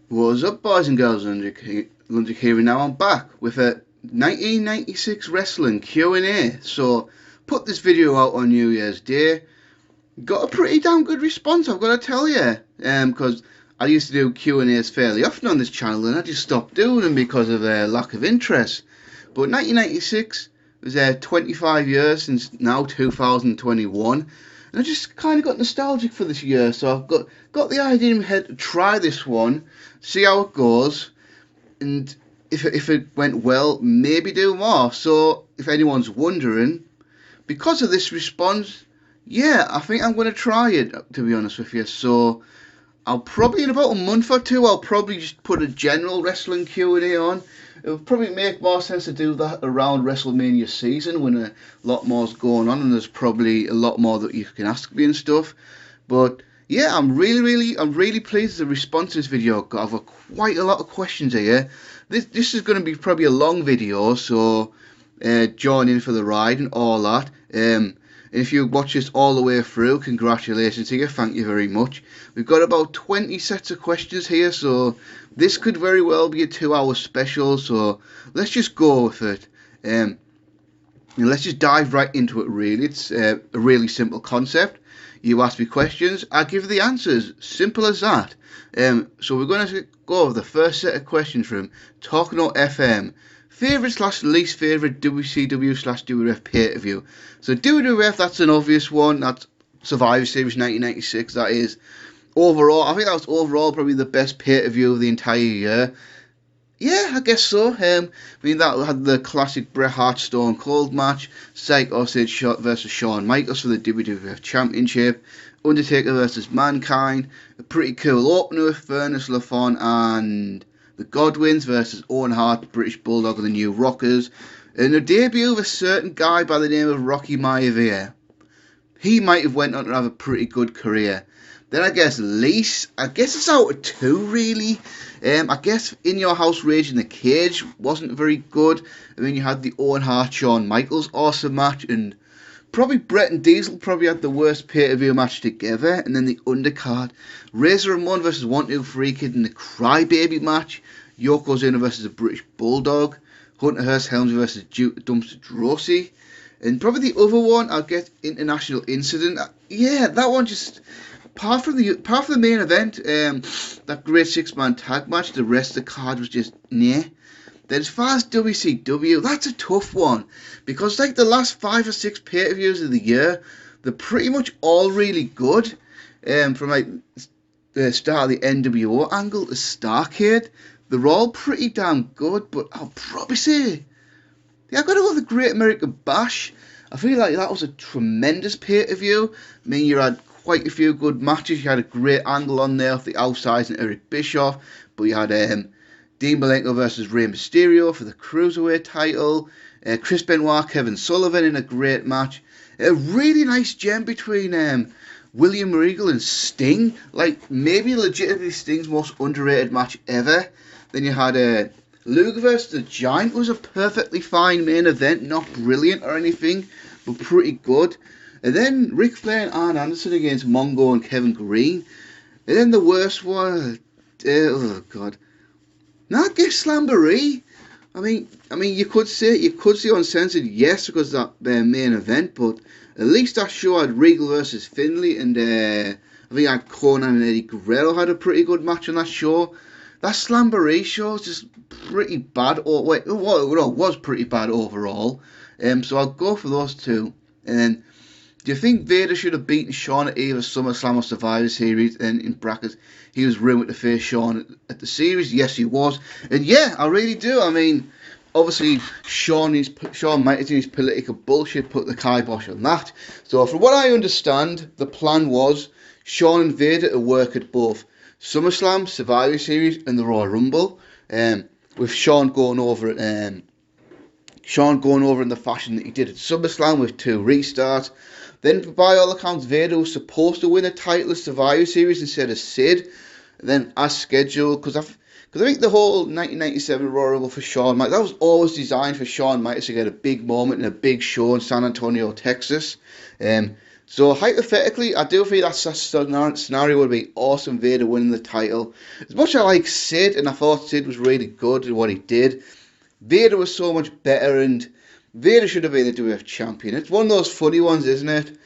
What's up, boys and girls? Lundrick here, and now I'm back with a 1996 wrestling Q&A. So, put this video out on New Year's Day. Got a pretty damn good response, I've got to tell you. Because I used to do Q&As fairly often on this channel, and I just stopped doing them because of lack of interest. But 1996 was 25 years since now 2021. And I just kind of got nostalgic for this year, so I've got the idea in my head to try this one, see how it goes, and if it went well, maybe do more. So if anyone's wondering, because of this response, yeah, I think I'm going to try it, to be honest with you. So I'll probably, in about a month or two, I'll probably just put a general wrestling Q&A on. It would probably make more sense to do that around WrestleMania season when a lot more's going on and there's probably a lot more that you can ask me and stuff. But yeah, I'm really pleased with the response to this video. I've got quite a lot of questions here. This is going to be probably a long video, so join in for the ride and all that. If you watch this all the way through, congratulations to you, thank you very much. We've got about 20 sets of questions here, so this could very well be a 2-hour special, so let's just go with it. Let's just dive right into it, really. It's a really simple concept. You ask me questions, I give the answers. Simple as that. So we're going to go over the first set of questions from Talking FM. Favourite / least favourite WCW / WWF pay-per-view. So WWF, that's an obvious one. That's Survivor Series 1996. That is overall. I think that was overall probably the best pay-per-view of the entire year. Yeah, I guess so. I mean, that had the classic Bret Hart Stone Cold match, Psycho Sid versus Shawn Michaels for the WWF Championship, Undertaker versus Mankind, a pretty cool opener with Furnace LaFon and the Godwins versus Owen Hart, the British Bulldog and the New Rockers, and a debut of a certain guy by the name of Rocky Maivia. He might have went on to have a pretty good career. Then I guess it's out of 2 really. I guess In Your House Rage in the Cage wasn't very good. I mean, you had the Owen Hart Shawn Michaels awesome match, and probably Bret and Diesel probably had the worst pay-per-view match together. And then the undercard, Razor Ramon versus 1-2-3 Kid in the Crybaby match, Yokozuna versus the British Bulldog, Hunter Hearst Helmsley versus Duke the Dumpster Drosy. And probably the other one, I'll get International Incident. Yeah, that one just, apart from the main event, that great 6-man tag match, the rest of the card was just nah. Then as far as WCW, that's a tough one, because like the last 5 or 6 pay-per-views of the year, they're pretty much all really good. From like the start of the NWO angle to Starrcade, they're all pretty damn good. But I'll probably say, yeah, I've got to go with the Great American Bash. I feel like that was a tremendous pay-per-view. I mean, you had quite a few good matches. You had a great angle on there with the Outsiders and Eric Bischoff, but you had Dean Malenko versus Rey Mysterio for the Cruiserweight title, Chris Benoit, Kevin Sullivan in a great match, a really nice gem between William Regal and Sting, like maybe legitimately Sting's most underrated match ever. Then you had Luger vs. the Giant, was a perfectly fine main event, not brilliant or anything, but pretty good. And then Ric Flair and Arn Anderson against Mongo and Kevin Green. And then the worst one, oh god, now I guess Slamboree. I mean, you could say Uncensored, yes, because that main event, but at least that show had Regal versus Finlay, and I think had Conan and Eddie Guerrero had a pretty good match on that show. That Slamboree show is just pretty bad. It was pretty bad overall. So I'll go for those 2. And then, do you think Vader should have beaten Shawn at either SummerSlam or Survivor Series? And in brackets, he was rumored to face Shawn at the series. Yes, he was. And yeah, I really do. I mean, obviously, Shawn might have his political bullshit, put the kibosh on that. So from what I understand, the plan was Shawn and Vader to work at both SummerSlam, Survivor Series, and the Royal Rumble. With Shawn going over in the fashion that he did at SummerSlam with 2 restarts. Then, by all accounts, Vader was supposed to win a title at Survivor Series instead of Sid. And then, as scheduled, because I think the whole 1997 Royal Rumble for Shawn Michaels, that was always designed for Shawn Michaels to get a big moment and a big show in San Antonio, Texas. So hypothetically, I do think that scenario would be awesome. Vader winning the title. As much as I like Sid, and I thought Sid was really good at what he did, Vader was so much better, and Vader should have been the WWF champion. It's one of those funny ones, isn't it?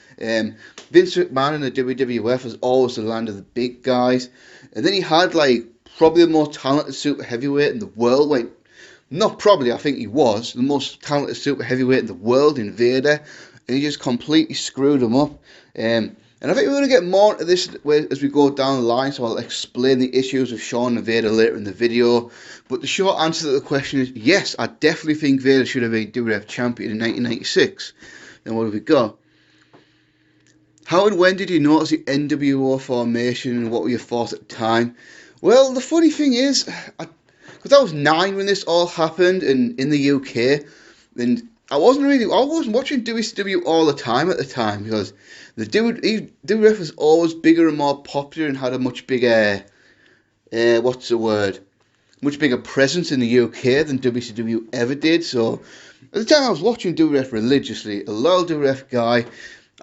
Vince McMahon in the WWF was always the land of the big guys, and then he had like probably the most talented super heavyweight in the world. Like, not probably, I think he was the most talented super heavyweight in the world in Vader, and he just completely screwed him up. And I think we're going to get more into this as we go down the line, so I'll explain the issues of Shawn and Vader later in the video. But the short answer to the question is yes, I definitely think Vader should have been WWF champion in 1996. Then what have we got? How and when did you notice the NWO formation, and what were your thoughts at the time? Well, the funny thing is, because I was 9 when this all happened in the UK, and I wasn't watching WCW all the time at the time, because the WWF was always bigger and more popular and had a much bigger, much bigger presence in the UK than WCW ever did. So at the time I was watching WWF religiously, a loyal WWF guy.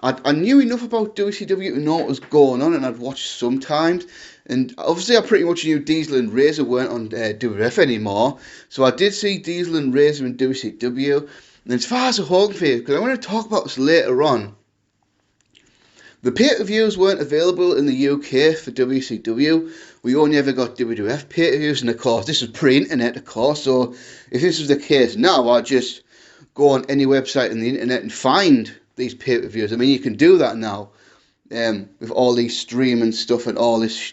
I knew enough about WCW to know what was going on, and I'd watch sometimes. And obviously I pretty much knew Diesel and Razor weren't on WWF anymore, so I did see Diesel and Razor in WCW. And as far as the Hogan feud, because I want to talk about this later on, the pay-per-views weren't available in the UK for WCW. We only ever got WWF pay-per-views, and of course this was pre-internet, of course, so if this was the case now, I'd just go on any website on the internet and find these pay-per-views. I mean, you can do that now, with all these streaming stuff and all this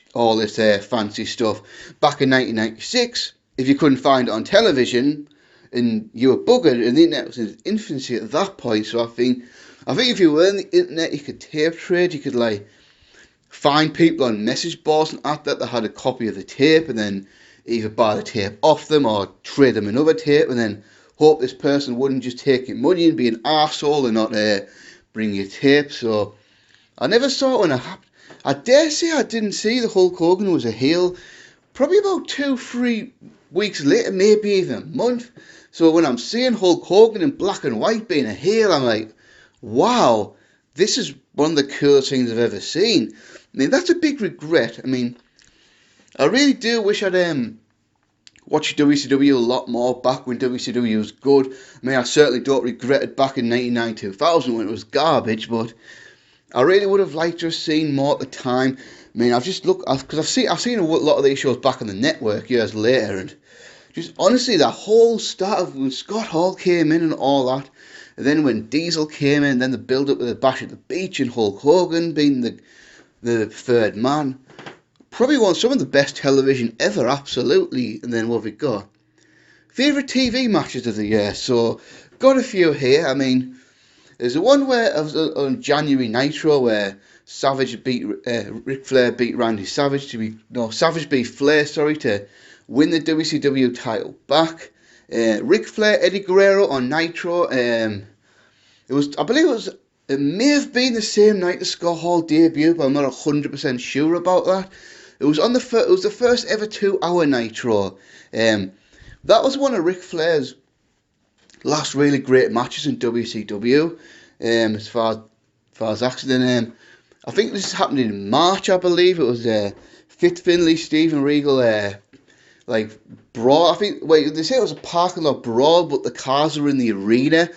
fancy stuff. Back in 1996, if you couldn't find it on television, and you were buggered, and the internet was in its infancy at that point. So I think if you were on the internet, you could tape trade. You could like find people on message boards and at that had a copy of the tape, and then either buy the tape off them or trade them another tape, and then hope this person wouldn't just take your money and be an arsehole and not bring you tape. So I never saw it when it happened. I dare say I didn't see the Hulk Hogan was a heel probably about 2-3 weeks later, maybe even a month. So when I'm seeing Hulk Hogan in black and white being a heel, I'm like, wow, this is one of the coolest things I've ever seen. I mean, that's a big regret. I mean, I really do wish I'd watched WCW a lot more back when WCW was good. I mean, I certainly don't regret it back in 1999-2000 when it was garbage, but I really would have liked to have seen more at the time. I mean, I've just looked, because I've seen a lot of these shows back on the network years later, and just honestly, that whole start of when Scott Hall came in and all that, and then when Diesel came in, then the build up with the Bash at the Beach and Hulk Hogan being the third man, probably some of the best television ever, absolutely. And then what have we got? Favourite TV matches of the year. So got a few here. I mean, there's the one where on January Nitro where Savage beat Ric Flair beat Randy Savage Savage beat Flair, to win the WCW title back. Ric Flair, Eddie Guerrero on Nitro. It may have been the same night the Scott Hall debut, but I'm not 100% sure about that. It was the first ever 2-hour Nitro. That was one of Ric Flair's last really great matches in WCW. As far as accident, I think this happened in March, I believe. It was Fit Finlay, Steven Regal, brawl. They say it was a parking lot brawl, but the cars were in the arena,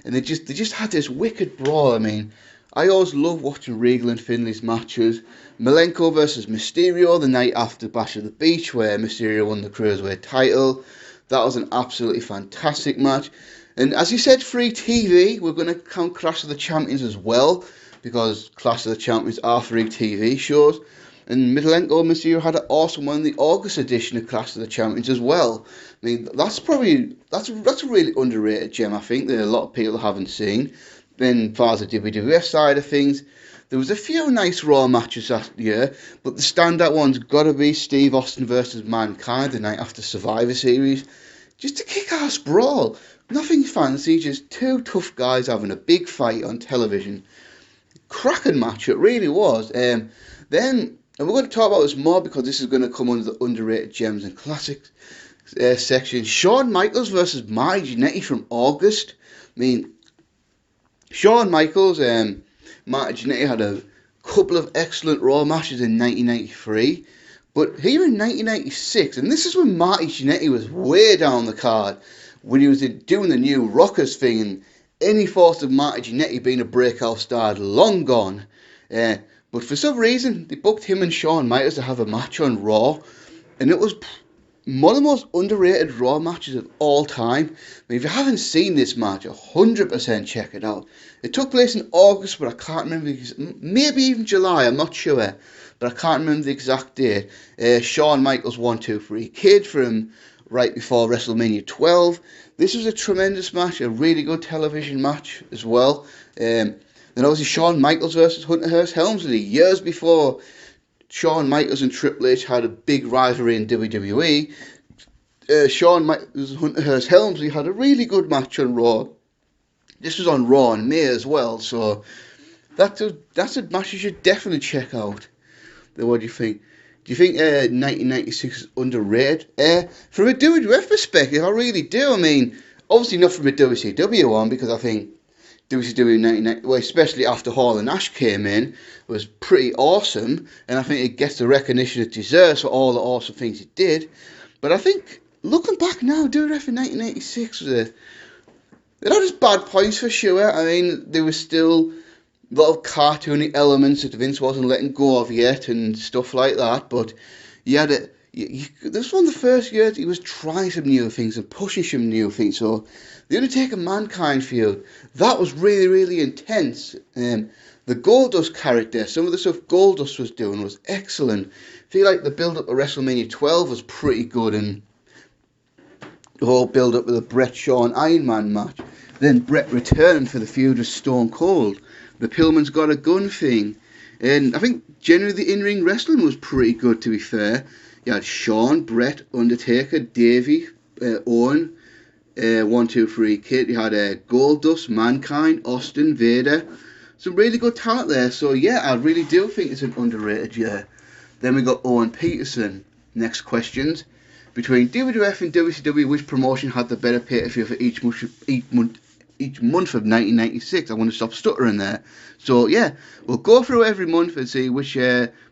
and they just had this wicked brawl. I mean, I always love watching Regal and Finlay's matches. Malenko versus Mysterio the night after Bash at the Beach, where Mysterio won the Cruiserweight title. That was an absolutely fantastic match. And as you said, free TV, we're going to count Clash of the Champions as well, because Clash of the Champions are free TV shows. And Malenko and Mysterio had an awesome one in the August edition of Clash of the Champions as well. I mean, that's a really underrated gem, I think, that a lot of people haven't seen. Then, as far as the WWF side of things, there was a few nice Raw matches that year, but the standout one's got to be Steve Austin versus Mankind the night after Survivor Series. Just a kick-ass brawl. Nothing fancy, just two tough guys having a big fight on television. Cracking match, it really was. And we're going to talk about this more because this is going to come under the underrated gems and classics section. Shawn Michaels versus Marty Jannetty from August. I mean, Shawn Michaels, Marty Jannetty had a couple of excellent Raw matches in 1993. But here in 1996, and this is when Marty Jannetty was way down the card, when he was doing the new Rockers thing, and any thoughts of Marty Jannetty being a breakout star had long gone. But for some reason, they booked him and Shawn Michaels to have a match on Raw, and it was one of the most underrated Raw matches of all time. I mean, if you haven't seen this match, 100% check it out. It took place in August, but I can't remember, maybe even July, I'm not sure, but I can't remember the exact date. Shawn Michaels 1-2-3 Kid from right before WrestleMania 12. This was a tremendous match, a really good television match as well. Then obviously Shawn Michaels versus Hunter Hearst Helmsley, years before Shawn Michaels and Triple H had a big rivalry in WWE. Shawn Michaels and Hunter Hearst Helmsley had a really good match on Raw. This was on Raw in May as well, so that's a match you should definitely check out. What do you think? Do you think 1996 is underrated? From a WWF perspective, I really do. I mean, obviously not from a WCW one, because I think WCW 1990, well, especially after Hall and Nash came in, was pretty awesome, and I think it gets the recognition it deserves for all the awesome things it did. But I think, looking back now, WWF in 1986 was they're not just bad points for sure. I mean, there was still a lot of cartoony elements that Vince wasn't letting go of yet and stuff like that, but you had it. This was one of the first years he was trying some new things and pushing some new things. So the Undertaker Mankind feud, that was really, really intense. The Goldust character, some of the stuff Goldust was doing was excellent. I feel like the build-up of WrestleMania 12 was pretty good, and the whole build-up of the Bret Shawn Iron Man match. Then Bret returned for the feud with Stone Cold. The Pillman's Got a Gun thing. And I think generally the in-ring wrestling was pretty good, to be fair. You had Shawn, Bret, Undertaker, Davey, Owen, 1-2-3 Kid. You had Goldust, Mankind, Austin, Vader. Some really good talent there. So yeah, I really do think it's an underrated year. Then we got Owen Peterson. Next questions. Between WWF and WCW, which promotion had the better pay-per-view for each month of 1996? I want to stop stuttering there. So yeah, we'll go through every month and see which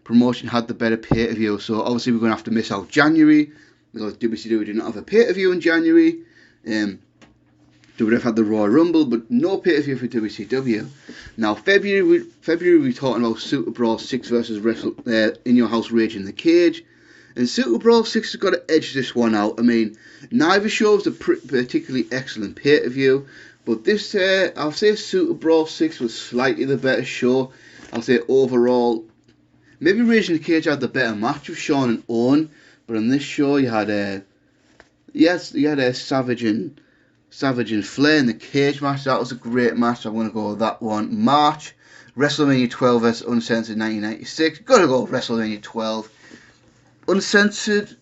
promotion had the better pay-per-view. So obviously we're going to have to miss out January, because WCW did not have a pay-per-view in January. WWF had the Royal Rumble, but no pay-per-view for WCW. Now February we're talking about Super Brawl 6 versus In Your House Rage in the Cage. And Super Brawl 6 has got to edge this one out. I mean, neither show was a particularly excellent pay-per-view, but this, I'll say Super Brawl 6 was slightly the better show. I'll say overall, maybe Rage in the Cage had the better match with Shawn and Owen, but on this show you had Savage and Flair in the cage match. That was a great match. I'm going to go with that one. March, WrestleMania 12 versus Uncensored 1996. Got to go with WrestleMania 12. Uncensored,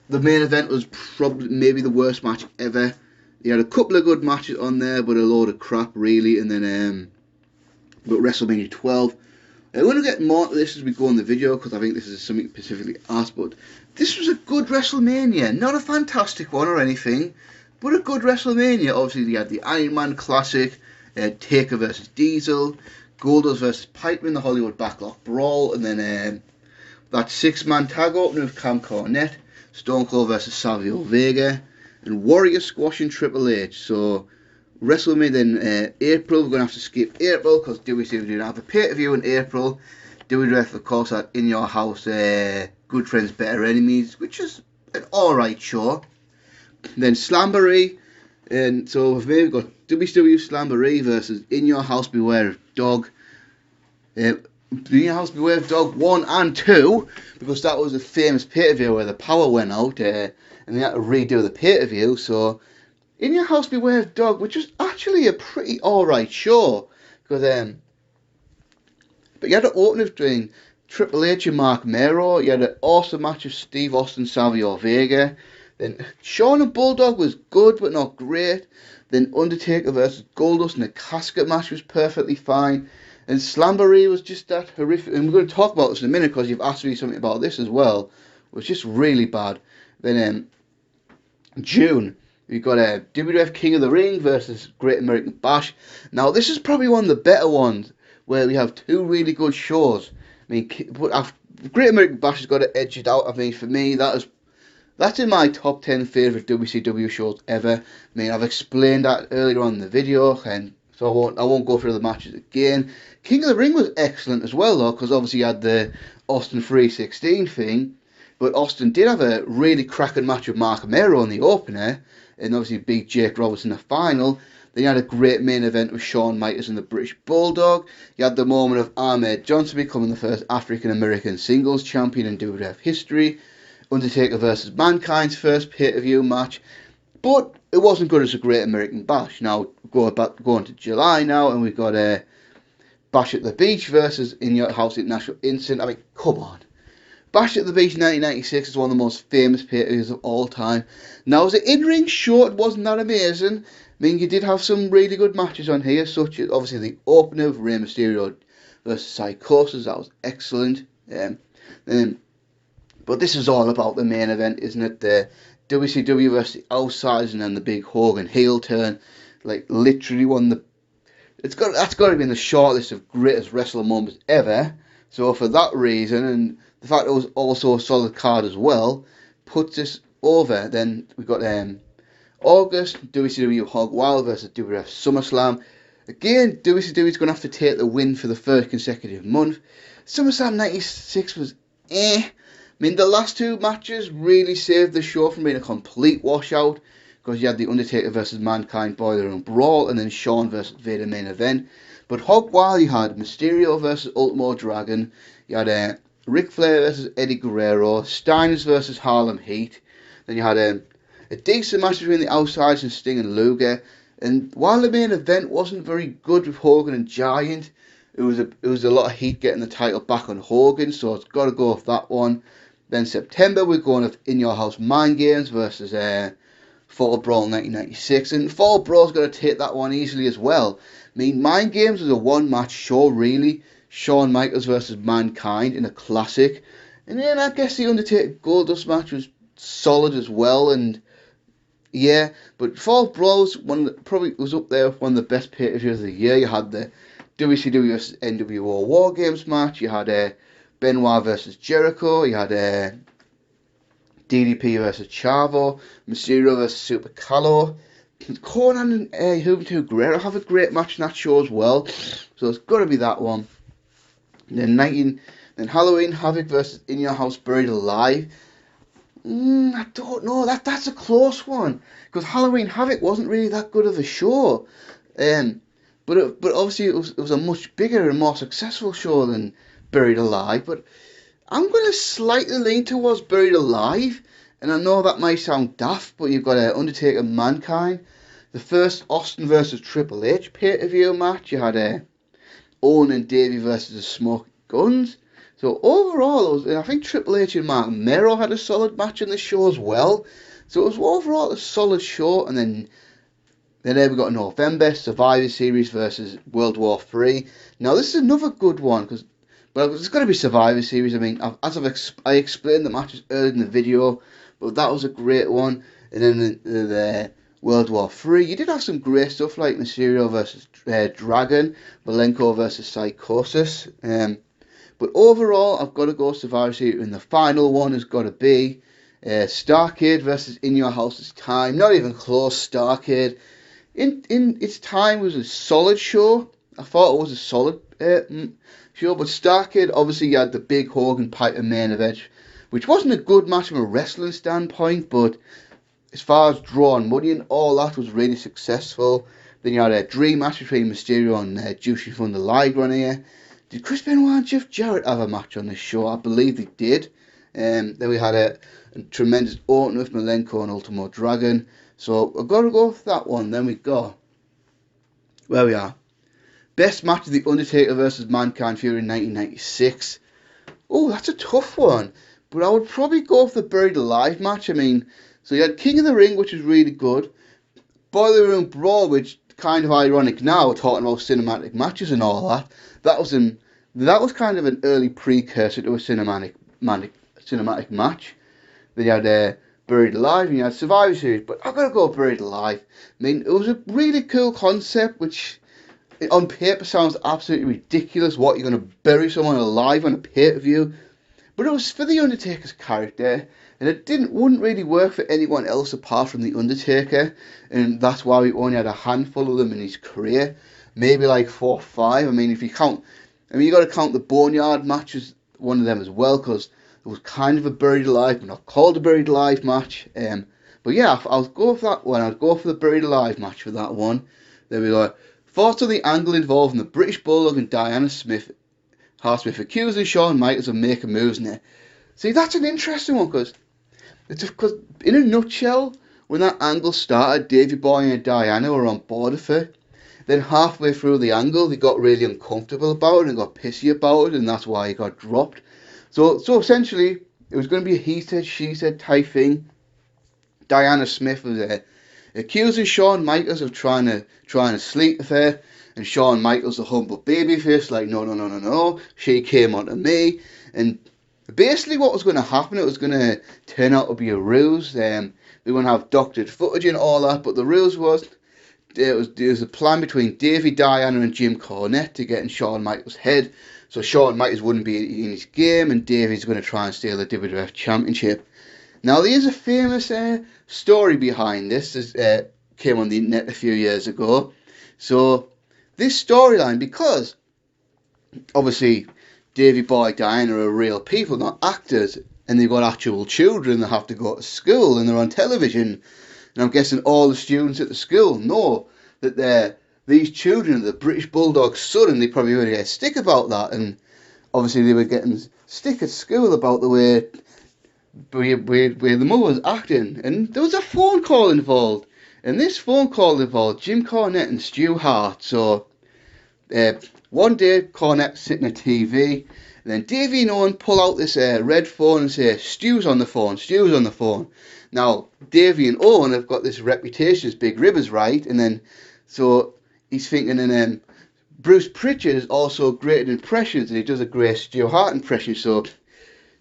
the main event was probably maybe the worst match ever. He had a couple of good matches on there, but a load of crap really. And then but WrestleMania 12. I'm going to get more to this as we go in the video, because I think this is something specifically asked. But this was a good WrestleMania, not a fantastic one or anything, but a good WrestleMania. Obviously, you had the Iron Man Classic, Taker versus Diesel, Goldust versus Piper in the Hollywood Backlog Brawl, and then that 6-man tag opener with Cam Cornette, Stone Cold versus Savio Vega, and Warrior squashing Triple H. So WrestleMania then April, we're going to have to skip April because WCW didn't have a pay-per-view in April. WWF, of course, had In Your House, Good Friends, Better Enemies, which is an alright show. Then Slamboree, and so we've got WCW Slamboree versus In Your House Beware of Dog. In Your House Beware of Dog 1 and 2, because that was a famous pay-per-view where the power went out, and they had to redo the pay-per-view. So In Your House Beware of Dog, which was actually a pretty alright show, because but you had an opener between Triple H and Mark Mero. You had an awesome match of Steve Austin, Savio Vega. Then Shawn and Bulldog was good but not great. Then Undertaker versus Goldust in a casket match was perfectly fine. And Slamboree was just that horrific. And we're going to talk about this in a minute, because you've asked me something about this as well. It was just really bad. Then June, we've got WWF King of the Ring versus Great American Bash. Now this is probably one of the better ones. where we have two really good shows. I mean, but Great American Bash has got to edge it out. I mean, for me, that's in my top 10 favourite WCW shows ever. I mean, I've explained that earlier on in the video, and so I won't go through the matches again. King of the Ring was excellent as well, though, because obviously you had the Austin 316 thing, but Austin did have a really cracking match with Mark Romero in the opener, and obviously beat Jake Roberts in the final. Then you had a great main event with Shawn Michaels and the British Bulldog. You had the moment of Ahmed Johnson becoming the first African American singles champion in WWF history. Undertaker versus Mankind's first pay-per-view match. But it wasn't good as a Great American Bash. Now, going to July now, and we've got a Bash at the Beach versus In Your House International Instant. I mean, come on. Bash at the Beach 1996 is one of the most famous pay-per-views of all time. Now, as an in-ring show, it wasn't that amazing. I mean, you did have some really good matches on here, such as obviously the opener of Rey Mysterio versus Psychosis. That was excellent. But this is all about the main event, isn't it? The WCW versus the Outsiders, and then the big Hogan heel turn. Like, literally that's got to be in the short list of greatest wrestler moments ever. So for that reason, and the fact it was also a solid card as well, puts us over. Then we've got August, WCW Hog Wild versus WWF SummerSlam. Again, WCW is going to have to take the win for the first consecutive month. SummerSlam 96 was I mean, the last two matches really saved the show from being a complete washout, because you had the Undertaker versus Mankind Boiler Room Brawl, and then Shawn versus Vader main event. But Hog Wild, you had Mysterio versus Ultimo Dragon, you had Ric Flair versus Eddie Guerrero, Steiners versus Harlem Heat, then you had a decent match between the Outsiders and Sting and Luger. And while the main event wasn't very good with Hogan and Giant, it was a lot of heat getting the title back on Hogan, so it's got to go with that one. Then September, we're going with In Your House Mind Games versus Fall Brawl 1996. And Fall Brawl's going to take that one easily as well. I mean, Mind Games was a one-match show, really. Shawn Michaels versus Mankind in a classic. And then I guess the Undertaker Goldust match was solid as well. And yeah, but Fall Brawl was probably was up there with one of the best pay-per-views of the year. You had the WCW versus NWO War Games match. You had Benoit versus Jericho. You had DDP versus Chavo. Mysterio versus Super Calo. Conan and Juventud Guerrero have a great match in that show as well. So it's got to be that one. And then Halloween Havoc versus In Your House Buried Alive. I don't know. That's a close one, because Halloween Havoc wasn't really that good of a show. But obviously it was a much bigger and more successful show than Buried Alive. But I'm going to slightly lean towards Buried Alive, and I know that might sound daft, but you've got Undertaker Mankind, the first Austin versus Triple H pay-per-view match. You had Owen and Davey versus the Smoking Guns. So overall, I think Triple H and Mark Mero had a solid match in the show as well. So it was overall a solid show. And then we got November, Survivor Series versus World War 3. Now this is another good one, but it's got to be Survivor Series. I mean, I explained the matches earlier in the video, but that was a great one. And then the World War 3, you did have some great stuff like Mysterio versus Dragon, Malenko versus Psychosis. But overall, I've got to go Survivor Series, and the final one has got to be Starrcade versus In Your House's Time. Not even close. Starrcade, in its time, was a solid show. I thought it was a solid show, but Starrcade, obviously, you had the big Hogan Piper main event, which wasn't a good match from a wrestling standpoint, but as far as drawing money and all that, was really successful. Then you had a dream match between Mysterio and Juicy Thunder Liger on here. Did Chris Benoit and Jeff Jarrett have a match on this show? I believe they did. Then we had a tremendous opener with Malenko and Ultimo Dragon. So I've got to go with that one. Then we go. Where we are. Best match of The Undertaker versus Mankind Fury in 1996. Oh, that's a tough one. But I would probably go with the Buried Alive match. I mean, so you had King of the Ring, which was really good. Boiler Room Brawl, which kind of ironic now, talking about cinematic matches and all that. That was kind of an early precursor to a cinematic match. Then you had Buried Alive, and you had Survivor Series, but I've got to go Buried Alive. I mean, it was a really cool concept, which it on paper sounds absolutely ridiculous. What, you're going to bury someone alive on a pay-per-view? But it was for the Undertaker's character, and it wouldn't really work for anyone else apart from the Undertaker, and that's why we only had a handful of them in his career, maybe like 4 or 5. I mean, if you count, I mean, you got to count the Boneyard match as one of them as well, because it was kind of a buried alive, but not called a buried alive match. But yeah, I'll go for that one. I'll go for the buried alive match for that one. There we go. Thoughts on the angle involving the British Bulldog and Diana Hart Smith accusing Shawn Michaels of making moves in it. See, that's an interesting one, because in a nutshell, when that angle started, Davey Boy and Diana were on board with it. Then halfway through the angle, they got really uncomfortable about it and got pissy about it, and that's why he got dropped. So essentially, it was going to be a he said, she said type thing. Diana Smith was accusing Shawn Michaels of trying to sleep with her, and Shawn Michaels, the humble babyface, like, no, she came onto me. And basically what was going to happen, it was going to turn out to be a ruse. We were going to have doctored footage and all that, but the ruse was, there was a plan between Davey, Diana and Jim Cornette to get in Shawn Michaels' head, so Shawn Michaels wouldn't be in his game, and Davey's going to try and steal the WWF Championship. Now, there is a famous story behind this. This came on the internet a few years ago. So, this storyline, because obviously Davey Boy, Diana are real people, not actors, and they've got actual children that have to go to school, and they're on television. And I'm guessing all the students at the school know that these children are the British Bulldog's son, and they probably would get a stick about that. And obviously they were getting stick at school about the way where the mother was acting, and there was a phone call involved, and this phone call involved Jim Cornette and Stu Hart. So one day Cornette's sitting at TV, and then Davey and Owen pull out this red phone and say, Stu's on the phone. Now Davey and Owen have got this reputation as big ribbers, right? And then so he's thinking, and then Bruce Pritchard is also great at impressions, and he does a great Stu Hart impression. So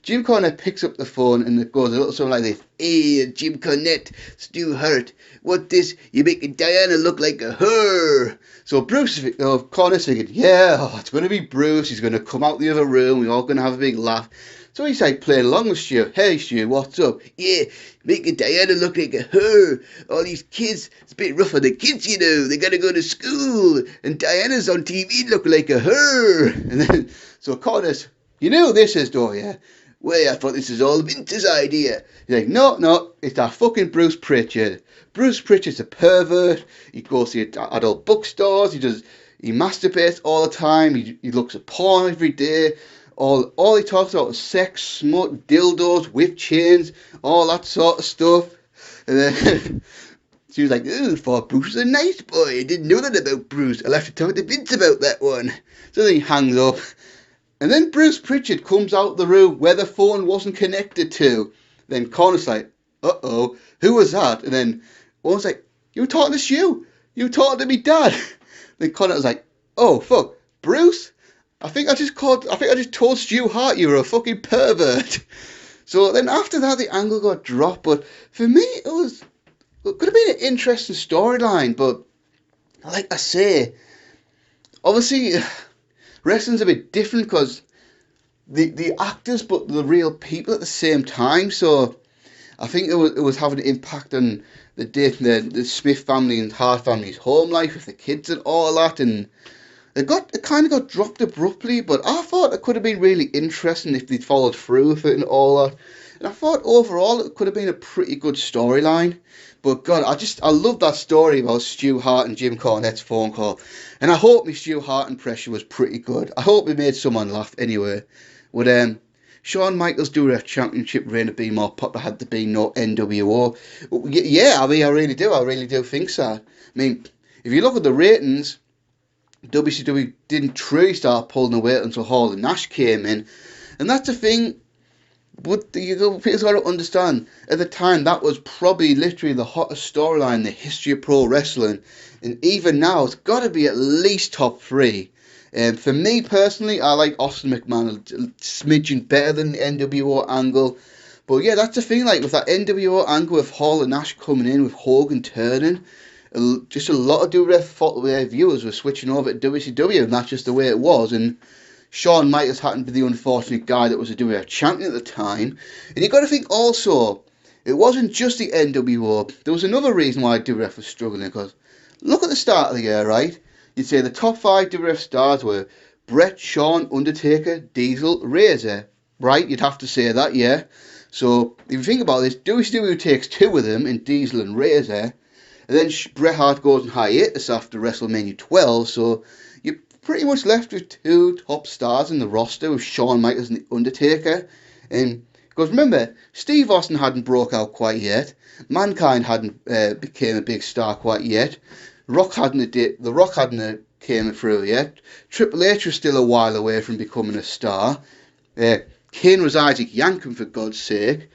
Jim Cornette picks up the phone, and it goes a little something like this. Hey, Jim Cornette, Stu Hart, what this? You're making Diana look like a her. So Cornette's thinking, yeah, it's going to be Bruce. He's going to come out the other room. We're all going to have a big laugh. So he's like playing along with Stu. Hey, Stu, what's up? Yeah, making Diana look like a her. All these kids, it's a bit rough on the kids, you know. They got to go to school. And Diana's on TV looking like a her. And then, so Cornette, you know this is, don't you? Well, I thought this was all Vince's idea. He's like, no, it's that fucking Bruce Pritchard. Bruce Pritchard's a pervert. He goes to adult bookstores. He masturbates all the time. He looks at porn every day. All he talks about is sex, smut, dildos, whip chains, all that sort of stuff. And then she was like, I thought Bruce was a nice boy. I didn't know that about Bruce. I'll have to talk to Vince about that one. So then he hangs up. And then Bruce Pritchard comes out the room where the phone wasn't connected to. Then Connor's like, uh-oh, who was that? And then Owen's like, you were talking to Stu. You were talking to me dad. Then Connor was like, oh, fuck, Bruce? I think I just told Stu Hart you were a fucking pervert. So then after that, the angle got dropped. But for me, it could have been an interesting storyline. But like I say, obviously wrestling's a bit different because the actors, but the real people at the same time. So I think it was having an impact on the Smith family and Hart family's home life with the kids and all that, and it kind of got dropped abruptly. But I thought it could have been really interesting if they'd followed through with it and all that. And I thought overall it could have been a pretty good storyline. But God, I love that story about Stu Hart and Jim Cornette's phone call. And I hope my Stu Hart impression was pretty good. I hope it made someone laugh anyway. Would Shawn Michaels' WWF Championship reign have been more popular had there been no NWO? Yeah, I mean, I really do think so. I mean, if you look at the ratings, WCW didn't truly start pulling away until Hall and Nash came in. And that's the thing. But people got to understand, at the time, that was probably literally the hottest storyline in the history of pro wrestling. And even now, it's got to be at least top 3. For me personally, I like Austin McMahon a smidgen better than the NWO angle. But yeah, that's the thing, like with that NWO angle with Hall and Nash coming in, with Hogan turning, just a lot of WWF viewers were switching over to WCW, and that's just the way it was. And Shawn Michaels happened to be the unfortunate guy that was a WWF champion at the time. And you've got to think also, it wasn't just the NWO. There was another reason why WWF was struggling, because look at the start of the year, right? You'd say the top 5 WWF stars were Bret, Shawn, Undertaker, Diesel, Razor, right? You'd have to say that, yeah. So if you think about this, WCW takes 2 of them in Diesel and Razor, and then Bret Hart goes on hiatus after WrestleMania 12, so you're pretty much left with 2 top stars in the roster with Shawn Michaels and The Undertaker. And because remember, Steve Austin hadn't broke out quite yet, Mankind hadn't became a big star quite yet, The Rock hadn't came through yet, Triple H was still a while away from becoming a star, Kane was Isaac Yankem, for God's sake.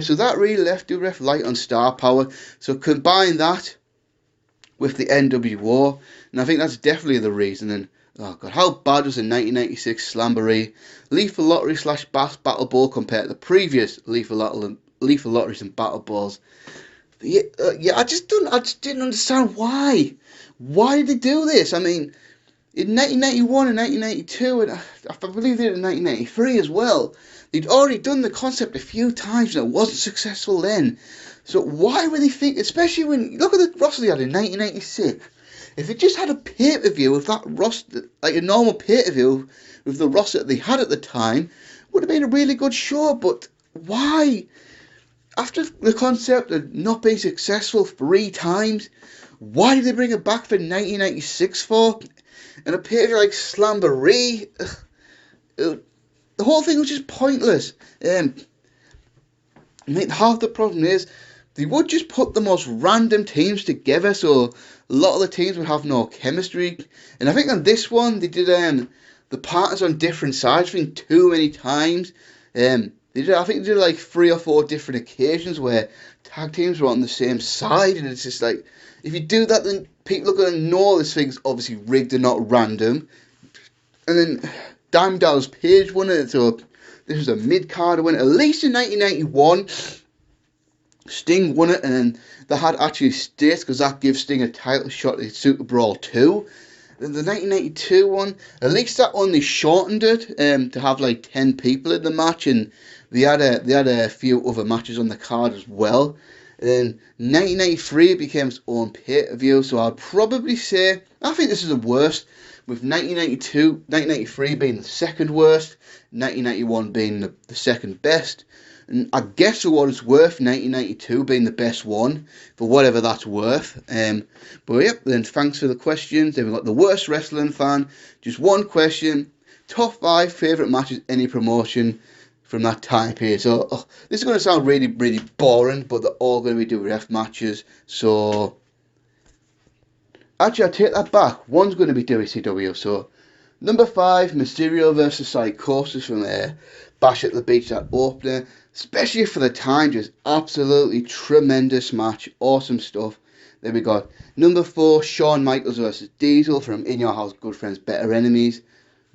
So that really left WWF light on star power. So combine that with the NWO, and I think that's definitely the reason. And oh god, how bad was the 1996 Slamboree Lethal Lottery / Bass Battle Bowl compared to the previous Lethal Lotteries and Battle Balls? I just didn't understand why. Why did they do this? I mean, in 1991 and 1992, and I believe they did in 1993 as well, they'd already done the concept a few times and it wasn't successful then. So why were they thinking, especially when, look at the roster they had in 1996. If it just had a pay-per-view with that roster, like a normal pay-per-view with the roster that they had at the time, would have been a really good show. But why? After the concept had not been successful 3 times, why did they bring it back for 1996 for? And a pay-per-view like Slamboree, the whole thing was just pointless. I mean, half the problem is they would just put the most random teams together, so a lot of the teams would have no chemistry. And I think on this one they did the partners on different sides. I think too many times. I think they did like 3 or 4 different occasions where tag teams were on the same side, and it's just like, if you do that, then people are going to know this thing's obviously rigged and not random. And then Diamond Dallas Page won it, so this was a mid-card win. At least in 1991, Sting won it, and then they had actually states, because that gives Sting a title shot at Super Brawl 2. Then the 1992 one, at least that one they shortened it to have like 10 people in the match, and they had a few other matches on the card as well. And then 1993 became its own pay-per-view, so I'd probably say, I think this is the worst, with 1993 being the second worst, 1991 being the second best, and I guess for what it's worth, 1992 being the best one, for whatever that's worth. But yep, then thanks for the questions. Then we've got the worst wrestling fan, just one question, top 5 favourite matches any promotion from that time period. So this is going to sound really, really boring, but they're all going to be WWF matches. So actually, I take that back. One's going to be WCW. So number 5, Mysterio versus Psychosis from Bash at the Beach, that opener. Especially for the time, just absolutely tremendous match. Awesome stuff. Then we got number 4, Shawn Michaels versus Diesel from In Your House, Good Friends, Better Enemies.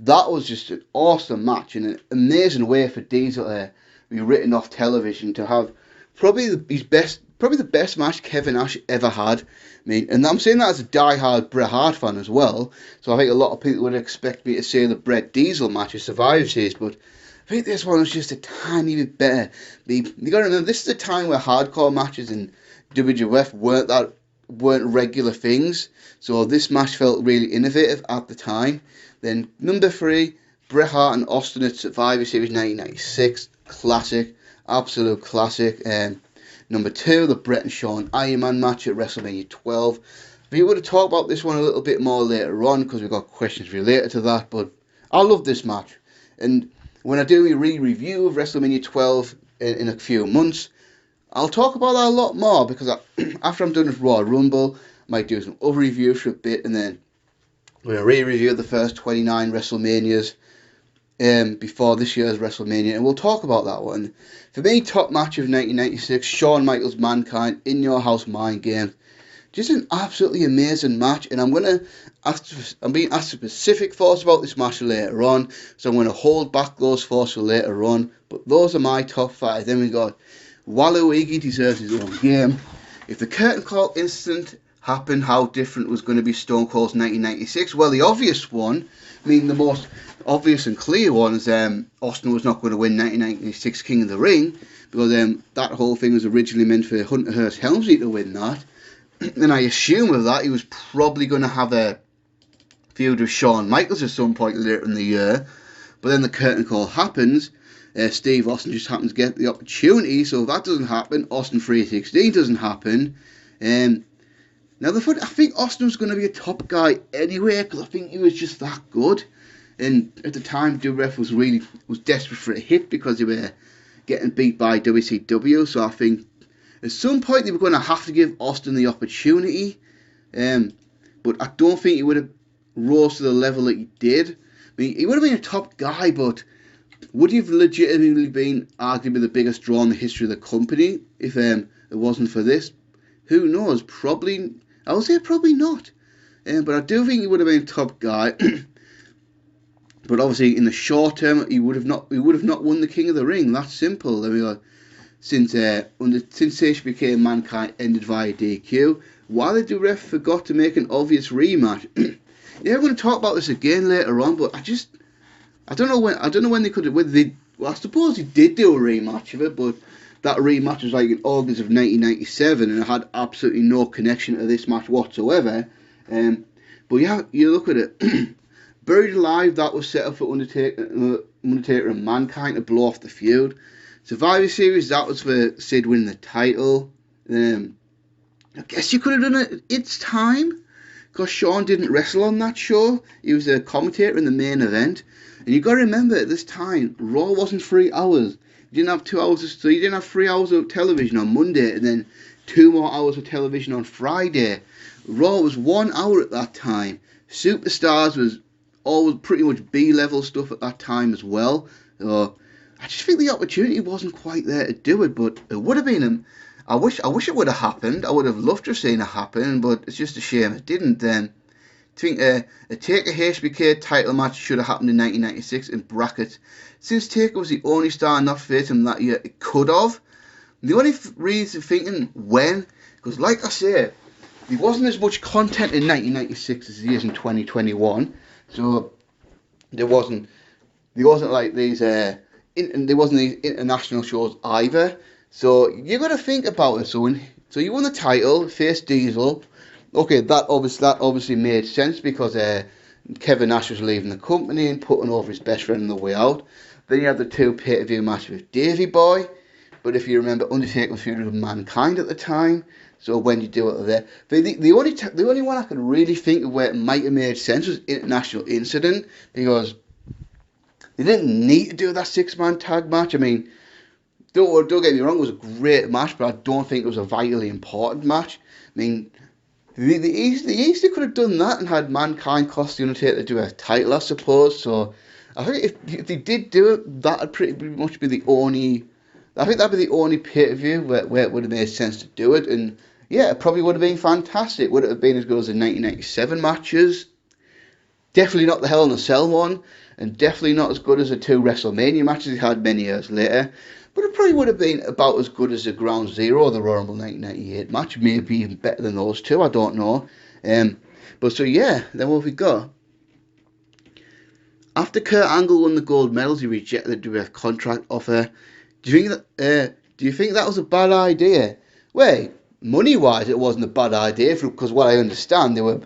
That was just an awesome match and an amazing way for Diesel to be written off television, to have probably the best match Kevin Nash ever had. I mean, and I'm saying that as a die-hard Bret Hart fan as well, so I think a lot of people would expect me to say the Bret Diesel match is Survivor Series, but I think this one was just a tiny bit better. You got to remember, this is a time where hardcore matches in WWF weren't regular things, so this match felt really innovative at the time. Then number 3, Bret Hart and Austin at Survivor Series 1996, classic, absolute classic. Number 2, the Bret and Shawn Iron Man match at WrestleMania 12. We would have talked about this one a little bit more later on, because we've got questions related to that, but I love this match. And when I do a re-review of WrestleMania 12 in a few months, I'll talk about that a lot more, because after I'm done with Royal Rumble, I might do some other reviews for a bit, and then we'll re-review the first 29 WrestleManias before this year's WrestleMania, and we'll talk about that one. For me, top match of 1996, Shawn Michaels Mankind, In Your House, Mind Games. Just an absolutely amazing match, and I'm being asked specific thoughts about this match later on, so I'm going to hold back those thoughts for later on, but those are my top 5. Then we got Waluigi deserves his own game. If the curtain call incident happen? How different was going to be Stone Cold's 1996? Well, the obvious one, I mean, the most obvious and clear one is Austin was not going to win 1996 King of the Ring, because that whole thing was originally meant for Hunter Hearst Helmsley to win that. And I assume with that he was probably going to have a feud with Shawn Michaels at some point later in the year. But then the curtain call happens. Steve Austin just happens to get the opportunity, so if that doesn't happen, Austin 316 doesn't happen. Now I think Austin was going to be a top guy anyway, because I think he was just that good. And at the time, WWF was desperate for a hit because they were getting beat by WCW. So I think at some point they were going to have to give Austin the opportunity. But I don't think he would have rose to the level that he did. I mean, he would have been a top guy, but would he have legitimately been arguably the biggest draw in the history of the company if it wasn't for this? Who knows? Probably. I would say probably not. But I do think he would have been a top guy. But obviously, in the short term, he would have not won the King of the Ring. That's simple. I mean, since HBK Mankind ended via DQ, why the WWF forgot to make an obvious rematch? Yeah, we're going to talk about this again later on, but I don't know when they could have. Well, I suppose he did do a rematch of it, but that rematch was like in August of 1997, and it had absolutely no connection to this match whatsoever. But yeah, you look at it. Buried Alive, that was set up for Undertaker and Mankind to blow off the feud. Survivor Series, that was for Sid winning the title. I guess you could have done it It's Time, because Shawn didn't wrestle on that show. He was a commentator in the main event. And you got to remember, at this time, Raw wasn't 3 hours. You didn't have 2 hours, so you didn't have 3 hours of television on Monday, and then 2 more hours of television on Friday. Raw was 1 hour at that time. Superstars was always pretty much B-level stuff at that time as well. So I just think the opportunity wasn't quite there to do it, but it would have been. I wish it would have happened. I would have loved to have seen it happen, but it's just a shame it didn't. Then I think a Taker HBK title match should have happened in 1996 in brackets. Since Taker was the only star not facing that year, it could have. The only reason thinking when, because like I said, there wasn't as much content in 1996 as there is in 2021. So there wasn't like these there wasn't these international shows either. So you got to think about it. So you won the title, faced Diesel. Okay, that obviously made sense because Kevin Nash was leaving the company and putting over his best friend on the way out. Then you had the 2 pay-per-view matches with Davey Boy. But if you remember, Undertaker was feuding with Mankind at the time. So when you do it there, the only one I can really think of where it might have made sense was International Incident, because they didn't need to do that 6-man tag match. I mean, don't get me wrong, it was a great match, but I don't think it was a vitally important match. I mean, they easily could have done that and had Mankind cost the Undertaker to do a title, I suppose. So I think if they did do it, that'd pretty much be the only. I think that'd be the only pay-per-view where it would have made sense to do it, and yeah, it probably would have been fantastic. Would it have been as good as the 1997 matches? Definitely not the Hell in a Cell one, and definitely not as good as the 2 WrestleMania matches he had many years later. But it probably would have been about as good as the Ground Zero or the Royal Rumble 1998 match, maybe even better than those 2, I don't know. But so yeah, then what have we got? After Kurt Angle won the gold medals, he rejected the WWF contract offer. Do you think that was a bad idea? Well, money-wise, it wasn't a bad idea, because what I understand, they were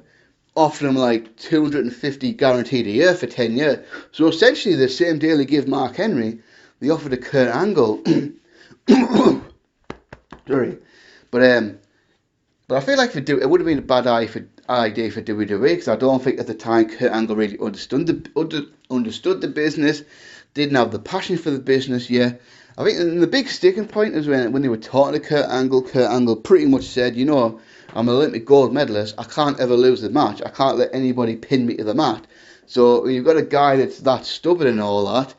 offering him like $250 guaranteed a year for 10 years. So essentially, the same deal they give Mark Henry, they offered to Kurt Angle. Sorry, but I feel like it would have been a bad idea for WWE, because I don't think at the time Kurt Angle really understood the business, didn't have the passion for the business. Yeah. I think the big sticking point is when they were talking to Kurt Angle pretty much said, you know, I'm an Olympic gold medalist, I can't ever lose the match, I can't let anybody pin me to the mat. So you've got a guy that's that stubborn and all that.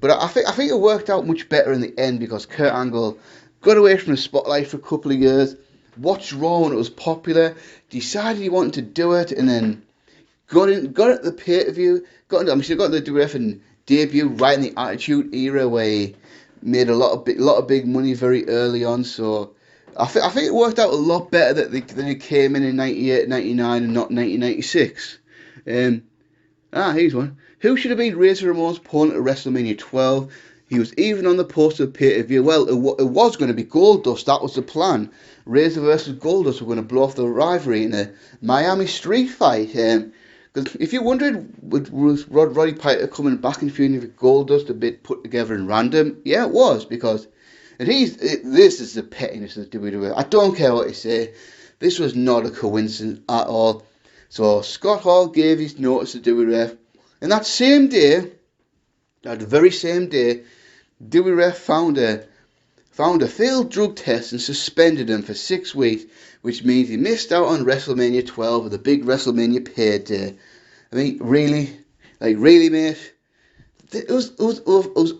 But I think it worked out much better in the end, because Kurt Angle got away from the spotlight for a couple of years, watched Raw when it was popular, decided he wanted to do it, and then got at the pay-per-view, got into the WWF and debut right in the Attitude Era, where he made a lot of big money very early on. So I think it worked out a lot better that they came in 98, 99 and not 1996. Here's one. Who should have been Razor Ramon's opponent at WrestleMania 12? He was even on the poster of pay-per-view. Well, it was going to be Goldust. That was the plan. Razor versus Goldust were going to blow off the rivalry in a Miami street fight. Because if you're wondering, was Roddy Piper coming back and feuding with Goldust a bit put together and random? Yeah, it was, because... And this is the pettiness of the WWE. I don't care what you say. This was not a coincidence at all. So Scott Hall gave his notice to WWF. And that same day, that very same day, WWF found a failed drug test and suspended him for 6 weeks, which means he missed out on WrestleMania 12, the big WrestleMania payday. I mean, really? Like, really, mate? It was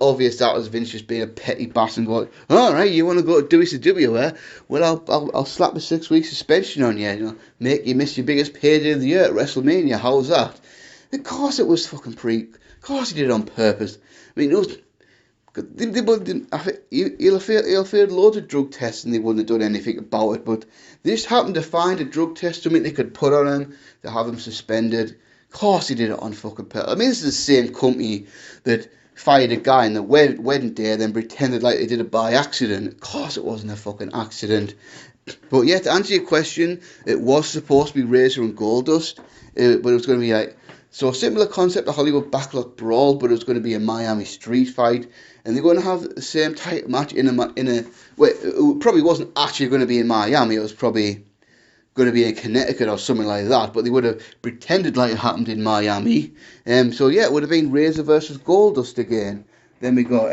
obvious that was Vince just being a petty bastard and going, alright, you want to go to WCW, well, I'll slap a 6 week suspension on you, make you miss your biggest payday of the year at WrestleMania. How's that? Of course it was fucking of course he did it on purpose. I mean, it was... He'll have failed loads of drug tests and they wouldn't have done anything about it, but they just happened to find a drug test, something they could put on him to have him suspended. Of course he did it on fucking purpose. I mean, this is the same company that fired a guy on the wedding day, then pretended like they did it by accident. Of course it wasn't a fucking accident. But yeah, to answer your question, it was supposed to be Razor and Goldust, but it was going to be like... So a similar concept to Hollywood Backlot Brawl, but it was going to be a Miami street fight, and they're going to have the same type of match in a well, it probably wasn't actually going to be in Miami. It was probably going to be in Connecticut or something like that. But they would have pretended like it happened in Miami. So yeah, it would have been Razor versus Goldust again. Then we got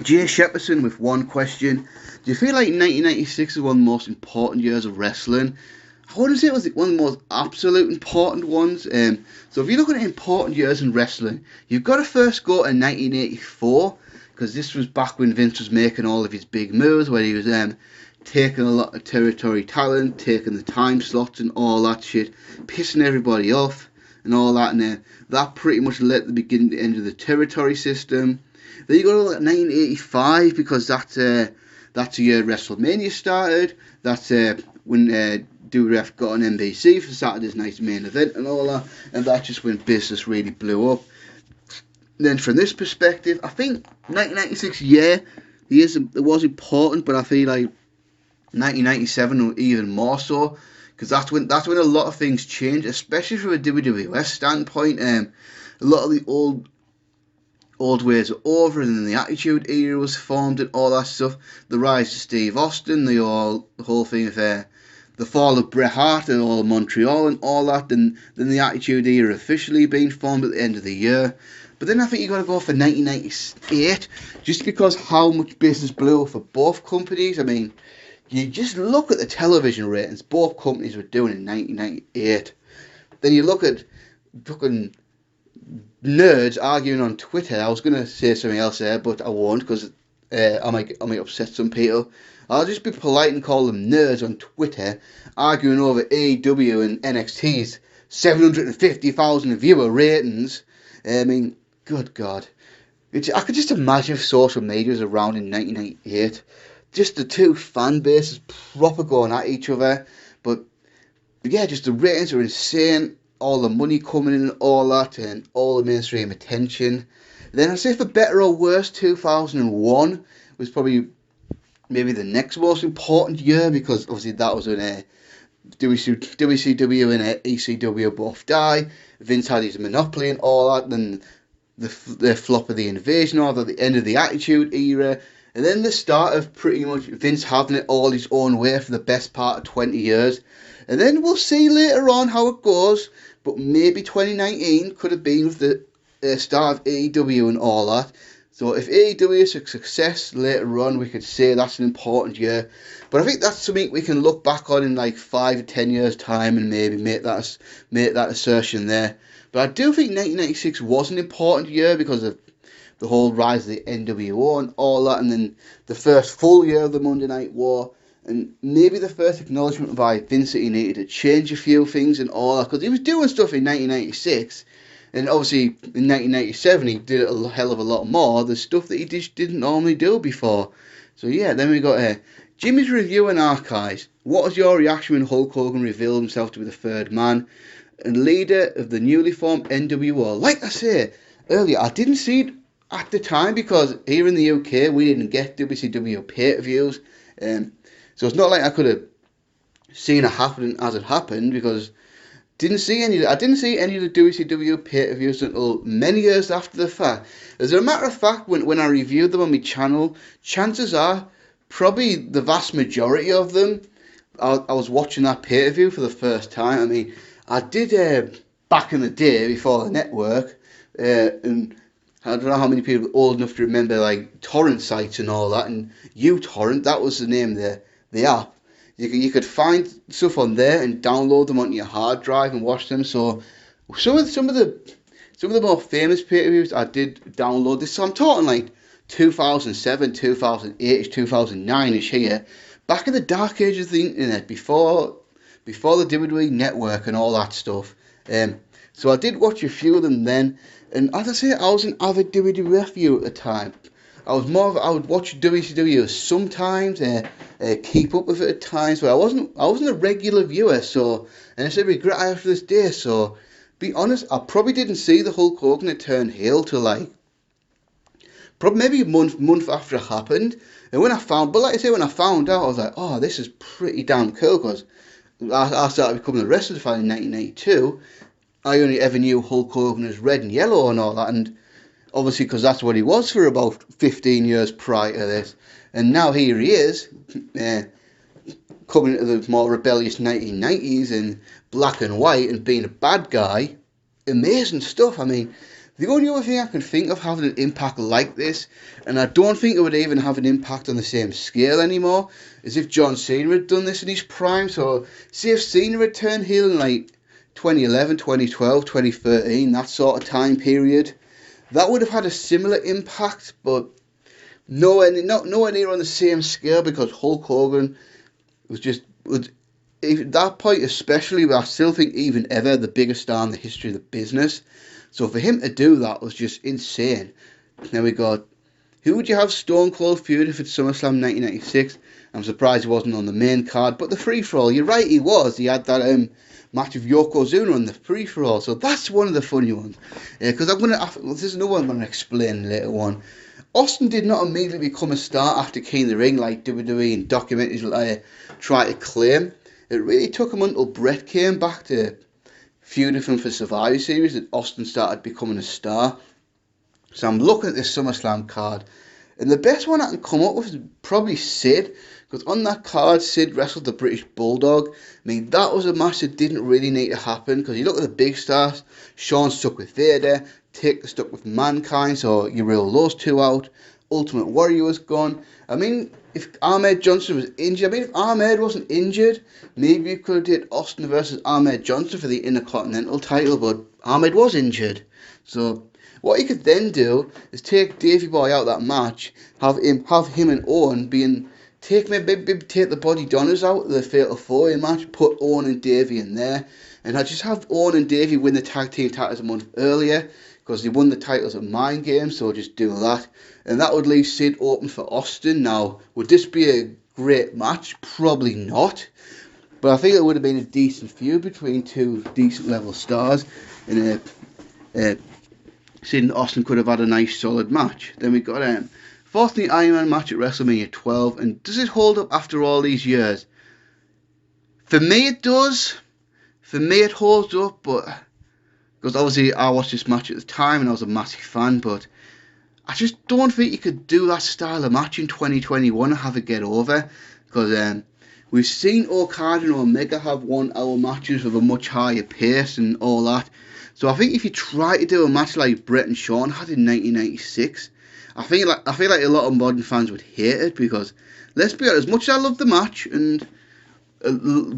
Jay Shepperson with one question: do you feel like 1996 is one of the most important years of wrestling? I wouldn't say it was one of the most absolute important ones. So if you're looking at important years in wrestling, you've got to first go to 1984, because this was back when Vince was making all of his big moves, where he was taking a lot of territory talent, taking the time slots and all that shit, pissing everybody off and all that, and then that pretty much led to the beginning to end of the territory system. Then you go to 1985, because that's the year WrestleMania started. That's when WWF got on NBC for Saturday's Night's Main Event and all that, and that's just when business really blew up. Then from this perspective, I think 1996, it was important, but I feel like 1997 even more so, because that's when a lot of things changed, especially from a WWF standpoint. A lot of the old ways are over, and then the Attitude Era was formed and all that stuff. The rise of Steve Austin, the whole thing of the fall of Bret Hart and all of Montreal and all that, then the Attitude Era officially being formed at the end of the year. But then I think you got to go for 1998, just because how much business blew up for both companies. I mean, you just look at the television ratings both companies were doing in 1998. Then you look at fucking nerds arguing on Twitter. I was going to say something else there, but I won't, because I might upset some people. I'll just be polite and call them nerds on Twitter, arguing over AEW and NXT's 750,000 viewer ratings. I mean, good God. I could just imagine if social media was around in 1998. Just the two fan bases proper going at each other. But yeah, just the ratings are insane. All the money coming in and all that, and all the mainstream attention. Then I'd say for better or worse, 2001 was probably maybe the next most important year, because obviously that was when WCW and ECW both died. Vince had his monopoly and all that, then the flop of the Invasion Order, the end of the Attitude Era, and then the start of pretty much Vince having it all his own way for the best part of 20 years. And then we'll see later on how it goes, but maybe 2019 could have been with the start of AEW and all that. So if AEW is a success later on, we could say that's an important year. But I think that's something we can look back on in like 5 or 10 years' time and maybe make that assertion there. But I do think 1996 was an important year because of the whole rise of the NWO and all that, and then the first full year of the Monday Night War, and maybe the first acknowledgement by Vince that he needed to change a few things and all that, because he was doing stuff in 1996. And obviously, in 1997, he did a hell of a lot more. The stuff that he just didn't normally do before. So yeah, then we got Jimmy's review and archives. What was your reaction when Hulk Hogan revealed himself to be the third man and leader of the newly formed NWO? Like I said earlier, I didn't see it at the time because here in the UK we didn't get WCW pay-per-views, so it's not like I could have seen it happening as it happened because I didn't see any of the WCW pay-per-views until many years after the fact. As a matter of fact, when I reviewed them on my channel, chances are probably the vast majority of them I was watching that pay-per-view for the first time. I mean, I did back in the day before the network, and I don't know how many people are old enough to remember like torrent sites and all that, and uTorrent, that was the name of the app. You could find stuff on there and download them onto your hard drive and watch them. So some of the more famous pay-per-views I did download this. So I'm talking like 2007, 2008, 2009ish here, back in the dark ages of the internet, before the WWE network and all that stuff. So I did watch a few of them then, and as I say, I was an avid WWF viewer at the time. I would watch WCW sometimes, keep up with it at times, but I wasn't a regular viewer. So, and it's a regret I have to this day. So, be honest, I probably didn't see the Hulk Hogan turn heel till like probably maybe a month after it happened. And when I found out, I was like, oh, this is pretty damn cool, because I started becoming a wrestling fan in 1992. I only ever knew Hulk Hogan as red and yellow and all that, and obviously because that's what he was for about 15 years prior to this. And now here he is, coming into the more rebellious 1990s in black and white and being a bad guy. Amazing stuff. I mean, the only other thing I can think of having an impact like this, and I don't think it would even have an impact on the same scale anymore, is if John Cena had done this in his prime. So, see if Cena had turned heel in like 2011, 2012, 2013, that sort of time period, that would have had a similar impact, but nowhere near on the same scale, because Hulk Hogan was at that point especially, but I still think even ever the biggest star in the history of the business. So for him to do that was just insane. Now we got, who would you have Stone Cold feud if it's SummerSlam 1996? I'm surprised he wasn't on the main card, but the free-for-all, you're right, he was. He had that match of Yokozuna on the free-for-all, so that's one of the funny ones. Because this is another one I'm going to explain later on. Austin did not immediately become a star after King of the Ring like WWE and documentaries try to claim. It really took him until Brett came back to feud with him for Survivor Series that Austin started becoming a star. So I'm looking at this SummerSlam card, and the best one I can come up with is probably Sid, because on that card Sid wrestled the British Bulldog. I mean, that was a match that didn't really need to happen, because you look at the big stars, Shawn stuck with Vader, Taker stuck with Mankind, so you rule those two out. Ultimate Warrior was gone. I mean, if Ahmed Johnson was injured, if Ahmed wasn't injured, maybe you could have did Austin versus Ahmed Johnson for the Intercontinental title, but Ahmed was injured. So what you could then do is take Davey Boy out of that match, have him and Owen take the Body Donners out of the Fatal 4-Way match, put Owen and Davey in there, and I'd just have Owen and Davey win the tag team titles a month earlier, because they won the titles at Mind Games, so just do that. And that would leave Sid open for Austin. Now, would this be a great match? Probably not. But I think it would have been a decent feud between two decent level stars. And Sid and Austin could have had a nice solid match. Then we got fourth in the Iron Man match at WrestleMania 12. And does it hold up after all these years? For me it does. For me it holds up, but because obviously I watched this match at the time and I was a massive fan, but I just don't think you could do that style of match in 2021 and have it get over, because we've seen Okada and Omega have 1 hour matches with a much higher pace and all that. So I think if you try to do a match like Bret and Shawn had in 1996, I feel like a lot of modern fans would hate it, because let's be honest, as much as I love the match, and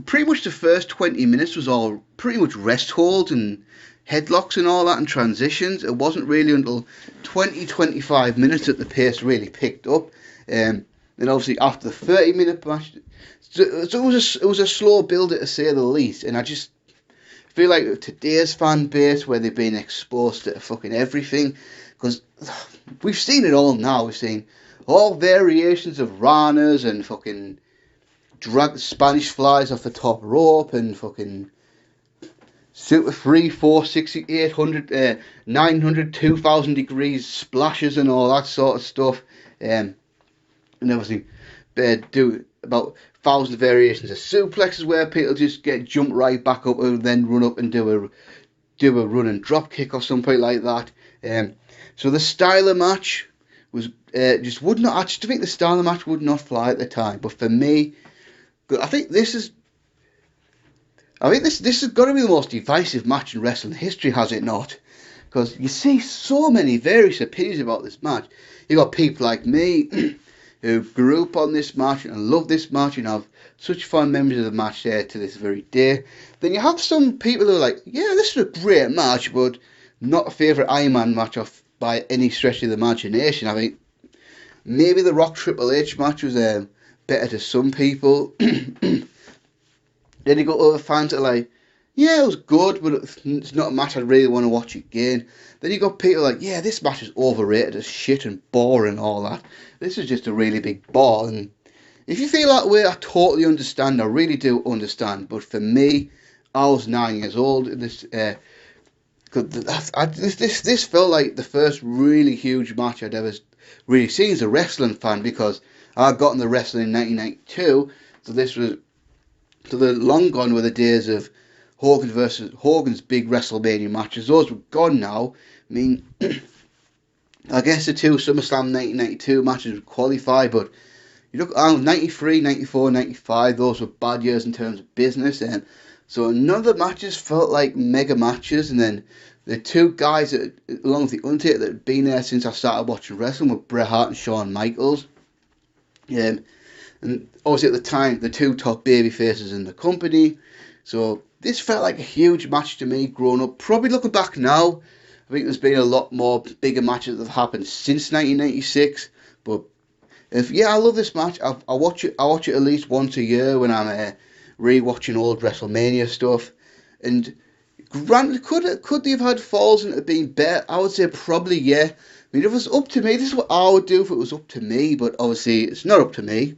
pretty much the first 20 minutes was all pretty much rest holds and headlocks and all that and transitions. It wasn't really until 20-25 minutes that the pace really picked up. And obviously after the 30-minute match, so it was a slow build to say the least. And I just feel like today's fan base, where they've been exposed to fucking everything, because we've seen it all now. We've seen all variations of Ranas and fucking drag the Spanish flies off the top rope and fucking super 3, 4, 60, 800, 900, 2000 degrees splashes and all that sort of stuff. And obviously do about 1,000 variations of suplexes where people just jump right back up and then run up and do a run and drop kick or something like that. So the style of match was just would not. I just think the style of match would not fly at the time. But for me, I think this has got to be the most divisive match in wrestling history, has it not? Because you see so many various opinions about this match. You got people like me who grew up on this match and love this match and have such fond memories of the match there to this very day. Then you have some people who are like, yeah, this is a great match, but not a favourite Iron Man match by any stretch of the imagination. I think maybe the Rock Triple H match was better to some people. Then you got other fans that are like, yeah, it was good, but it's not a match I'd really want to watch again. Then you got people like, yeah, this match is overrated as shit and boring and all that. This is just a really big ball. And if you feel that way, I totally understand. I really do understand. But for me, I was 9 years old. This felt like the first really huge match I'd ever really seen as a wrestling fan, because I got into wrestling in 1992. So this was, so the long gone were the days of Hogan's big WrestleMania matches. Those were gone now. I mean, I guess the two SummerSlam 1992 matches would qualify, but you look at 93, 94, 95, those were bad years in terms of business. And so none of the matches felt like mega matches. And then the two guys, that, along with The Undertaker, that had been there since I started watching wrestling, were Bret Hart and Shawn Michaels. And obviously at the time, the two top baby faces in the company. So this felt like a huge match to me growing up. Probably looking back now, I think there's been a lot more bigger matches that have happened since 1996. But I love this match. I watch it at least once a year when I'm re-watching old WrestleMania stuff. And granted, could they have had falls and it have been better? I would say probably, yeah. I mean, if it was up to me, this is what I would do if it was up to me. But obviously, it's not up to me.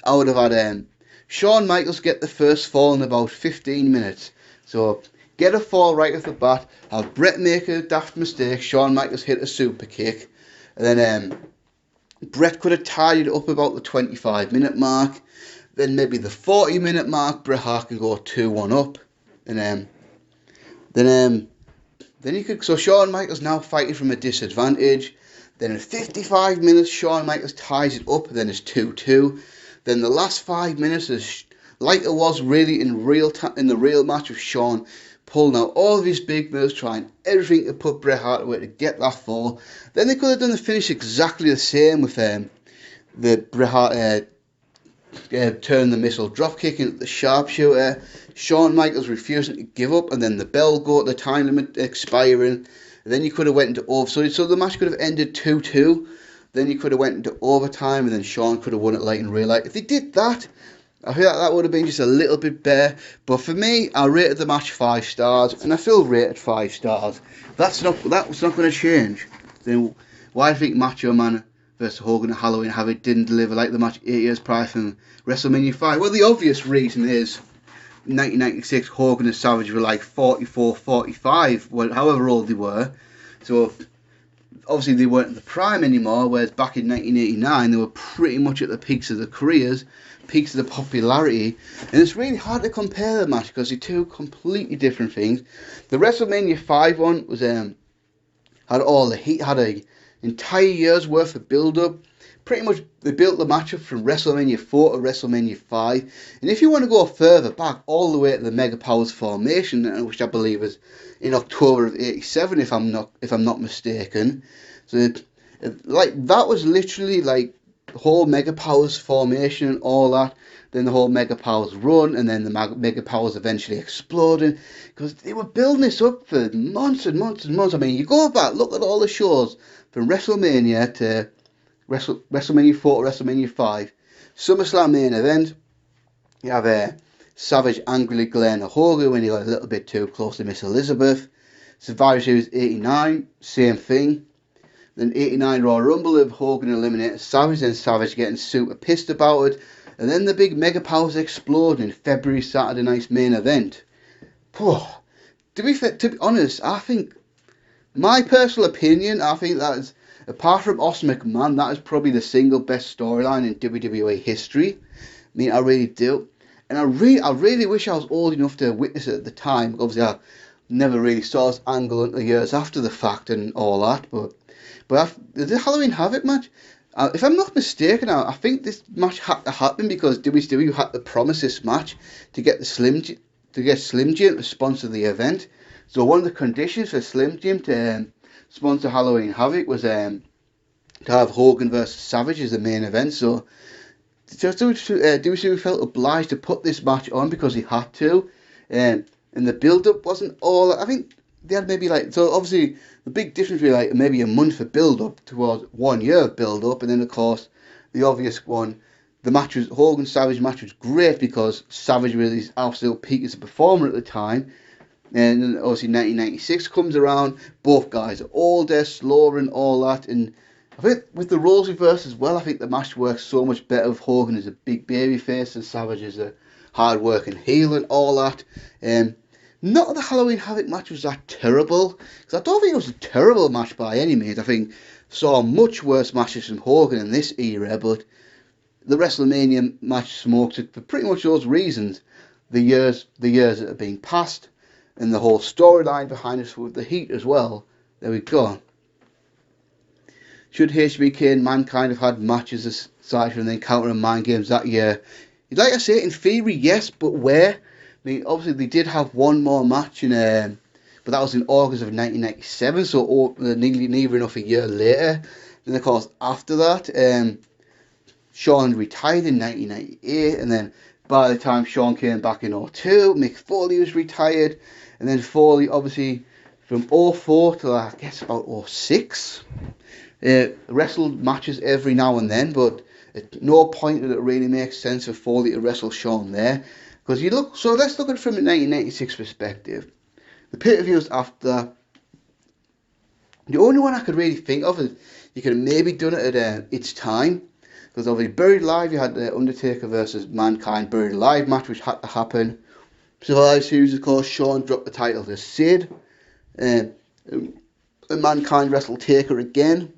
I would have had Shawn Michaels get the first fall in about 15 minutes. So get a fall right off the bat, have Bret make a daft mistake, Shawn Michaels hit a super kick, and then Bret could have tied it up about the 25-minute mark. Then maybe the 40-minute mark, Bret Hart can go 2-1 up, and then you could. So Shawn Michaels now fighting from a disadvantage. Then in 55 minutes, Shawn Michaels ties it up, and then it's 2-2. Then the last 5 minutes is like it was really in the real match with Shawn, pulling out all of his big moves, trying everything to put Bret Hart away to get that fall. Then they could have done the finish exactly the same with the Bret Hart turn the missile drop kick into the sharpshooter. Shawn Michaels refusing to give up, and then the bell go, the time limit expiring. And then you could have went into overtime. So the match could have ended 2-2. Then you could have went into overtime, and then Shawn could have won it like in real life. If they did that, I feel like that would have been just a little bit better. But for me, I rated the match 5 stars, and I still rated 5 stars. That's not going to change. Then why do you think Macho Man versus Hogan at Halloween Havoc didn't deliver like the match 8 years prior from WrestleMania 5? Well, the obvious reason is 1996 Hogan and Savage were like 44, 45, however old they were. So obviously they weren't in the prime anymore, whereas back in 1989 they were pretty much at the peaks of their careers, peaks of the popularity, and it's really hard to compare the match because they're two completely different things. The WrestleMania 5 one was had all the heat, had a entire year's worth of build-up. Pretty much they built the match up from WrestleMania 4 to WrestleMania 5, and if you want to go further back, all the way to the Mega Powers formation, which I believe was in October of '87, if I'm not mistaken. So that was literally like the whole Mega Powers formation and all that. Then the whole Mega Powers run, and then the Mega Powers eventually exploding, because they were building this up for months and months and months. I mean, you go back, look at all the shows from WrestleMania to WrestleMania 4 to WrestleMania 5, SummerSlam main event. You have Savage angrily glaring at Hogan when he got a little bit too close to Miss Elizabeth. Survivor Series 89, same thing. Then 89 Royal Rumble of Hogan eliminated Savage, and Savage getting super pissed about it. and then the big mega powers exploding in February Saturday night's main event. To be honest, I think, my personal opinion, I think that is, apart from Austin McMahon, that is probably the single best storyline in WWE history. I mean, I really do. And I really wish I was old enough to witness it at the time. Obviously, I never really saw this angle until years after the fact and all that. But the Halloween Havoc match, if I'm not mistaken, I think this match had to happen because WWE had to promise this match to get Slim Jim to sponsor the event. So one of the conditions for Slim Jim to sponsor Halloween Havoc was to have Hogan versus Savage as the main event. So WWE felt obliged to put this match on because he had to, and the build-up wasn't all. I think they had maybe so obviously the big difference was maybe a month of build-up towards 1 year of build-up, and then of course the obvious one, the match was Hogan Savage match was great because Savage was his absolute peak as a performer at the time. And then obviously 1996 comes around, both guys are older, slower and all that, and I think with the roles reversed as well, I think the match works so much better with Hogan as a big baby face and Savage as a hard working heel and all that. Not that the Halloween Havoc match was that terrible, because I don't think it was a terrible match by any means. I think saw much worse matches from Hogan in this era, but the WrestleMania match smoked it for pretty much those reasons. The years that have been passed, and the whole storyline behind us with the heat as well. There we go. Should HBK and Mankind have had matches aside from the Encounter and Mind Games that year? Like I say, in theory, yes, but where? I mean, obviously they did have one more match, but that was in August of 1997, so nearly enough a year later. Then, of course, after that, Shawn retired in 1998, and then by the time Shawn came back in 2002, Mick Foley was retired, and then Foley, obviously, from 2004 to I guess about 2006, wrestled matches every now and then, but at no point did it really make sense for Foley to wrestle Shawn there. Because let's look at it from a 1996 perspective. The pay-per-views after, the only one I could really think of is you could have maybe done it at its time. Because obviously Buried Alive, you had the Undertaker versus Mankind Buried Alive match, which had to happen. Survivor Series, of course, Shawn dropped the title to Sid. And Mankind wrestled Taker again.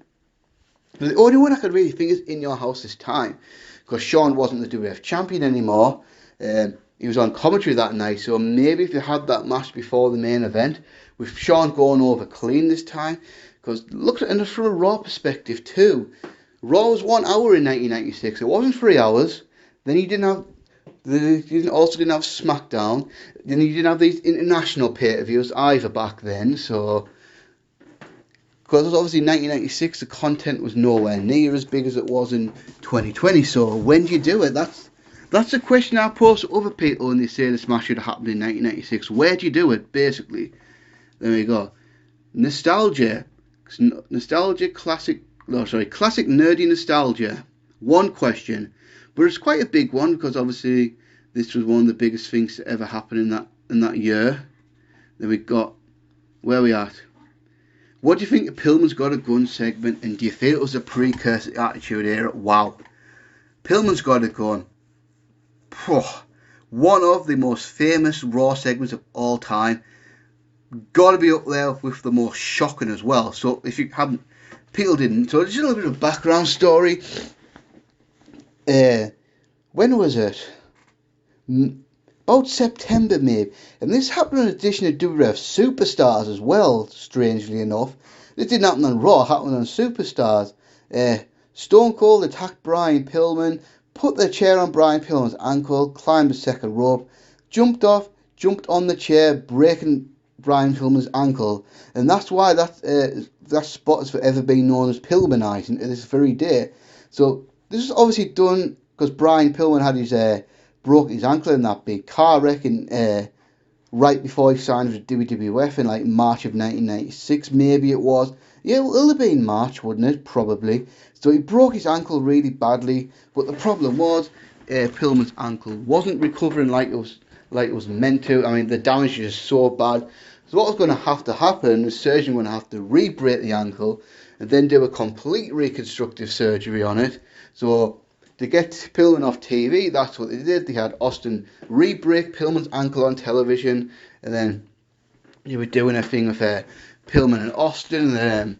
But the only one I could really think is In Your House this time. Because Shawn wasn't the WWF champion anymore. He was on commentary that night. So maybe if you had that match before the main event, with Shawn going over clean this time. Because look at it from a Raw perspective too. Raw was 1 hour in 1996. It wasn't 3 hours. Then you also didn't have SmackDown. Then you didn't have these international pay-per-views either back then. So, because it was obviously 1996, the content was nowhere near as big as it was in 2020. So when do you do it? That's a question I pose to other people when they say this match should have happened in 1996. Where do you do it? Basically, there we go. Nostalgia, classic nerdy nostalgia. One question, but it's quite a big one because obviously this was one of the biggest things to ever happen in that year. Then we got where we at. What do you think of Pillman's Got a Gun segment, and do you feel it was a precursor to Attitude Era? Wow, Pillman's Got a Gun. One of the most famous Raw segments of all time. Got to be up there with the most shocking as well. So if you haven't, people didn't. So just a little bit of background story. When was it? About September maybe. And this happened in addition to WWF Superstars as well, strangely enough. This didn't happen on Raw, it happened on Superstars. Stone Cold attacked Brian Pillman, put their chair on Brian Pillman's ankle, climbed the second rope, jumped on the chair, breaking Brian Pillman's ankle. And that's why that spot has forever been known as Pillmanizing to this very day. So this is obviously done because Brian Pillman had broke his ankle in that big car wreck right before he signed with WWF in March of 1996, maybe it was. Yeah, it will have been March, wouldn't it? Probably. So he broke his ankle really badly, but the problem was Pillman's ankle wasn't recovering like it was meant to. I mean, the damage is so bad. So what was going to have to happen, the surgeon was going to have to re-break the ankle and then do a complete reconstructive surgery on it. So to get Pillman off TV, that's what they did. They had Austin re-break Pillman's ankle on television, and then they were doing a thing with Pillman and Austin, and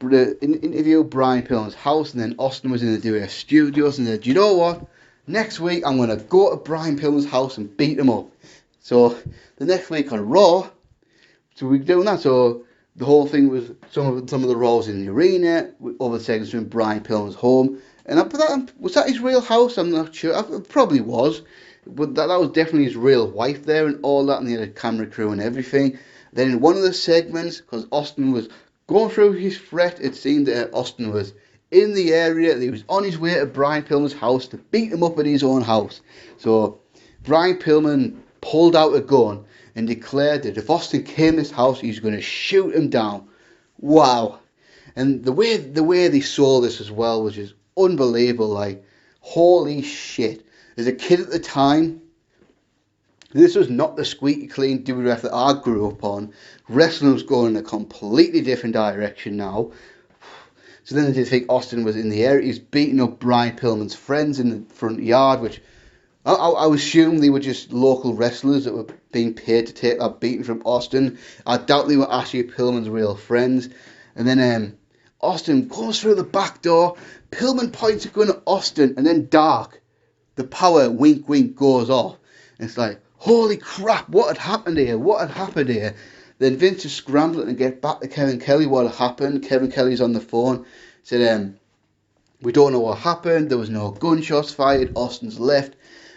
then interview Brian Pillman's house, and then Austin was in the WF studios and said, you know what, next week I'm going to go to Brian Pillman's house and beat him up. So the next week on Raw, so we were doing that. So the whole thing was some of the Raws in the arena, other segments from Brian Pillman's home, and was that his real house? I'm not sure. It probably was, but that was definitely his real wife there and all that, and he had a camera crew and everything. Then in one of the segments, because Austin was going through his threat, it seemed that Austin was in the area, he was on his way to Brian Pillman's house to beat him up at his own house. So Brian Pillman pulled out a gun and declared that if Austin came to his house, he was going to shoot him down. Wow. And the way they saw this as well was just unbelievable. Like, holy shit. As a kid at the time, this was not the squeaky clean WWF that I grew up on. Wrestling was going in a completely different direction now. So then they did think Austin was in the area. He's beating up Brian Pillman's friends in the front yard, which I assume they were just local wrestlers that were being paid to take that beating from Austin. I doubt they were actually Pillman's real friends. And then Austin goes through the back door. Pillman points a gun at Austin, and then Dark, the power wink wink, goes off. And it's like, holy crap, what had happened here? What had happened here? Then Vince is scrambling to get back to Kevin Kelly what had happened. Kevin Kelly's on the phone. Said, we don't know what happened. There was no gunshots fired. Austin's left.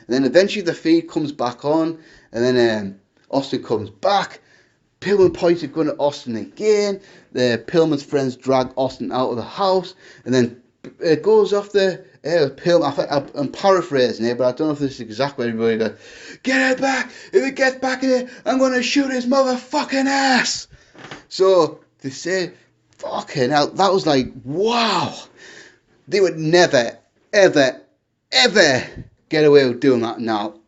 And then eventually the feed comes back on. And then Austin comes back. Pillman points a gun at Austin again. The Pillman's friends drag Austin out of the house. And then it goes off the Pillman. I'm paraphrasing here, but I don't know if this is exactly what everybody goes. Get it back! If it gets back in here, I'm going to shoot his motherfucking ass! So they say, fucking hell, that was like, wow. They would never, ever, ever get away with doing that now.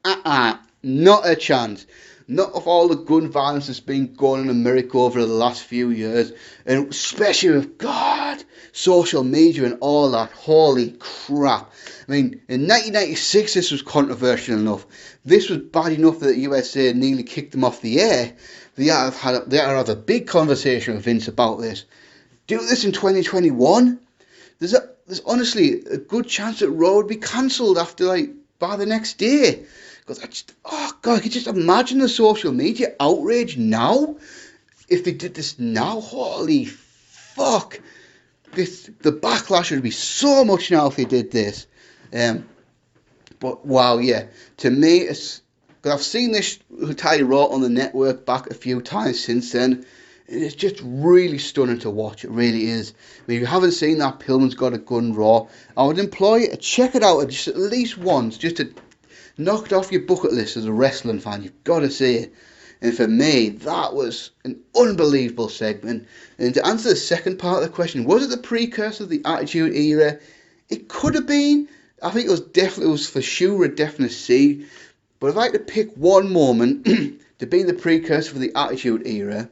Not a chance. Not of all the gun violence that's been going on in America over the last few years, and especially with, God, social media and all that. Holy crap. I mean, in 1996 this was controversial enough. This was bad enough that the USA nearly kicked them off the air. They had to have a big conversation with Vince about this. Do this in 2021? There's honestly a good chance that Raw would be cancelled by the next day. Because I could just imagine the social media outrage now. If they did this now, holy fuck. The backlash would be so much now if they did this. But wow, yeah. To me, because I've seen this entire Raw on the network back a few times since then. And it's just really stunning to watch. It really is. I mean, if you haven't seen that Pillman's Got a Gun Raw, I would implore you to check it out just at least once, just to knock it off your bucket list as a wrestling fan. You've got to see it. And for me, that was an unbelievable segment. And to answer the second part of the question, was it the precursor of the Attitude Era? It could have been. I think it was for sure a definite C. But if I had to pick one moment to be the precursor for the Attitude Era,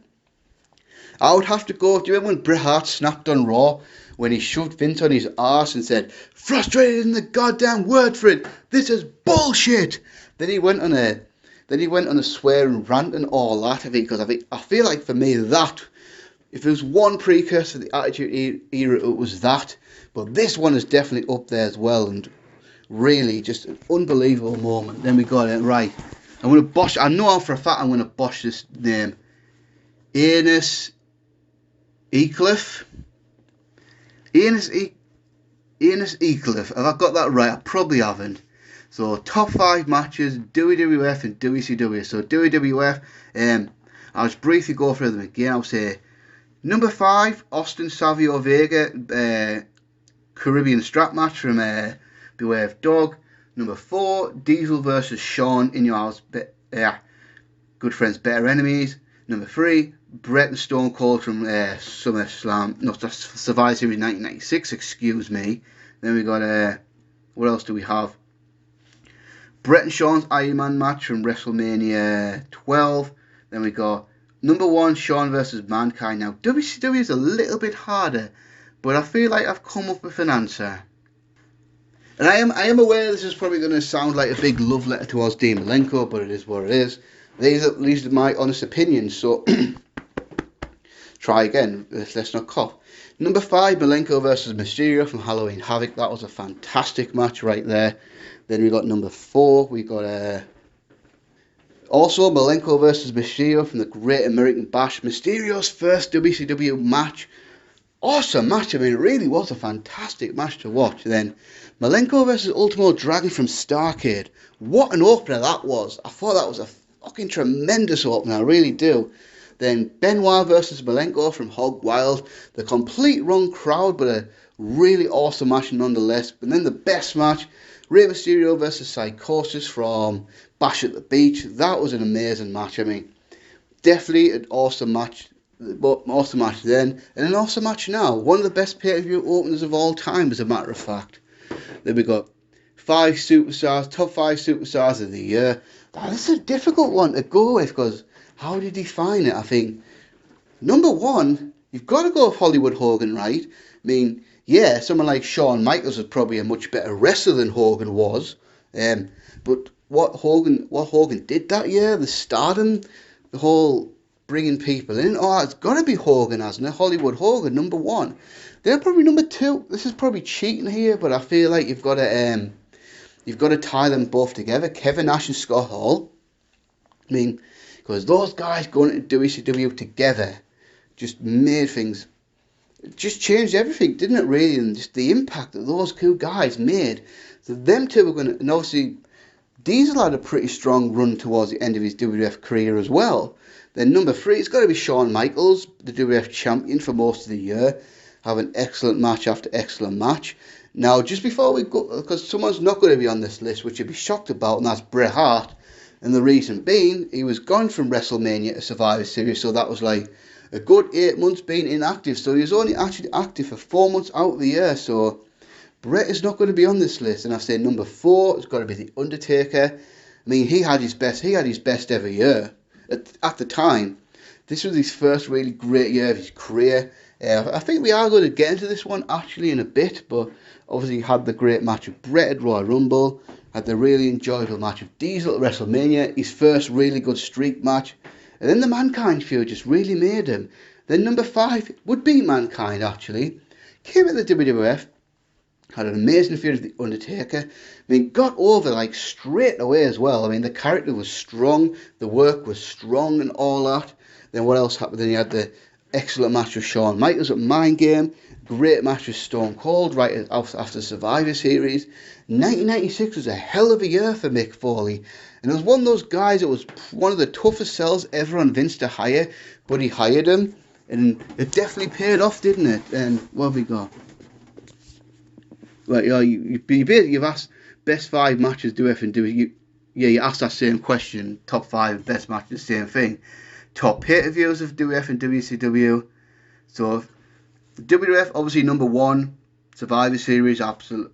I would have to go. Do you remember when Bret Hart snapped on Raw when he shoved Vince on his arse and said, "Frustrated isn't the goddamn word for it. This is bullshit." Then he went on a swearing rant and all that. Because I feel like for me that, if there was one precursor to the Attitude Era, it was that. But this one is definitely up there as well, and really just an unbelievable moment. Then we got it right. I'm gonna bosh. I know for a fact I'm gonna bosh this name. Enos Ecliff. Enos Ecliff. Have I got that right? I probably haven't. So top 5 matches, WWF and WCW. So WWF, I'll just briefly go through them again. I'll say number 5, Austin Savio Vega, Caribbean strap match from Beware of Dog. Number 4, Diesel versus Shawn in your house. Good friends, better enemies. Number 3, Bret and Stone Cold from SummerSlam. No, that's Survivor Series 1996. Excuse me. Then we got what else do we have? Bret and Shawn's Iron Man match from WrestleMania 12. Then we got number 1, Shawn versus Mankind. Now WCW is a little bit harder, but I feel like I've come up with an answer. And I am aware this is probably going to sound like a big love letter towards Dean Malenko, but it is what it is. These are my honest opinions, so try again. Let's not cough. Number 5, Malenko versus Mysterio from Halloween Havoc. That was a fantastic match right there. Then we got number 4. We got also Malenko versus Mysterio from the Great American Bash. Mysterio's first WCW match. Awesome match. I mean, it really was a fantastic match to watch. Then Malenko versus Ultimo Dragon from Starrcade. What an opener that was. I thought that was a fucking tremendous opener. I really do. Then Benoit versus Malenko from Hog Wild. The complete wrong crowd, but a really awesome match nonetheless. And then the best match, Rey Mysterio versus Psychosis from Bash at the Beach. That was an amazing match. I mean, definitely an awesome match. Awesome match then, and an awesome match now. One of the best pay-per-view openers of all time, as a matter of fact. Then we got 5 superstars, top 5 superstars of the year. Now, this is a difficult one to go with, because how do you define it? I think number 1, you've got to go with Hollywood Hogan, right? I mean, yeah, someone like Shawn Michaels is probably a much better wrestler than Hogan was. But what Hogan did that year, the stardom, the whole bringing people in. Oh, it's got to be Hogan, hasn't it? Hollywood Hogan, number 1. They're probably number 2. This is probably cheating here, but I feel like you've got to tie them both together. Kevin Nash and Scott Hall. I mean, because those guys going into WCW together just made things, just changed everything, didn't it? Really, and just the impact that those 2 guys made. So them 2 were going to, and obviously Diesel had a pretty strong run towards the end of his WWF career as well. Then number 3, it's got to be Shawn Michaels, the WWF champion for most of the year. Have an excellent match after excellent match. Now, just before we go, because someone's not going to be on this list, which you'd be shocked about, and that's Bret Hart. And the reason being, he was gone from WrestleMania to Survivor Series, so that was like a good 8 months being inactive. So he was only actually active for 4 months out of the year. So Bret is not going to be on this list. And I say number 4, it's got to be The Undertaker. I mean, he had his best ever year. At the time, this was his first really great year of his career. I think we are going to get into this one actually in a bit, but obviously he had the great match with Bret at Royal Rumble, had the really enjoyable match with Diesel at WrestleMania, his first really good streak match, and then the Mankind feud just really made him. Then number 5 would be Mankind actually. Came at the WWF, had an amazing feud with The Undertaker. I mean, got over like straight away as well. I mean, the character was strong, the work was strong and all that. Then what else happened? Then you had the excellent match with Shawn Michaels at Mind Game. Great match with Stone Cold right after Survivor Series. 1996 was a hell of a year for Mick Foley. And it was one of those guys that was one of the toughest sells ever on Vince to hire. But he hired him. And it definitely paid off, didn't it? And what have we got? Right, you've asked best 5 matches WF and do. You asked that same question. Top 5 best matches, same thing. Top pay-per-views of WF and WCW. So WWF obviously number 1. Survivor Series, absolute.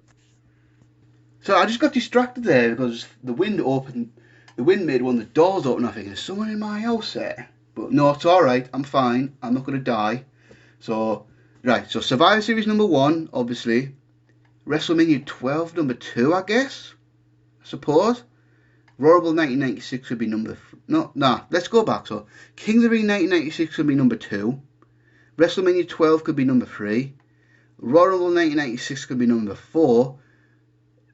So I just got distracted there because the wind opened. The wind made one of the doors open. I think there's someone in my house there. But no, it's all right. I'm fine. I'm not going to die. So right. So Survivor Series number 1, obviously. WrestleMania 12 number 2, I guess. I suppose. Royal Rumble 1996 would be number... let's go back. So King of the Ring 1996 would be number 2. WrestleMania 12 could be number 3. Royal Rumble 1996 could be number 4.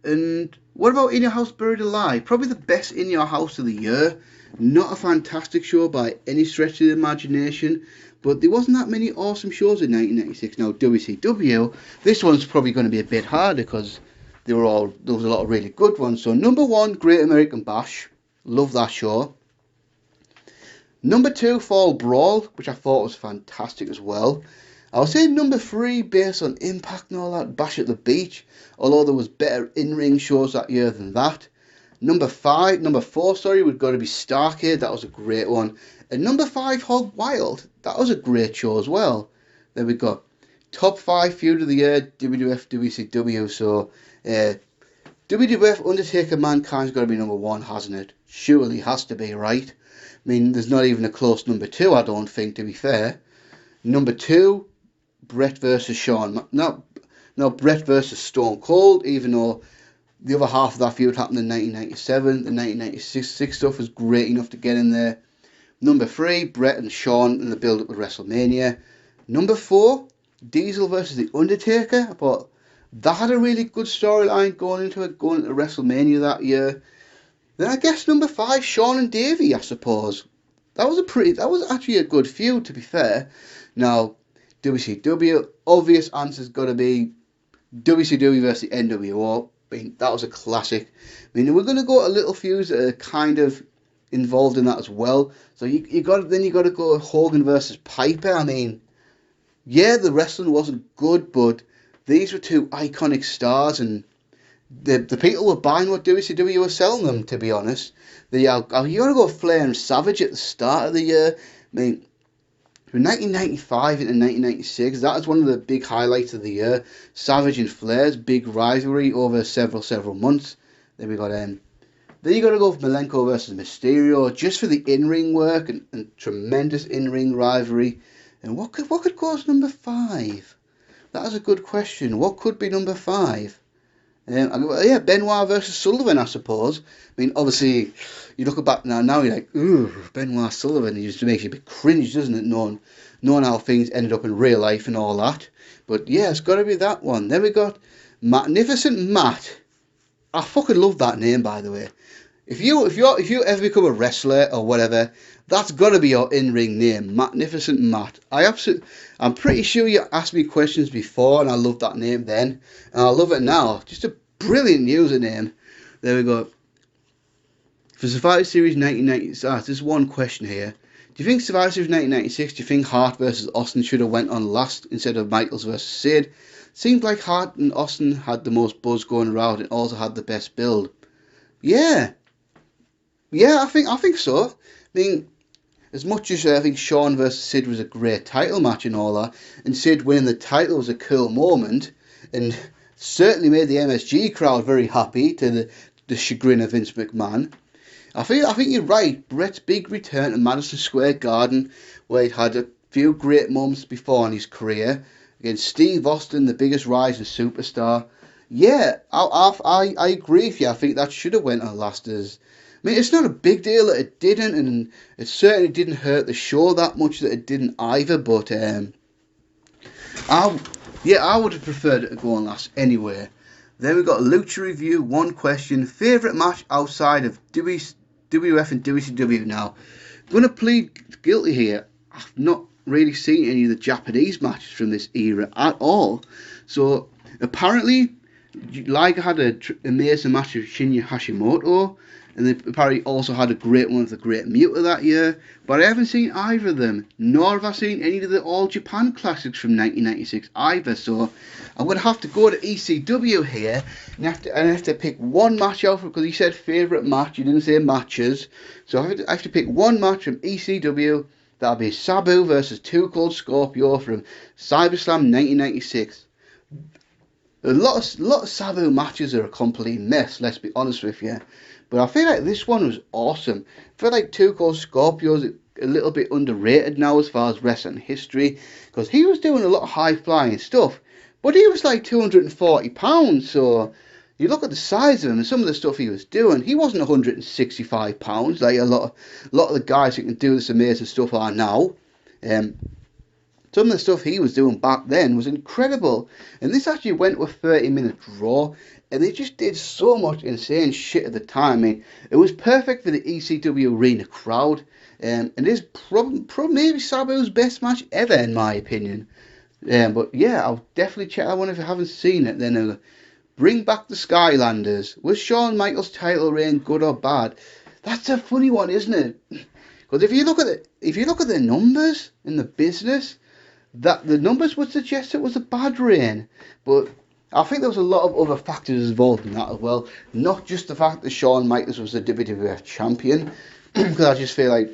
And what about In Your House Buried Alive? Probably the best In Your House of the year. Not a fantastic show by any stretch of the imagination, but there wasn't that many awesome shows in 1996. Now WCW, this one's probably going to be a bit harder because there was a lot of really good ones. So number 1, Great American Bash. Love that show. Number 2, Fall Brawl, which I thought was fantastic as well. I would say number 3, based on impact and all that, Bash at the Beach, although there was better in-ring shows that year than that. Number 4, would got to be Starrcade. That was a great one. And number 5, Hog Wild. That was a great show as well. Then we got top 5 feud of the year, WWF, WCW. So WWF, Undertaker, Mankind's got to be number 1, hasn't it? Surely has to be, right? I mean, there's not even a close number 2, I don't think, to be fair. Number 2, Bret versus Shawn. No, Bret versus Stone Cold, even though the other half of that feud happened in 1997. The 1996 stuff was great enough to get in there. Number 3, Bret and Shawn in the build-up with WrestleMania. Number 4, Diesel versus The Undertaker. I thought that had a really good storyline going into WrestleMania that year. Then I guess number 5, Shawn and Davey, I suppose. That was actually a good feud, to be fair. Now, WCW, obvious answer's got to be WCW versus the NWO. I mean, that was a classic. I mean, we're going to go to little feuds that are kind of involved in that as well. So you got to go Hogan versus Piper. I mean, yeah, the wrestling wasn't good, but these were two iconic stars, and the people were buying what WCW were selling them, to be honest. You got to go Flair and Savage at the start of the year. I mean, from 1995 into 1996, that is one of the big highlights of the year. Savage and Flair's big rivalry over several months. Then we got then you got to go for Malenko versus Mysterio, just for the in-ring work and tremendous in-ring rivalry. And what could cause number 5? That is a good question. What could be number 5? Yeah, Benoit versus Sullivan, I suppose. I mean, obviously, you look back now you're like, ooh, Benoit Sullivan. It just makes you a bit cringe, doesn't it, knowing how things ended up in real life and all that. But yeah, it's got to be that one. Then we got Magnificent Matt. I fucking love that name, by the way. If you ever become a wrestler or whatever, that's got to be your in-ring name, Magnificent Matt. I'm pretty sure you asked me questions before, and I loved that name then, and I love it now. Just a brilliant username. There we go. For Survivor Series 1996, there's one question here. Do you think Survivor Series 1996? Do you think Hart versus Austin should have went on last instead of Michaels versus Sid? Seemed like Hart and Austin had the most buzz going around and also had the best build. Yeah, I think so. I mean, as much as I think Shawn versus Sid was a great title match and all that, and Sid winning the title was a cool moment, and certainly made the MSG crowd very happy, to the chagrin of Vince McMahon. I think you're right. Bret's big return to Madison Square Garden, where he'd had a few great moments before in his career, against Steve Austin, the biggest rising superstar. Yeah, I agree with you. I think that should have went on last. I mean, it's not a big deal that it didn't, and it certainly didn't hurt the show that much that it didn't either, but I would have preferred it to go on last anyway. Then we got a Lucha Review, one question, favourite match outside of WWF and WCW. Now, I'm going to plead guilty here. I've not really seen any of the Japanese matches from this era at all. So, apparently, Liger had an amazing match with Shinya Hashimoto, and they apparently also had a great one with the Great Muta that year, but I haven't seen either of them, nor have I seen any of the All Japan Classics from 1996 either, so I'm going to have to go to ECW here, and I have to pick one match out, because he said favourite match, you didn't say matches, so I have to pick one match from ECW. That'll be Sabu versus Too Cold Scorpio from CyberSlam 1996. A lot of Sabu matches are a complete mess, let's be honest with you. But I feel like this one was awesome. I feel like Too Cold Scorpio's a little bit underrated now as far as wrestling history, because he was doing a lot of high-flying stuff, but he was like 240 pounds, so you look at the size of him and some of the stuff he was doing, he wasn't 165 pounds like a lot of the guys who can do this amazing stuff are now. Some of the stuff he was doing back then was incredible, and this actually went to a 30-minute draw, and they just did so much insane shit at the time. I mean, it was perfect for the ECW arena crowd, and it is probably maybe Sabu's best match ever, in my opinion. But yeah, I'll definitely check that one if you haven't seen it. Then bring back the Skylanders. Was Shawn Michaels' title reign good or bad? That's a funny one, isn't it? Because if you look at the numbers in the business, that the numbers would suggest it was a bad reign, but I think there was a lot of other factors involved in that as well, not just the fact that Shawn Michaels was the WWF champion, because I just feel like,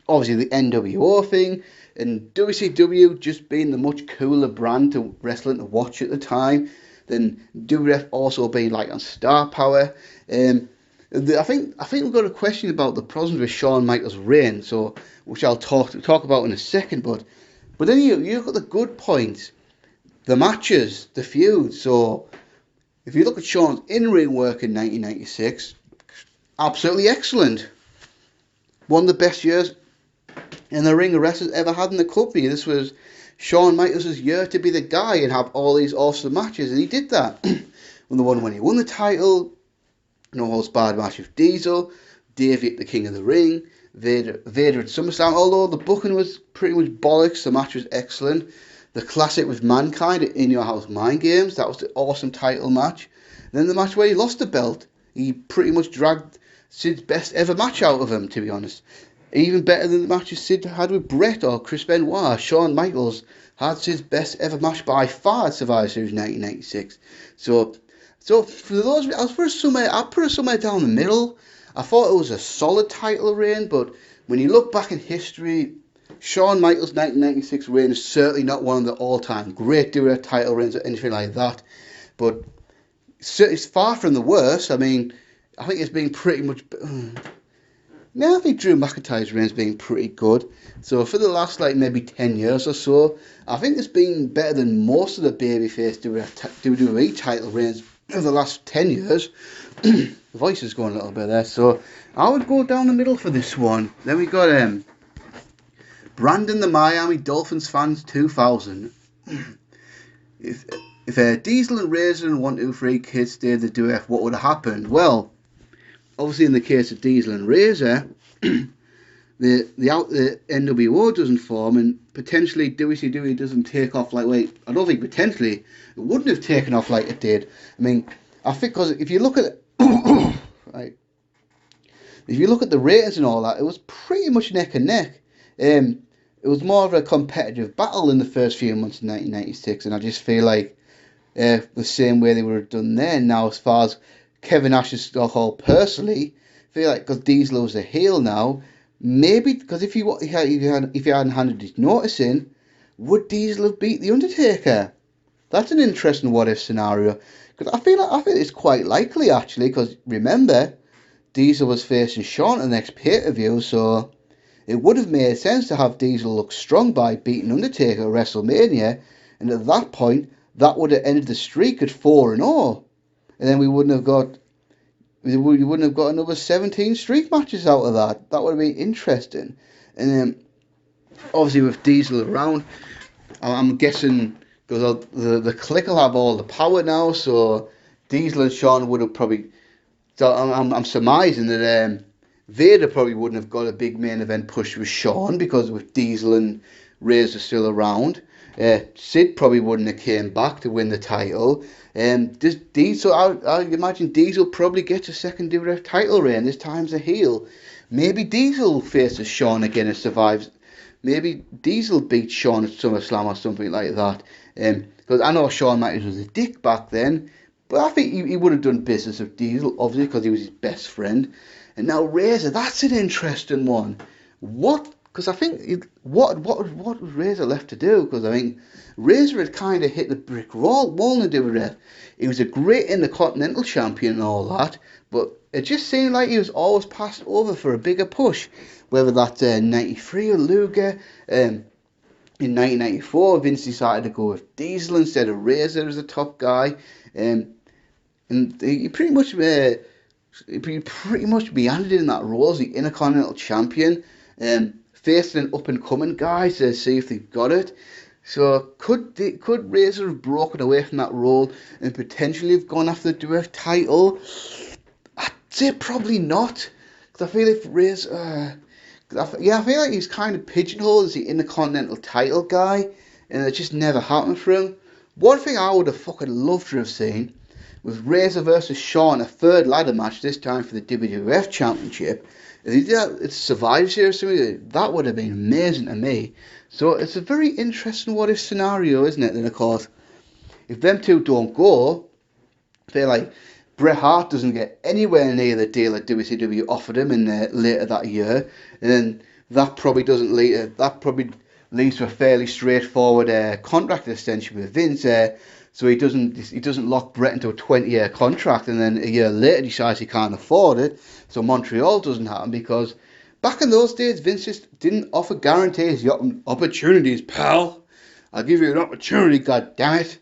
obviously, the NWO thing, and WCW just being the much cooler brand to wrestling to watch at the time, then WWF also being like on Star Power. I think we've got a question about the problems with Shawn Michaels' reign, so which I'll talk about in a second, but then you look at the good points, the matches, the feuds. So if you look at Shawn's in-ring work in 1996, absolutely excellent. One of the best years in the ring a wrestler's ever had in the company. This was Shawn Michaels' year to be the guy and have all these awesome matches, and he did that. when he won the title, no holds barred match with Diesel, Davey at the King of the Ring, Vader at SummerSlam. Although the booking was pretty much bollocks, the match was excellent. The classic with Mankind at In Your House Mind Games, that was the awesome title match. And then the match where he lost the belt, he pretty much dragged Sid's best ever match out of him, to be honest. Even better than the matches Sid had with Brett or Chris Benoit. Shawn Michaels had Sid's best ever match by far at Survivor Series 1996. So for those, I'll put it somewhere down the middle. I thought it was a solid title reign, but when you look back in history, Shawn Michaels' 1996 reign is certainly not one of the all-time great title reigns or anything like that. But it's far from the worst. I mean, I think it's been pretty much. Now I think Drew McIntyre's reign's been pretty good. So for the last maybe 10 years or so, I think it's been better than most of the babyface WWE title reigns of the last 10 years. The voice is going a little bit there. So I would go down the middle for this one. Then we got Brandon the Miami Dolphins fans 2000. If Diesel and Razor and 1-2-3 Kids stayed the duet, what would have happened? Well, obviously in the case of Diesel and Razor, the NWO doesn't form, and potentially WCW doesn't take off I don't think potentially it wouldn't have taken off like it did. I mean, I think because if you look at it, right, if you look at the ratings and all that, it was pretty much neck and neck. It was more of a competitive battle in the first few months of 1996, and I just feel like the same way they would have done then. Now, as far as Kevin Nash's stock personally, I feel like because Diesel was a heel now, maybe because if you hadn't handed his notice in, would Diesel have beat the Undertaker? That's an interesting what if scenario, because I feel it's quite likely actually. Because remember, Diesel was facing Shawn at the next pay-per-view, so it would have made sense to have Diesel look strong by beating Undertaker at WrestleMania, and at that point, that would have ended the streak at 4-0. And then we wouldn't have got another 17 streak matches out of that. That would have been interesting. And then, obviously, with Diesel around, I'm guessing because the Clique will have all the power now. So Diesel and Shawn would have probably. So I'm surmising that Vader probably wouldn't have got a big main event push with Shawn, because with Diesel and Razor still around. Sid probably wouldn't have came back to win the title. Diesel, I imagine Diesel probably gets a second WWF title reign. This time's a heel. Maybe Diesel faces Shawn again and survives. Maybe Diesel beats Shawn at SummerSlam or something like that. Because I know Shawn Michaels was a dick back then, but I think he would have done business with Diesel, obviously, because he was his best friend. And now Razor, that's an interesting one. Because I think what was Razor left to do? Because I think Razor had kind of hit the brick wall in the WWF. He was a great Intercontinental champion and all that, but it just seemed like he was always passed over for a bigger push. Whether that's 93 or Luger, in 1994 Vince decided to go with Diesel instead of Razor as the top guy, and he pretty much meandered in that role as the Intercontinental champion. Facing an up-and-coming guy to see if they've got it. So could Razor have broken away from that role and potentially have gone after the WWF title? I'd say probably not, because I feel if Razor, I feel like he's kind of pigeonholed as the Intercontinental title guy, and it just never happened for him. One thing I would have fucking loved to have seen was Razor versus Shawn, a third ladder match, this time for the WWF Championship. If he did that, it's Survivor Series, that would have been amazing to me. So it's a very interesting what if scenario, isn't it? Then of course, if them two don't go, I feel like Bret Hart doesn't get anywhere near the deal that WCW offered him in later that year, and then that probably leads to a fairly straightforward contract extension with Vince. So he doesn't lock Bret into a 20-year contract, and then a year later decides he can't afford it. So Montreal doesn't happen, because back in those days Vince just didn't offer guarantees. Opportunities, pal. I'll give you an opportunity, god damn it.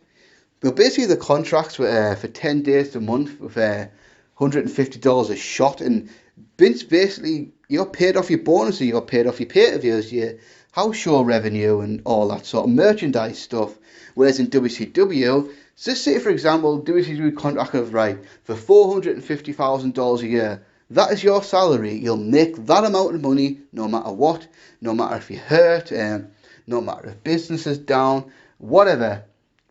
But basically, the contracts were for 10 days a month with $150 a shot. And Vince basically, you got paid off your bonuses, you got paid off your pay-per-views, your house show revenue, and all that sort of merchandise stuff. Whereas in WCW, just say for example, WCW contract of right for $450,000 a year. That is your salary. You'll make that amount of money no matter what, no matter if you're hurt, no matter if business is down, whatever.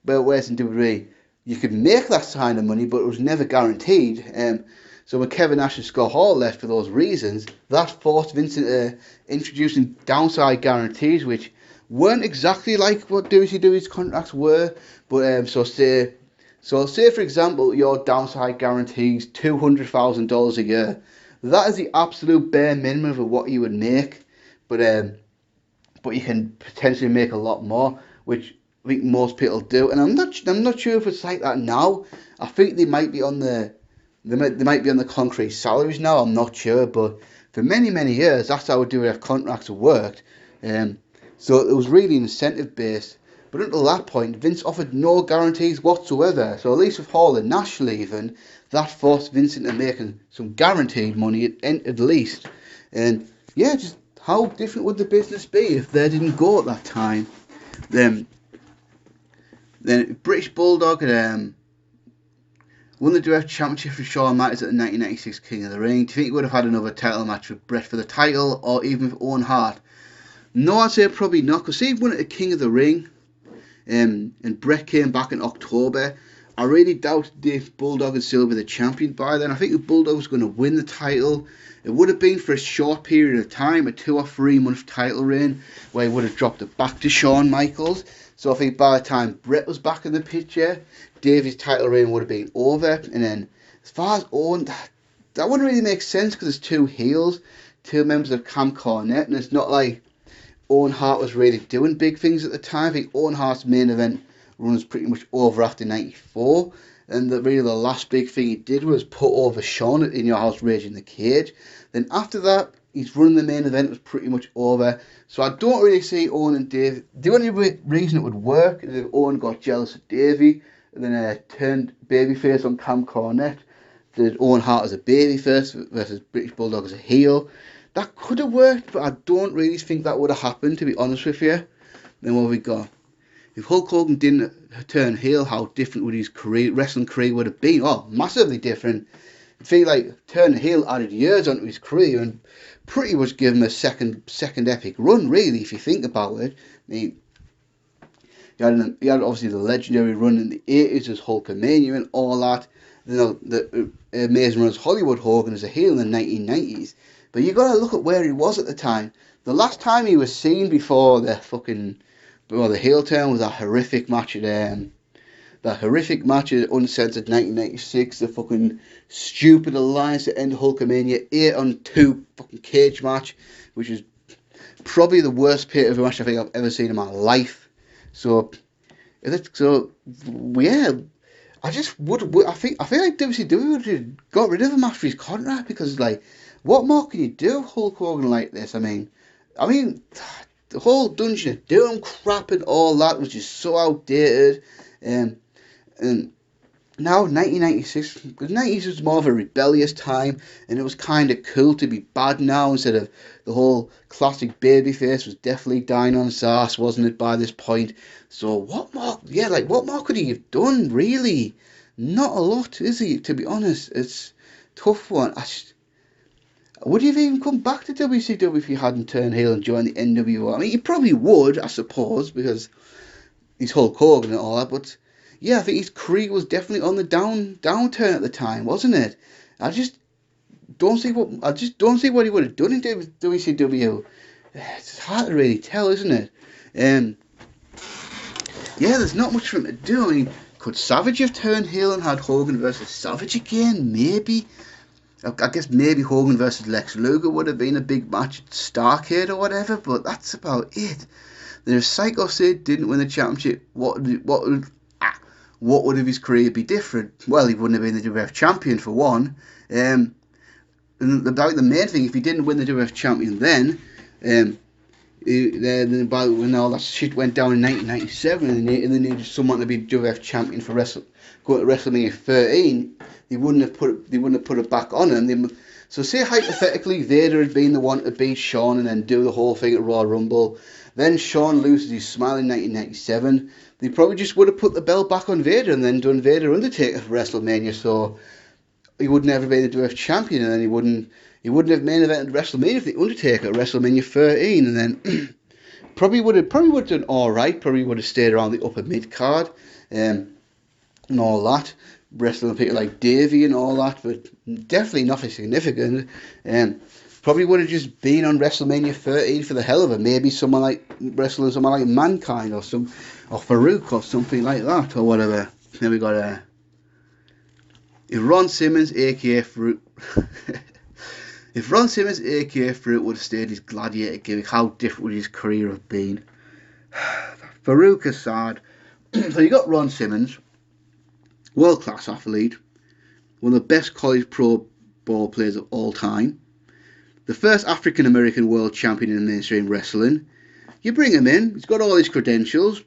But whereas in WWE, you could make that kind of money, but it was never guaranteed. So when Kevin Nash and Scott Hall left for those reasons, that forced Vince into introducing downside guarantees, which weren't exactly like what WCW's contracts were. But say for example, your downside guarantees $200,000 a year. That is the absolute bare minimum of what you would make. But you can potentially make a lot more, which I think most people do. And I'm not sure if it's like that now. I think they might be on the concrete salaries now. I'm not sure, but for many years that's how WWF contracts have worked. So it was really incentive based. But until that point, Vince offered no guarantees whatsoever. So at least with Hall and Nash leaving, that forced Vince into making some guaranteed money at least. And yeah, just how different would the business be if they didn't go at that time? Then British Bulldog had won the WWF Championship for Shawn Michaels at the 1996 King of the Ring. Do you think he would have had another title match with Bret for the title, or even with Owen Hart? No, I'd say probably not, because he won at the King of the Ring, and Bret came back in October. I really doubt if Bulldog and still be the champion by then. I think the Bulldog was going to win the title. It would have been for a short period of time, a 2 or 3 month title reign, where he would have dropped it back to Shawn Michaels. So I think by the time Bret was back in the picture, Davey's title reign would have been over. And then as far as Owen, that wouldn't really make sense because there's 2 heels, 2 members of Camp Cornette, and it's not like Owen Hart was really doing big things at the time. I think Owen Hart's main event run was pretty much over after 94, and the last big thing he did was put over Shawn in Your House Rage in the Cage. Then after that, his run in the main event was pretty much over. So I don't really see Owen and Davey. The only reason it would work is if Owen got jealous of Davey and then turned babyface on Cam Cornette. Did Owen Hart as a babyface versus British Bulldog as a heel. That could have worked, but I don't really think that would have happened, to be honest with you. Then what have we got? If Hulk Hogan didn't turn heel, how different would his wrestling career would have been? Oh, massively different. I feel like turning heel added years onto his career and pretty much gave him a second epic run, really, if you think about it. I mean, he had obviously the legendary run in the 80s as Hulkamania and all that. You know, the amazing run as Hollywood Hogan as a heel in the 1990s. But you got to look at where he was at the time. The last time he was seen before the heel turn was that horrific match at Uncensored 1996, the fucking stupid alliance that ended Hulkamania 8-on-2 fucking cage match, which is probably the worst pay-per-view match I think I've ever seen in my life. So yeah, I feel like WCW would have got rid of him after his contract, because like, what more can you do Hulk Hogan like this? I mean, the whole Dungeon of Doom crap and all that was just so outdated. And now 1996, because 90s was more of a rebellious time, and it was kind of cool to be bad now, instead of the whole classic babyface was definitely dying on his ass, wasn't it, by this point? So what more could he have done, really? Not a lot, is he, to be honest? It's a tough one. Would he have even come back to WCW if he hadn't turned heel and joined the NWO? I mean, he probably would, I suppose, because he's Hulk Hogan and all that, but yeah, I think his career was definitely on the downturn at the time, wasn't it? I just don't see what he would have done in WCW. It's hard to really tell, isn't it? Yeah, there's not much for him to do. I mean, could Savage have turned heel and had Hogan versus Savage again? Maybe. I guess maybe Hogan versus Lex Luger would have been a big match at Starrcade or whatever, but that's about it. Then if Psycho Sid didn't win the championship, what would have his career be different? Well, he wouldn't have been the WWF champion, for one. And about the main thing, if he didn't win the WWF champion then, Then when all that shit went down in 1997, and they needed someone to be WWF champion for go to WrestleMania 13, they wouldn't have put it back on him. So say hypothetically Vader had been the one to beat Shawn and then do the whole thing at Royal Rumble. Then Shawn loses his smile in 1997. They probably just would have put the belt back on Vader and then done Vader Undertaker for WrestleMania. So he would never be the WWF champion, and then he wouldn't have main evented WrestleMania for the Undertaker at WrestleMania 13, and then probably would have done all right. Probably would have stayed around the upper mid card, and all that, wrestling people like Davey and all that, but definitely nothing significant. Probably would have just been on WrestleMania 13 for the hell of it. Maybe someone like Mankind or Farouk or something like that or whatever. Then we got if Ron Simmons, aka Farouk, if Ron Simmons, aka Farouk, would have stayed his gladiator gimmick, how different would his career have been? Farouk Assad. So you got Ron Simmons, world class athlete, one of the best college pro ball players of all time, the first African American world champion in mainstream wrestling. You bring him in, he's got all his credentials.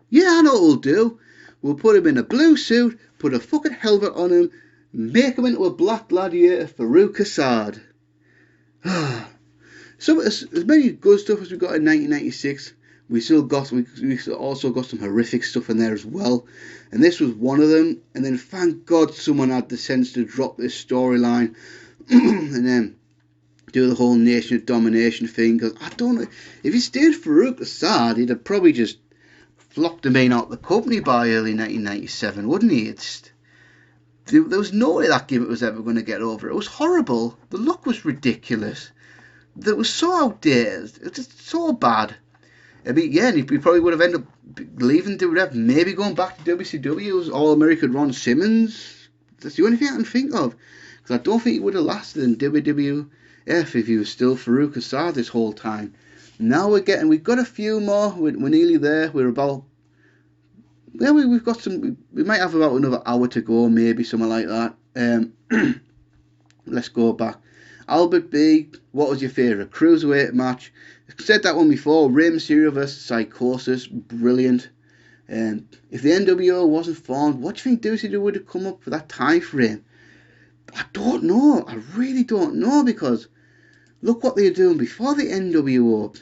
Yeah, I know what we'll do. We'll put him in a blue suit, put a fucking helmet on him, make him into a black gladiator, Farouk Assad. So as many good stuff as we got in 1996, we also got some horrific stuff in there as well, and this was one of them. And then thank God someone had the sense to drop this storyline and then do the whole Nation of Domination thing, because I don't know, if he stayed Farouk Assad, he'd have probably just flopped him out the company by early 1997, wouldn't he? There was no way that gimmick was ever going to get over. It was horrible. The look was ridiculous. It was so outdated. It was just so bad. I mean, yeah, and he probably would have ended up leaving WWF, maybe going back to WCW as All-American Ron Simmons. That's the only thing I can think of. Because I don't think he would have lasted in WWF if he was still Farouk Assad this whole time. Now we've got a few more. We're nearly there. We're about, yeah, we've got some. We might have about another hour to go, maybe something like that. Let's go back. Albert B, what was your favourite cruiserweight match? I said that one before. Rey Mysterio versus Psychosis, brilliant. If the NWO wasn't formed, what do you think WCW would have come up for that time frame? I don't know. I really don't know, because look what they were doing before the NWO.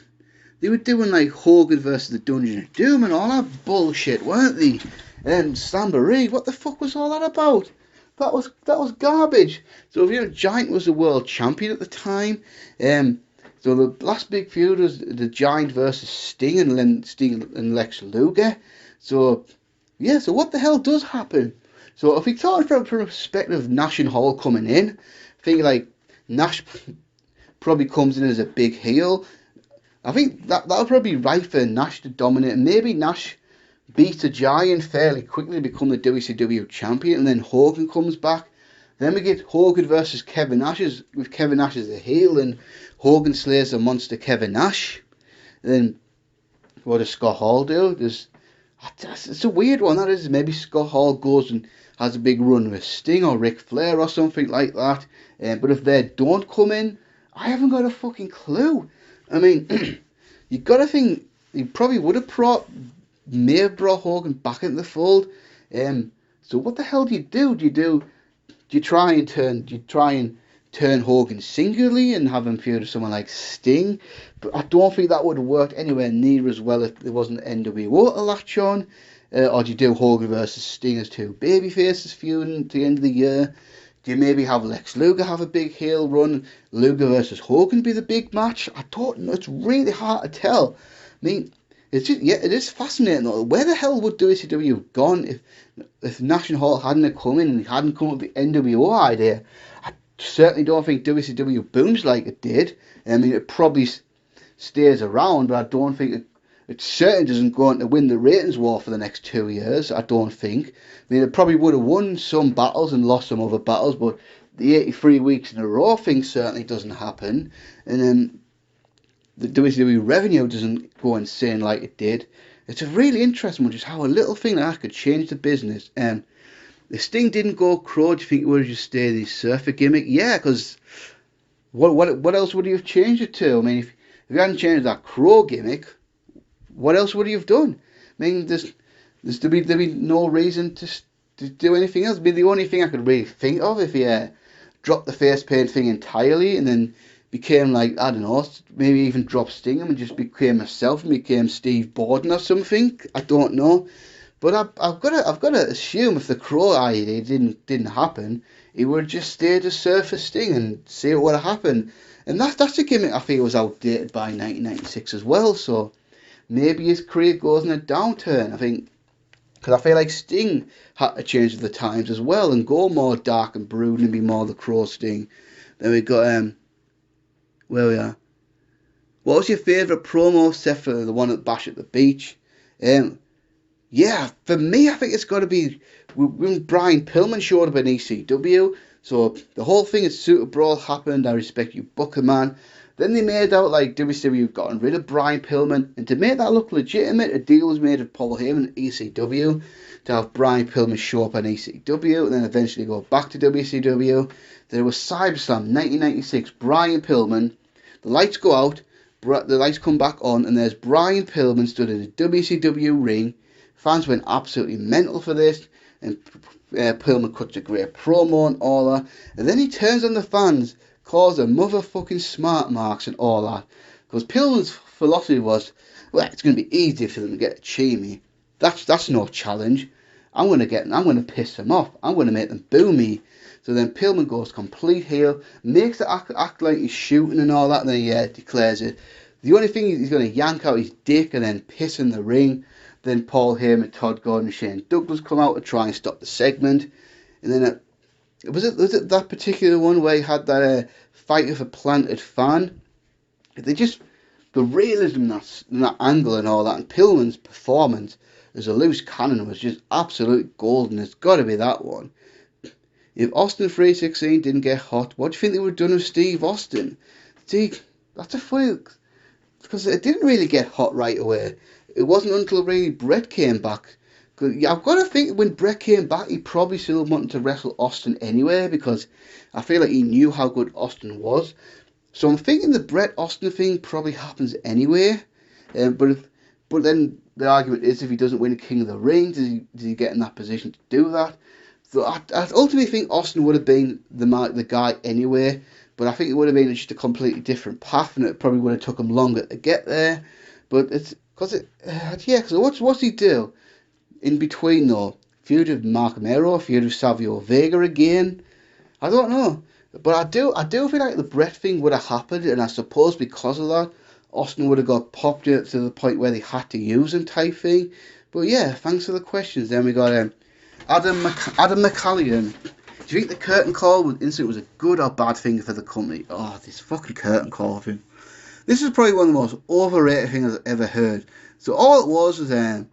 They were doing like Hogan versus the Dungeon of Doom and all that bullshit, weren't they? And Slamboree, what the fuck was all that about? That was garbage. So Giant was the world champion at the time. So the last big feud was the Giant versus Sting and Lex Luger. So yeah, so what the hell does happen? So if we talk from a perspective of Nash and Hall coming in, I think like Nash probably comes in as a big heel. I think that'll probably be right for Nash to dominate. Maybe Nash beats a Giant fairly quickly to become the WCW champion, and then Hogan comes back. Then we get Hogan versus Kevin Nash, with Kevin Nash as a heel, and Hogan slays the monster Kevin Nash. And then what does Scott Hall do? It's a weird one, that is. Maybe Scott Hall goes and has a big run with Sting or Ric Flair or something like that. But if they don't come in, I haven't got a fucking clue. I mean, you got to think he probably would have may have brought Hogan back into the fold. So what the hell do you do? Do you try and turn Hogan singularly and have him feud with someone like Sting? But I don't think that would have worked anywhere near as well if there wasn't NWO to latch on. Or do you do Hogan versus Sting as two babyfaces feuding to the end of the year? Do you maybe have Lex Luger have a big heel run, Luger versus Hogan be the big match? I don't know. It's really hard to tell. I mean, it's just, yeah, it is fascinating though. Where the hell would WCW have gone if Nash and Hall hadn't come in and he hadn't come up with the NWO idea? I certainly don't think WCW booms like it did. I mean, it probably stays around, but I don't think it certainly doesn't go on to win the ratings war for the next 2 years, I don't think. I mean, it probably would have won some battles and lost some other battles, but the 83 weeks in a row thing certainly doesn't happen. And then the WCW revenue doesn't go insane like it did. It's a really interesting one, just how a little thing like that could change the business. If Sting didn't go Crow, do you think it would have just stayed the surfer gimmick? Yeah, because what else would he have changed it to? I mean, you hadn't changed that crow gimmick, what else would you have done? I mean, there'd be no reason to do anything else. It'd be the only thing I could really think of if he dropped the face paint thing entirely and then became like, I don't know, maybe even dropped Stingham and just became himself and became Steve Borden or something. I don't know. But I've got to assume if the Crow idea didn't happen, he would have just stayed as Surface Sting and see what would have happened. And that's a gimmick I feel was outdated by 1996 as well. So maybe his career goes in a downturn. I think because I feel like Sting had to change with the times as well and go more dark and brooding and be more the Crow Sting. Then we got where we are. What was your favourite promo except for the one at Bash at the Beach? Yeah, for me, I think it's got to be when Brian Pillman showed up in ECW. So the whole thing at Super Brawl happened. I respect you, Booker Man. Then they made out like WCW gotten rid of Brian Pillman, and to make that look legitimate, a deal was made with Paul Heyman at ECW to have Brian Pillman show up on ECW, and then eventually go back to WCW. There was CyberSlam 1996. Brian Pillman. The lights go out. The lights come back on, and there's Brian Pillman stood in a WCW ring. Fans went absolutely mental for this, and Pillman cuts a great promo and all that. And then he turns on the fans, calls them motherfucking smart marks and all that. Because Pillman's philosophy was, well, it's going to be easy for them to get a cheamy. That's no challenge. I'm going to piss them off. I'm going to make them boo me. So then Pillman goes complete heel, makes it act like he's shooting and all that, and then he declares it. The only thing he's going to yank out his dick and then piss in the ring. Then Paul Heyman, Todd Gordon, and Shane Douglas come out to try and stop the segment. And then was it that particular one where he had that fight with a planted fan? The realism in that angle and all that, and Pillman's performance as a loose cannon was just absolute golden. It's got to be that one. If Austin 316 didn't get hot, what do you think they would have done with Steve Austin? See, that's a funny, because it didn't really get hot right away. It wasn't until really Brett came back. I've got to think when Brett came back, he probably still wanted to wrestle Austin anyway, because I feel like he knew how good Austin was. So I'm thinking the Brett Austin thing probably happens anyway. But then the argument is, if he doesn't win King of the Ring, does he get in that position to do that? So I ultimately think Austin would have been the guy anyway. But I think it would have been just a completely different path, and it probably would have took him longer to get there. But it's because what's he do in between though? Feud with Mark Mero, feud with Savio Vega again. I don't know, but I do feel like the Brett thing would have happened, and I suppose because of that, Austin would have got popped to the point where they had to use him type thing. But yeah, thanks for the questions. Then we got Adam McCallion. Do you think the curtain call incident was a good or bad thing for the company? Oh, this fucking curtain call thing. This is probably one of the most overrated things I've ever heard. So all it was the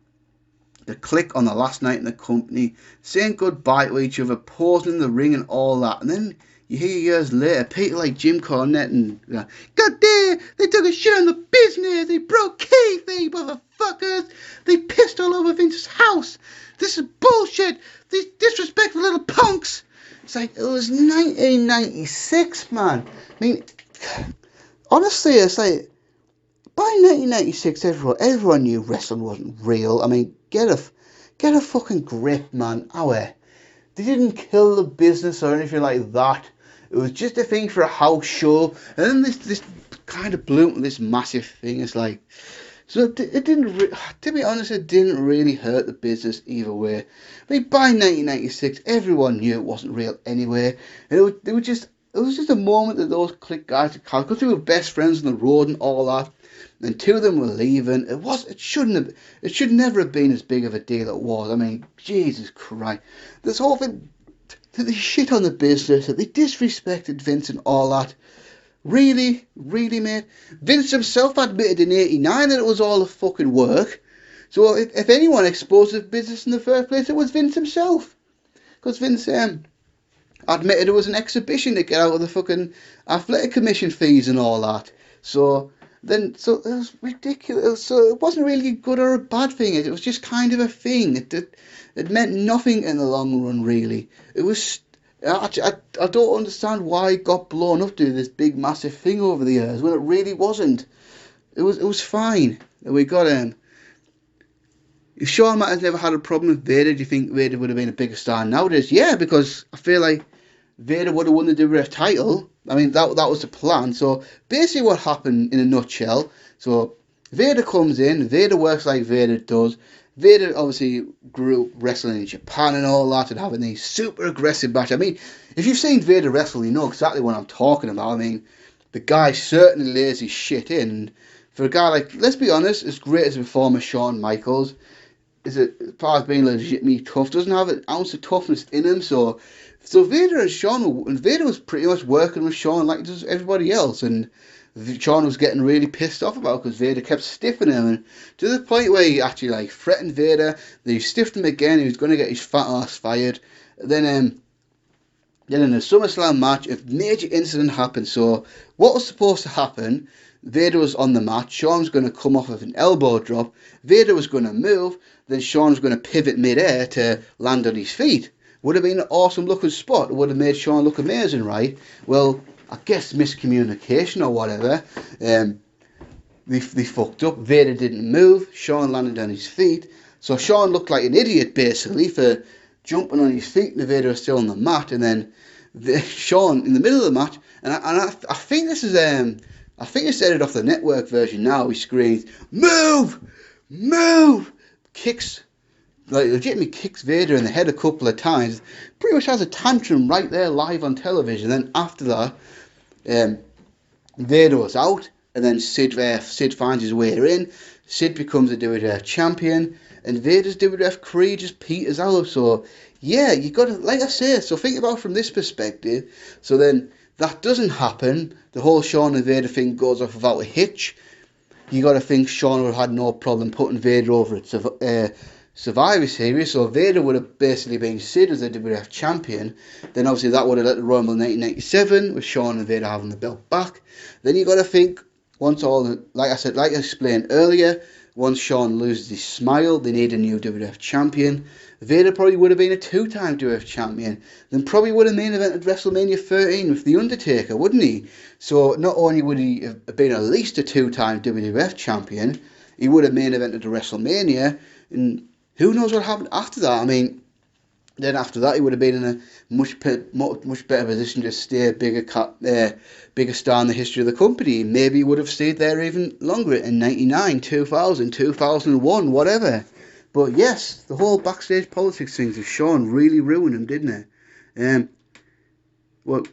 Click on the last night in the company, saying goodbye to each other, posing in the ring and all that. And then you hear years later, people like Jim Cornette and, God damn, they took a shit on the business, they broke kayfabe, motherfuckers, they pissed all over Vince's house. This is bullshit, these disrespectful little punks. It's like, it was 1996, man. I mean, honestly, it's like, by 1996, everyone knew wrestling wasn't real. I mean, get a fucking grip, man. They didn't kill the business or anything like that. It was just a thing for a house show. And then this kind of blew into this massive thing. It's like, so it didn't, to be honest, it didn't really hurt the business either way. I mean, by 1996, everyone knew it wasn't real anyway. And it was just a moment that those Click guys had come, because they were best friends on the road and all that. And two of them were leaving. It should never have been as big of a deal it was. I mean, Jesus Christ. This whole thing, they shit on the business, they disrespected Vince and all that. Really, mate? Vince himself admitted in '89 that it was all a fucking work. So if anyone exposed the business in the first place, it was Vince himself. Because Vince admitted it was an exhibition to get out of the fucking athletic commission fees and all that. So it was ridiculous. So it wasn't really a good or a bad thing. It was just kind of a thing. It meant nothing in the long run, really. It was. I don't understand why it got blown up to this big massive thing over the years when it really wasn't. it was fine. We got if Shawn Michaels never had a problem with Vader, do you think Vader would have been a bigger star nowadays? Yeah, because I feel like Vader would have won the WWF title. I mean, that was the plan. So basically, what happened in a nutshell. So Vader comes in. Vader works like Vader does. Vader obviously grew up wrestling in Japan and all that, and having these super aggressive matches. I mean, if you've seen Vader wrestle, you know exactly what I'm talking about. I mean, the guy certainly lays his shit in. For a guy like, let's be honest, as great as a former Shawn Michaels, is it as far as being legitimately tough, doesn't have an ounce of toughness in him. So Vader and Shawn, and Vader was pretty much working with Shawn like just everybody else, and Shawn was getting really pissed off about it because Vader kept stiffing him, and to the point where he actually like threatened Vader. Then he stiffed him again. He was going to get his fat ass fired. Then in a SummerSlam match, a major incident happened. So what was supposed to happen? Vader was on the mat. Shawn was going to come off of an elbow drop. Vader was going to move. Then Shawn was going to pivot mid-air to land on his feet. Would have been an awesome looking spot. It would have made Shawn look amazing, right? Well, I guess miscommunication or whatever. They fucked up. Vader didn't move. Shawn landed on his feet. So Shawn looked like an idiot basically for jumping on his feet and Vader was still on the mat. And then Shawn in the middle of the match, and I think this is I think it's edited off the network version now. He screams, "Move, move!" Kicks, like legitimately kicks Vader in the head a couple of times. Pretty much has a tantrum right there live on television. Then after that, Vader was out, and then Sid finds his way in. Sid becomes a WWF champion, and Vader's WWF career just peters out. So yeah, you got to, like I say, so think about it from this perspective. So then that doesn't happen. The whole Shawn and Vader thing goes off without a hitch. You got to think Shawn would have had no problem putting Vader over at Survivor Series. So Vader would have basically been Sid as a WWF champion. Then obviously that would have led to Royal Rumble 1997 with Shawn and Vader having the belt back. Then you got to think once like I explained earlier, once Shawn loses his smile, they need a new WWF champion. Vader probably would have been a 2-time WWF champion. Then probably would have main evented WrestleMania 13 with The Undertaker, wouldn't he? So not only would he have been at least a 2-time WWF champion, he would have main evented a WrestleMania, and who knows what happened after that. I mean, then after that he would have been in a much better position to stay a bigger star in the history of the company. Maybe he would have stayed there even longer in 99, 2000, 2001, whatever. But yes, the whole backstage politics things of Shawn really ruined him, didn't it?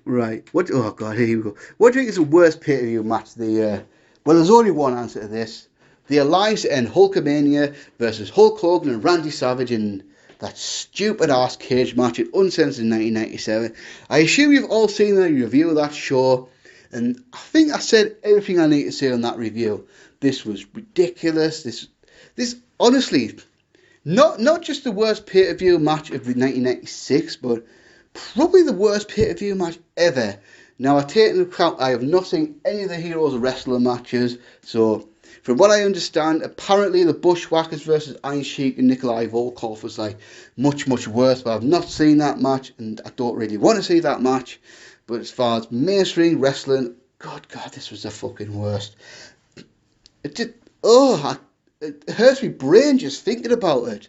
Right. Oh God, here we go. What do you think is the worst pay-per-view match of the year? Well, there's only one answer to this. The Alliance to End Hulkamania versus Hulk Hogan and Randy Savage in that stupid ass cage match at Uncensored in 1997. I assume you've all seen the review of that show, and I think I said everything I need to say on that review. This was ridiculous. This honestly, not just the worst pay-per-view match of the 1996, but probably the worst pay-per-view match ever. Now, I take into account I have not seen any of the Heroes Wrestler matches, so from what I understand, apparently the Bushwhackers versus Iron Sheik and Nikolai Volkov was like much worse, but I've not seen that match, and I don't really want to see that match. But as far as mainstream wrestling, God, this was the fucking worst. It hurts my brain just thinking about it.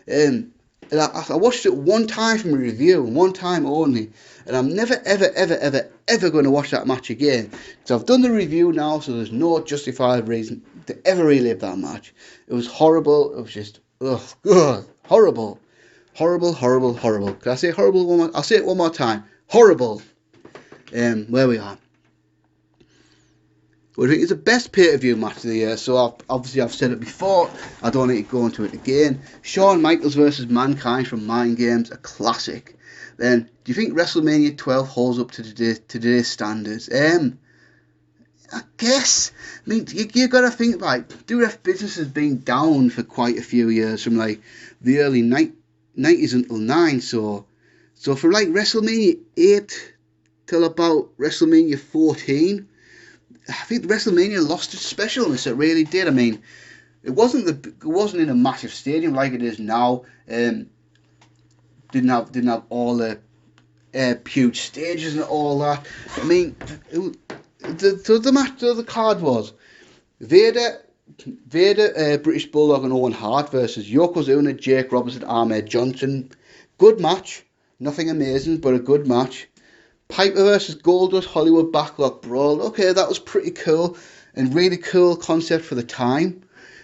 And I watched it one time from a review, one time only, and I'm never ever going to watch that match again. So I've done the review now, so there's no justified reason to ever relive that match. It was horrible. It was just horrible. Can I say horrible one more? I'll say it one more time. Horrible. Where we are. Well, I think it's the best pay-per-view match of the year, so I've said it before, I don't need to go into it again. Shawn Michaels versus Mankind from Mind Games, a classic. Then, do you think WrestleMania 12 holds up to today's standards? I guess. I mean, you got to think about it. WWF business has been down for quite a few years, from like the early 90s until 9, so from like WrestleMania 8 till about WrestleMania 14, I think WrestleMania lost its specialness. It really did. I mean, it wasn't in a massive stadium like it is now. Didn't have all the huge stages and all that. I mean, the card was Vader, British Bulldog and Owen Hart versus Yokozuna, Jake Robertson, Ahmed Johnson. Good match. Nothing amazing, but a good match. Piper versus Goldust, Hollywood Backlog Brawl. Okay, that was pretty cool and really cool concept for the time.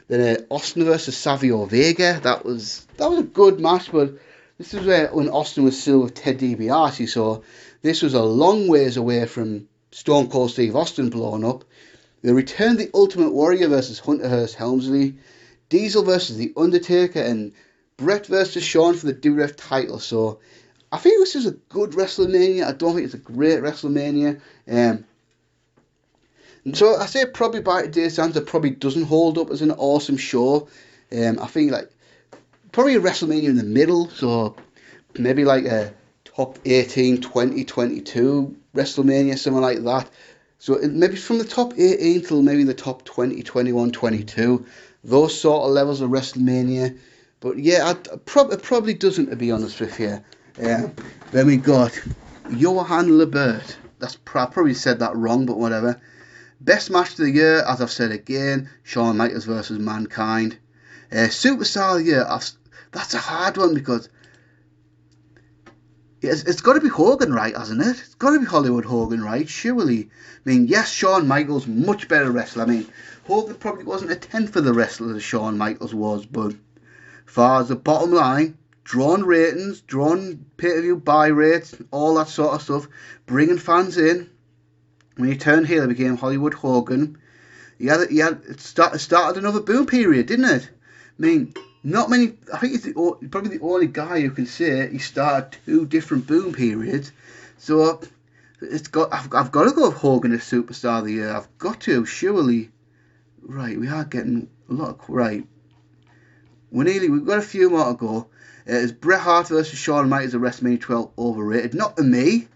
Then Austin versus Savio Vega. That was a good match, but this is when Austin was still with Ted DiBiase, so this was a long ways away from Stone Cold Steve Austin blowing up. They returned the Ultimate Warrior versus Hunter Hearst Helmsley. Diesel versus The Undertaker, and Brett versus Shawn for the WWF title. So I think this is a good WrestleMania. I don't think it's a great WrestleMania. So I say probably by today's standards, it probably doesn't hold up as an awesome show. I think like probably a WrestleMania in the middle. So maybe like a top 18, 20, 22 WrestleMania, something like that. So maybe from the top 18 till maybe the top 20, 21, 22. Those sort of levels of WrestleMania. But yeah, it probably doesn't, to be honest with you. Then we got Johan Lebert. I probably said that wrong, but whatever. Best match of the year, as I've said again, Shawn Michaels versus Mankind. Superstar of the year, that's a hard one because it's got to be Hogan, right, hasn't it? It's got to be Hollywood Hogan, right? Surely. I mean, yes, Shawn Michaels, much better wrestler. I mean, Hogan probably wasn't a tenth of the wrestler that Shawn Michaels was, but as far as the bottom line, drawn ratings, drawn pay-per-view buy rates, all that sort of stuff, bringing fans in. When he turned heel, it became Hollywood Hogan. It started another boom period, didn't it? I mean, not many. I think he's probably the only guy who can say he started two different boom periods. So I've got to go with Hogan as Superstar of the Year. I've got to, surely. Right, we are getting a lot of right. We've got a few more to go. It's Bret Hart versus Shawn Michaels at WrestleMania 12 overrated? Not to me.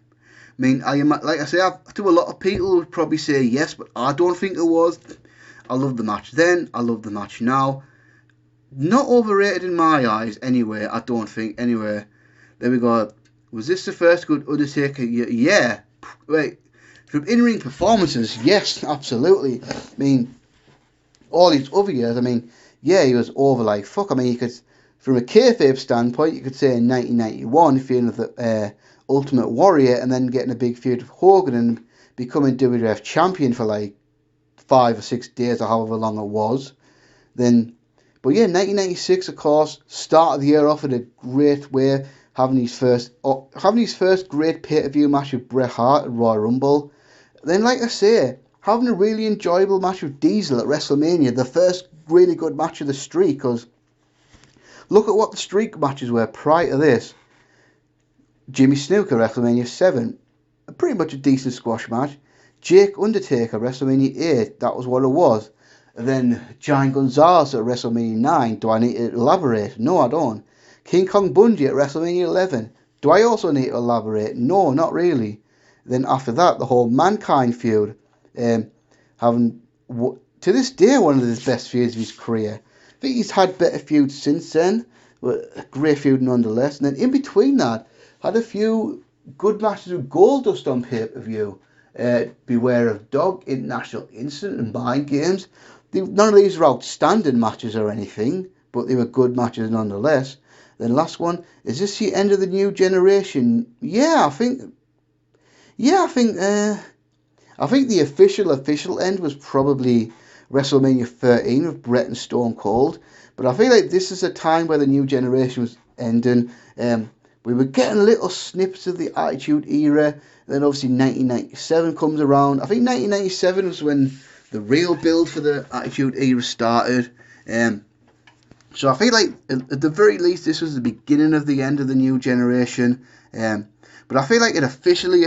I mean, like I say, to a lot of people would probably say yes, but I don't think it was. I love the match then. I love the match now. Not overrated in my eyes, anyway. I don't think. Anyway, there we go. Was this the first good Undertaker? Yeah. Wait, from in-ring performances, yes, absolutely. I mean, all these other years, I mean, yeah, he was over like fuck. I mean, you could, from a kayfabe standpoint, you could say in 1991, feuding with the Ultimate Warrior, and then getting a big feud with Hogan and becoming WWF champion for like 5 or 6 days or however long it was. But yeah, 1996, of course, started the year off in a great way, having his first great pay-per-view match with Bret Hart at Royal Rumble. Then, like I say, having a really enjoyable match with Diesel at WrestleMania, the first really good match of the streak, because look at what the streak matches were prior to this. Jimmy Snuka, WrestleMania 7, pretty much a decent squash match. Jake Undertaker, WrestleMania 8, that was what it was. And then Giant Gonzalez at WrestleMania 9, do I need to elaborate? No, I don't. King Kong Bundy at WrestleMania 11, do I also need to elaborate? No, not really. Then after that, the whole Mankind feud, having, to this day, one of his best feuds of his career. I think he's had better feuds since then, but a great feud nonetheless. And then in between that, had a few good matches with Goldust on pay-per-view. Beware of Dog, International Incident, and Mind Games. None of these were outstanding matches or anything, but they were good matches nonetheless. Then last one, is this the end of the new generation? I think the official end was probably WrestleMania 13 with Bret and Stone Cold. But I feel like this is a time where the new generation was ending. We were getting little snips of the Attitude Era. Then obviously 1997 comes around. I think 1997 was when the real build for the Attitude Era started. So I feel like at the very least this was the beginning of the end of the new generation. But I feel like it officially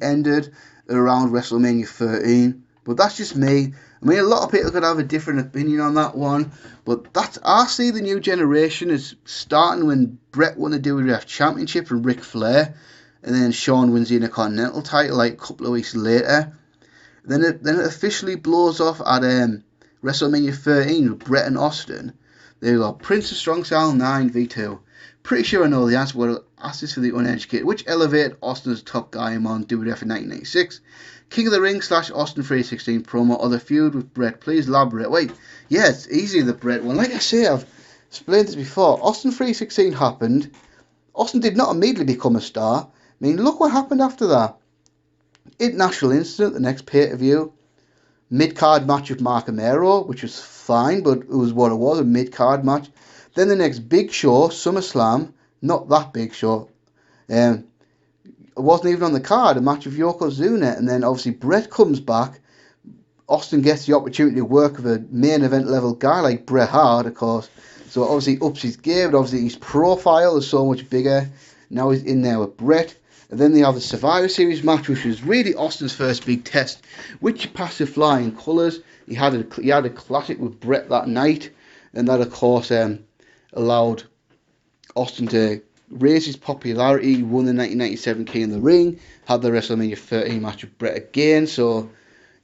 ended around WrestleMania 13. But that's just me. I mean, a lot of people could have a different opinion on that one, but I see the new generation as starting when Bret won the WWF Championship and Ric Flair, and then Shawn wins the Intercontinental title like a couple of weeks later. Then it officially blows off at WrestleMania 13 with Bret and Austin. There you go, Prince of Strong Style 9v2. Pretty sure I know the answer, but I'll ask this for the uneducated. Which elevated Austin as top guy among WWF in 1996? King of the Ring / Austin 316 promo or the feud with Brett? Please elaborate. Wait, yeah, it's easy, the Brett one. Like I say, I've explained this before. Austin 316 happened. Austin did not immediately become a star. I mean, look what happened after that. International Incident, the next pay-per-view. Mid-card match with Mark Amaro, which was fine, but it was what it was, a mid-card match. Then the next big show, SummerSlam, not that big show. It wasn't even on the card, a match with Yokozuna. And then obviously Bret comes back. Austin gets the opportunity to work with a main event level guy like Bret Hart, of course. So obviously ups his game, but obviously his profile is so much bigger. Now he's in there with Bret. And then they have the Survivor Series match, which was really Austin's first big test, which he passed with flying colours. He had a classic with Bret that night, and that of course allowed Austin to raise his popularity. He won the 1997 King of the Ring, had the WrestleMania 13 match with Bret again. So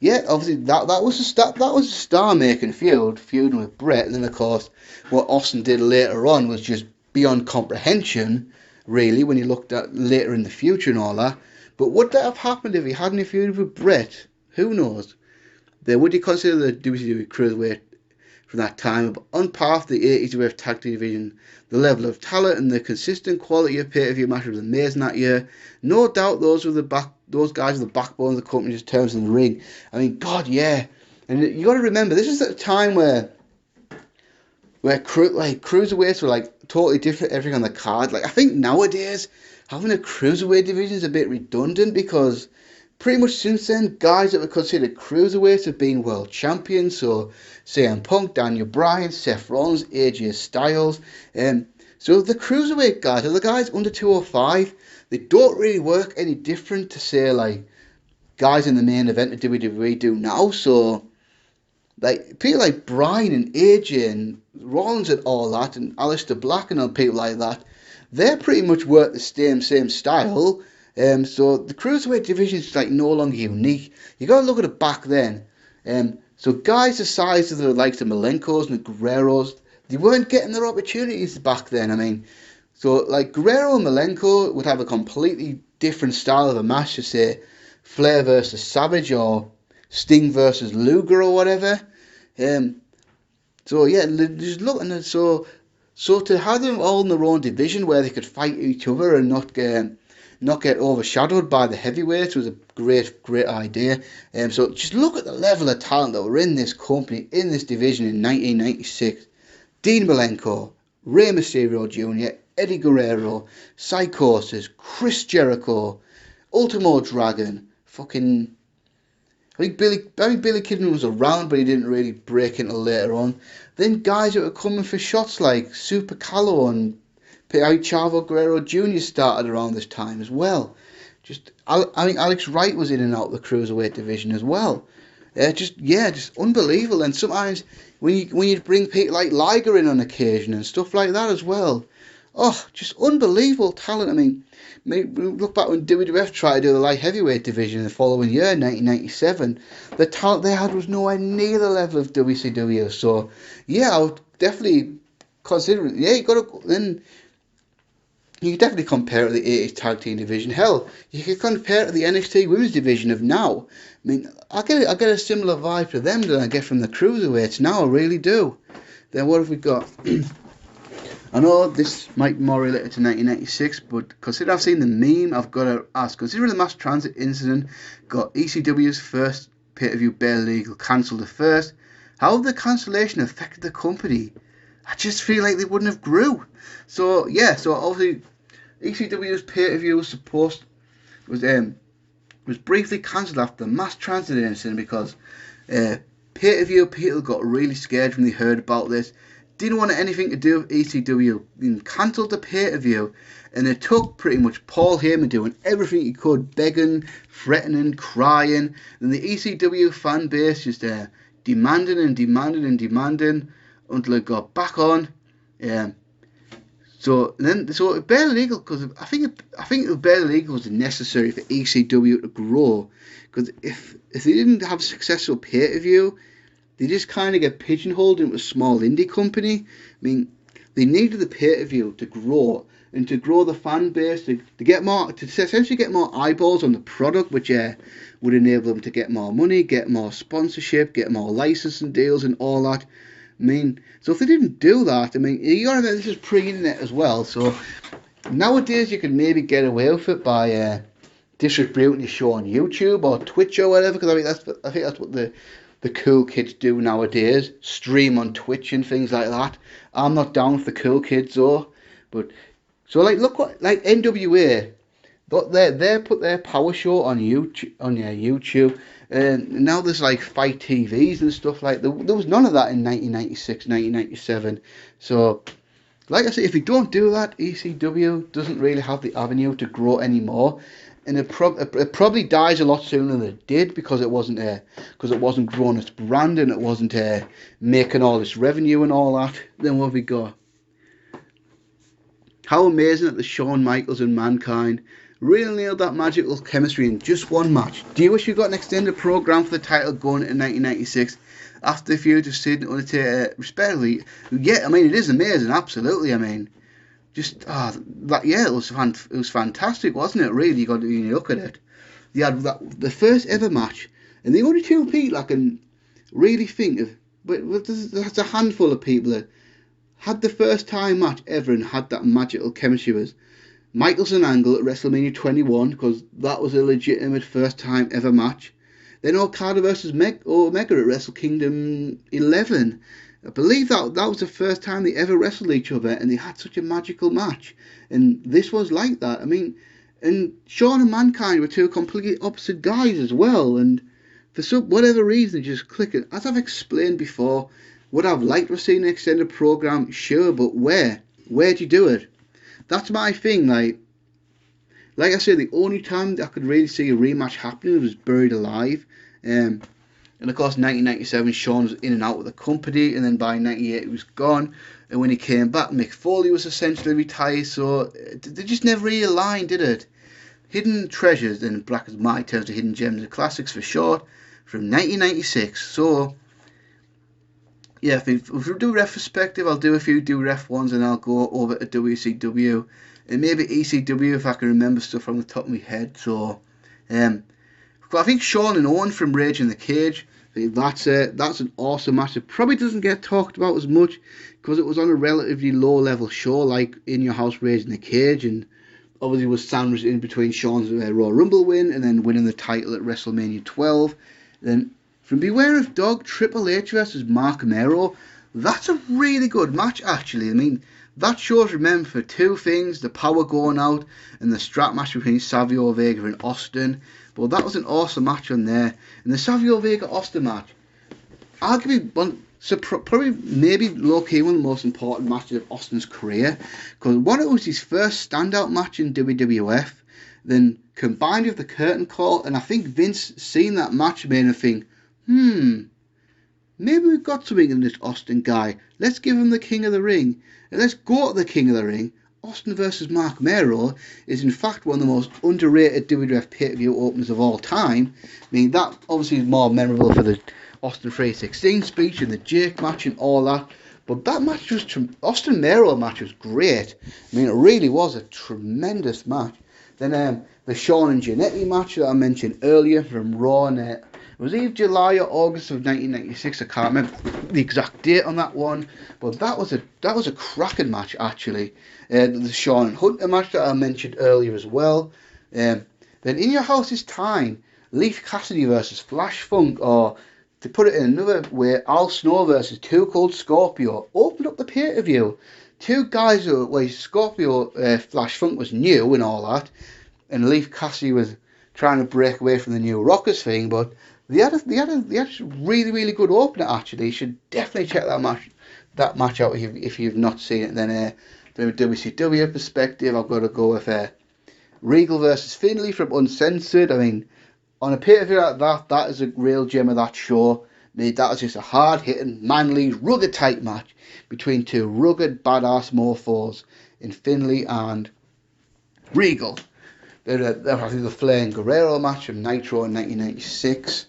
yeah, obviously that was a star-making feuding with Bret. And then of course what Austin did later on was just beyond comprehension, really, when you looked at later in the future and all that. But would that have happened if he hadn't feuded with Bret? Who knows? Would you consider the WCW Cruiserweight from that time on par with the 80s WF Tag Team Division? The level of talent and the consistent quality of pay-per-view matches was amazing that year. No doubt those guys were the backbone of the company in terms of the ring. I mean, God, yeah. And you got to remember, this is at a time where cruiserweights were like totally different, everything on the card. Like I think nowadays having a cruiserweight division is a bit redundant, because pretty much since then guys that were considered cruiserweights have been world champions. So CM Punk, Daniel Bryan, Seth Rollins, AJ Styles. So the cruiserweight guys are the guys under 205. They don't really work any different to say like guys in the main event that WWE do now. So like people like Bryan and AJ and Rollins and all that, and Aleister Black and all people like that, they pretty much work the same style. So the cruiserweight division is like no longer unique. You got to look at it back then. So guys the size of the likes of Malenkos and the Guerreros, they weren't getting their opportunities back then. I mean, so like Guerrero and Malenko would have a completely different style of a match, to say Flair versus Savage or Sting versus Luger or whatever. So yeah, just looking at so to have them all in their own division where they could fight each other and not get overshadowed by the heavyweights was a great idea. So just look at the level of talent that were in this company, in this division in 1996. Dean Malenko, Rey Mysterio Jr., Eddie Guerrero, Psychosis, Chris Jericho, Ultimo Dragon, I think Billy Kidman was around, but he didn't really break until later on. Then guys that were coming for shots like Super Calo and Chavo Guerrero Jr. started around this time as well. I think Alex Wright was in and out of the cruiserweight division as well. Just unbelievable. And sometimes when you bring people like Liger in on occasion and stuff like that as well. Oh, just unbelievable talent. I mean, look back when WWF tried to do the light heavyweight division in the following year, 1997. The talent they had was nowhere near the level of WCW. So, yeah, I would definitely consider it. Yeah, you definitely compare it to the 80s tag team division. Hell, you could compare it to the NXT women's division of now. I mean, I get a similar vibe to them than I get from the cruiserweights now. I really do. Then what have we got? I know this might be more related to 1996, but consider I've seen the meme, I've got to ask, considering the mass transit incident got ECW's first pay-per-view barely legal cancelled at first, how the cancellation affected the company? I just feel like they wouldn't have grew. So yeah, so obviously ECW's pay-per-view was briefly cancelled after the mass transit incident because pay-per-view people got really scared when they heard about this. Didn't want anything to do with ECW, and cancelled the pay-per-view, and it took pretty much Paul Heyman doing everything he could, begging, threatening, crying, and the ECW fan base just demanding until it got back on. So it barely legal, because I think it barely legal was necessary for ECW to grow, because if they didn't have a successful pay-per-view, they just kind of get pigeonholed into a small indie company. I mean, they needed the pay-per-view to grow and to grow the fan base, to get more, to essentially get more eyeballs on the product, which would enable them to get more money, get more sponsorship, get more licensing deals and all that. I mean, so if they didn't do that, I mean, you gotta remember this is pre-internet as well, so nowadays you can maybe get away with it by distributing your show on YouTube or Twitch or whatever, because I think that's what the cool kids do nowadays, stream on Twitch and things like that. I'm not down with the cool kids though, but so like look what like NWA, but they put their power show on YouTube, and now there's like fight TVs and stuff like that. There was none of that in 1996, 1997. So like I say, if you don't do that, ECW doesn't really have the avenue to grow anymore, and it probably dies a lot sooner than it did because it wasn't growing its brand and it wasn't making all this revenue and all that. Then what have we got? How amazing that the Shawn Michaels and Mankind really nailed that magical chemistry in just one match. Do you wish you got an extended program for the title going into 1996? After the feud of Sid and Undertaker, respectively? Yeah, I mean, it is amazing, absolutely. I mean, just it was fantastic, wasn't it? Really, when you look at it. You had the first ever match, and the only two people I can really think of, but there's a handful of people that had the first time match ever and had that magical chemistry was Michaels and Angle at WrestleMania 21, because that was a legitimate first time ever match. Then Okada versus Omega at Wrestle Kingdom 11. I believe that was the first time they ever wrestled each other, and they had such a magical match. And this was like that. I mean, and Shawn and Mankind were two completely opposite guys as well. And for whatever reason, they just clicked. As I've explained before, would I've liked to see an extended program? Sure, but where? Where'd you do it? That's my thing. Like I said, the only time I could really see a rematch happening was Buried Alive. And of course, 1997, Shawn was in and out of the company, and then by 98, he was gone. And when he came back, Mick Foley was essentially retired, so they just never really aligned, did it? Hidden Treasures, in black as my terms, the Hidden Gems and Classics for short, from 1996. So, yeah, if we do ref perspective, I'll do a few do ref ones, and I'll go over to WCW. And maybe ECW if I can remember stuff from the top of my head. So, but I think Shawn and Owen from Rage in the Cage, that's an awesome match. It probably doesn't get talked about as much because it was on a relatively low level show, like In Your House, Rage in the Cage, and obviously was sandwiched in between Shawn's Royal Rumble win and then winning the title at WrestleMania 12. Then from Beware of Dog, Triple H versus Mark Mero. That's a really good match, actually. I mean, that show's remembered for two things: the power going out and the strap match between Savio Vega and Austin. But that was an awesome match on there. And the Savio Vega Austin match, arguably probably maybe low-key one of the most important matches of Austin's career, because one, it was his first standout match in WWF, then combined with the curtain call, and I think Vince seen that match made him think, maybe we've got something in this Austin guy. Let's give him the King of the Ring. And let's go to the King of the Ring. Austin versus Mark Mero is in fact one of the most underrated WWF pay-per-view openers of all time. I mean, that obviously is more memorable for the Austin 316 speech and the Jake match and all that. But that match was, Austin Mero match was great. I mean, it really was a tremendous match. Then the Shawn and Jannetty match that I mentioned earlier from Raw, and it was either July or August of 1996. I can't remember the exact date on that one, but that was a cracking match actually. The Shawn and Hunter match that I mentioned earlier as well. Then In Your House's Time, Leif Cassidy versus Flash Funk, or to put it in another way, Al Snow versus Too Cold Scorpio, opened up the pay-per-view. Two guys who, Scorpio, Flash Funk was new and all that, and Leif Cassidy was trying to break away from the New Rockers thing, but they had a really, really good opener actually. You should definitely check that match out if you've not seen it. Then from a WCW perspective, I've got to go with Regal versus Finlay from Uncensored. I mean, on a pay-per-view like that is a real gem of that show. I mean, that was just a hard-hitting, manly, rugged type match between two rugged, badass morphos in Finlay and Regal. I think the Flair and Guerrero match from Nitro in 1996.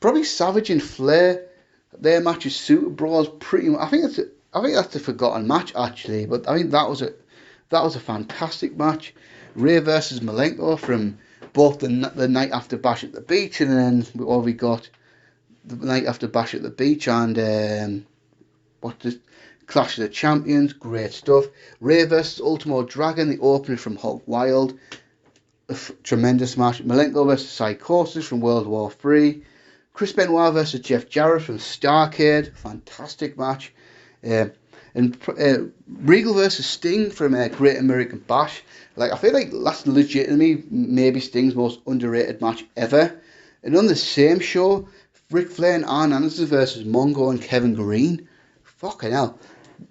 Probably Savage and Flair, their matches, Super Bros, pretty much. I think that's a forgotten match actually, but I think that was That was a fantastic match. Ray versus Malenko from both the night after Bash at the Beach, and then we got the night after Bash at the Beach and what the Clash of the Champions. Great stuff. Ray versus Ultimo Dragon, the opener from Hog Wild. Tremendous match. Malenko versus Psychosis from World War III. Chris Benoit versus Jeff Jarrett from Starrcade. Fantastic match. And Regal versus Sting from Great American Bash. Like, I feel like that's legitimately maybe Sting's most underrated match ever. And on the same show, Ric Flair and Arn Anderson versus Mongo and Kevin Green. Fucking hell.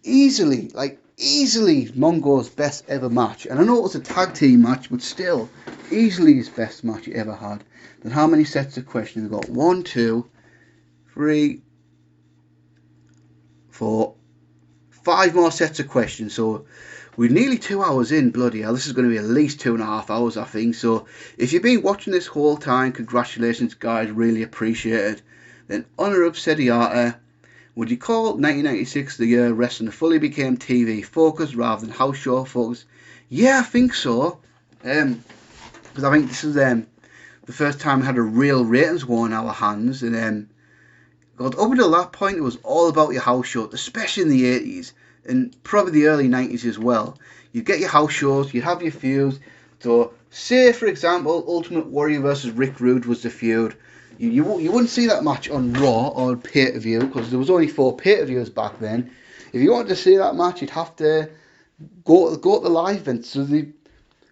Easily Mongo's best ever match. And I know it was a tag team match, but still, easily his best match he ever had. Then how many sets of questions? We've got 1, 2, 3, 4, 5 more sets of questions. So we're nearly 2 hours in. Bloody hell, this is going to be at least 2.5 hours, I think. So if you've been watching this whole time, congratulations guys, really appreciate it. Then Honor Up Sediata, would you call 1996 the year wrestling fully became TV focused rather than house show focused? Yeah, I think so. Because I think this is the first time we had a real ratings war in our hands, and God, up until that point, it was all about your house shows, especially in the 80s and probably the early 90s as well. You'd get your house shows, you'd have your feuds. So, say for example, Ultimate Warrior versus Rick Rude was the feud. You wouldn't see that match on Raw or pay-per-view because there was only 4 pay-per-views back then. If you wanted to see that match, you'd have to go to the live events.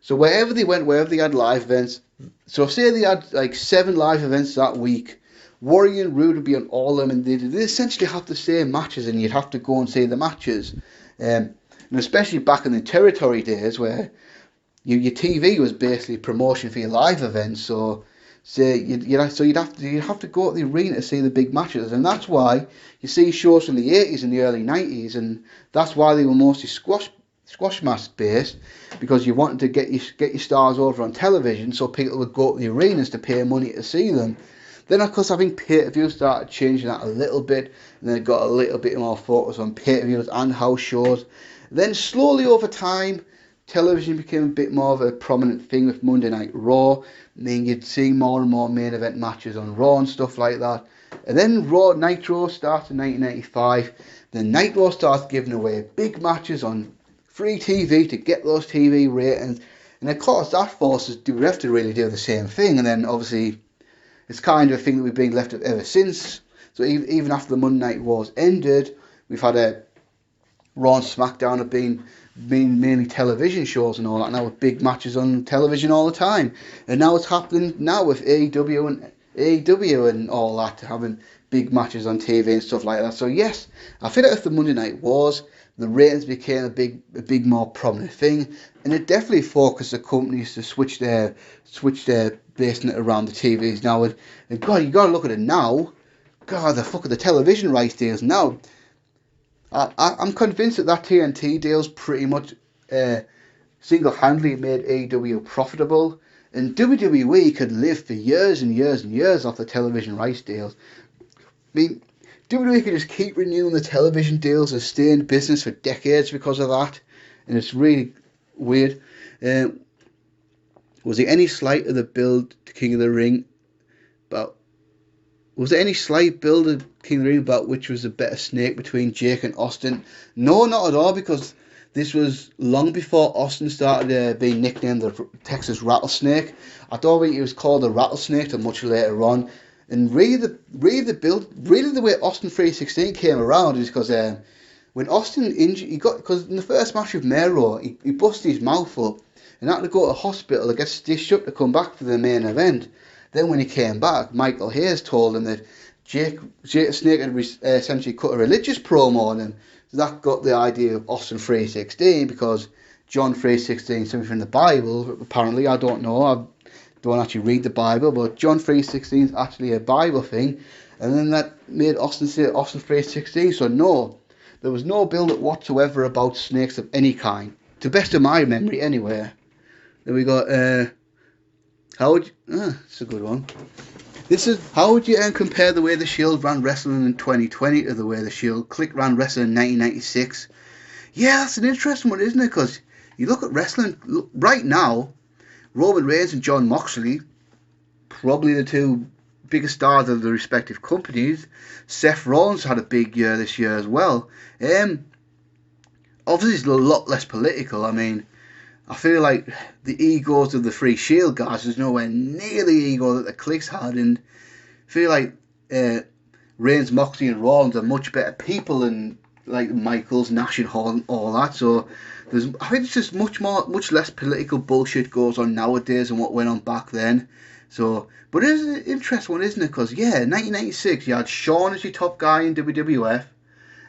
So wherever they went, wherever they had live events. So say they had like 7 live events that week. Warrior and Rude would be on all of them, and they essentially have the same matches, and you'd have to go and see the matches. And especially back in the territory days where your TV was basically promotion for your live events. So you'd have to go to the arena to see the big matches, and that's why you see shows from the 80s and the early 90s, and that's why they were mostly squash match based, because you wanted to get your stars over on television, so people would go to the arenas to pay money to see them. Then of course I think pay-per-views started changing that a little bit, and then it got a little bit more focus on pay-per-views and house shows. Then slowly over time, television became a bit more of a prominent thing with Monday Night Raw. I mean, you'd see more and more main event matches on Raw and stuff like that. And then Raw Nitro started in 1985. Then Nitro started giving away big matches on free TV to get those TV ratings. And of course that forces WWF to really do the same thing. And then obviously it's kind of a thing that we've been left with ever since. So even after the Monday Night Wars ended, we've had a Raw and SmackDown have been mainly television shows and all that, now with big matches on television all the time. And now it's happening now with AEW and all that, having big matches on TV and stuff like that. So yes, I feel like with the Monday Night Wars, the ratings became a big more prominent thing, and it definitely focused the companies to switch their basing it around the TVs now. And God, you got to look at it now. God, the television rights deals now. I'm convinced that TNT deal's pretty much single-handedly made AEW profitable, and WWE could live for years and years and years off the television rights deals. I mean, WWE could just keep renewing the television deals and stay in business for decades because of that, and it's really weird. Was there any slight of the build to King of the Ring? Was there any slight build of King of the Ring about which was a better snake between Jake and Austin? No, not at all, because this was long before Austin started being nicknamed the Texas Rattlesnake. I don't think he was called the Rattlesnake until much later on. And really the way Austin 316 came around is because when Austin injured, because in the first match with Mero, he busted his mouth up and had to go to hospital to get stitched up to come back for the main event. Then when he came back, Michael Hayes told him that Jake the Snake had essentially cut a religious promo on him. So that got the idea of Austin 316, because John 316 is something from the Bible. Apparently, I don't know. I don't actually read the Bible, but John 316 is actually a Bible thing. And then that made Austin say Austin 316. So no, there was no build-up whatsoever about snakes of any kind, to the best of my memory anyway. Then we got... it's a good one. This is, how would you compare the way the Shield ran wrestling in 2020 to the way the Shield Click ran wrestling in 1996? Yeah, that's an interesting one, isn't it? Because you look at wrestling right now, Roman Reigns and Jon Moxley, probably the two biggest stars of the respective companies. Seth Rollins had a big year this year as well. Obviously it's a lot less political. I mean, I feel like the egos of the Free Shield guys is nowhere near the ego that the Clicks had, and I feel like Reigns, Moxley and Rollins are much better people than like Michaels, Nash and Hall and all that. So I think it's just much less political bullshit goes on nowadays than what went on back then. So, but it is an interesting one, isn't it? Because yeah, 1996 you had Shawn as your top guy in WWF,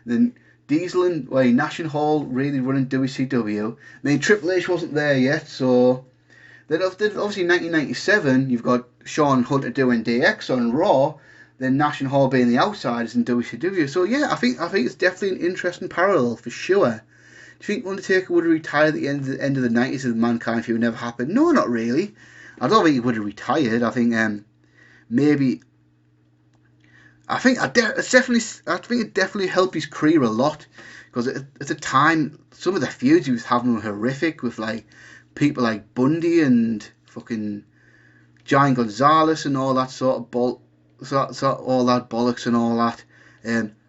then Diesel and Nash and Hall really running WCW. I mean, Triple H wasn't there yet, so then obviously 1997 you've got Shawn Hunter doing DX on Raw, then Nash and Hall being the outsiders in WCW. So yeah, I think it's definitely an interesting parallel for sure. Do you think Undertaker would have retired at the end of the 90s if the Mankind feud never happened? No, not really. I don't think he would have retired. I think maybe. I think it definitely helped his career a lot, because at the time some of the feuds he was having were horrific with like people like Bundy and fucking Giant Gonzalez and all that sort of all that bollocks and all that.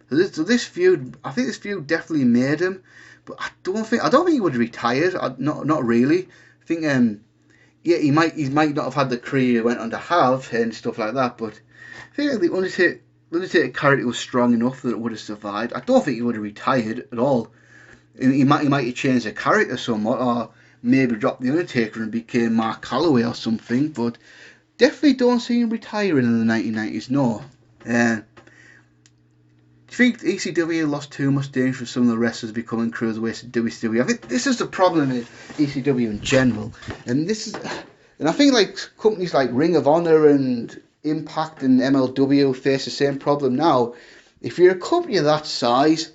So this feud, I think this feud definitely made him, but I don't think he would have retired. Not really. I think yeah, he might not have had the career he went on to have and stuff like that, but I think the Undertaker character was strong enough that it would have survived. I don't think he would have retired at all. He might have changed the character somewhat, or maybe dropped the Undertaker and became Mark Calloway or something, but definitely don't see him retiring in the 1990s, no. Do you think ECW lost too much danger for some of the wrestlers becoming cruiserweights in WCW? I think this is the problem with ECW in general, and I think like companies like Ring of Honor and Impact and MLW face the same problem now. If you're a company of that size,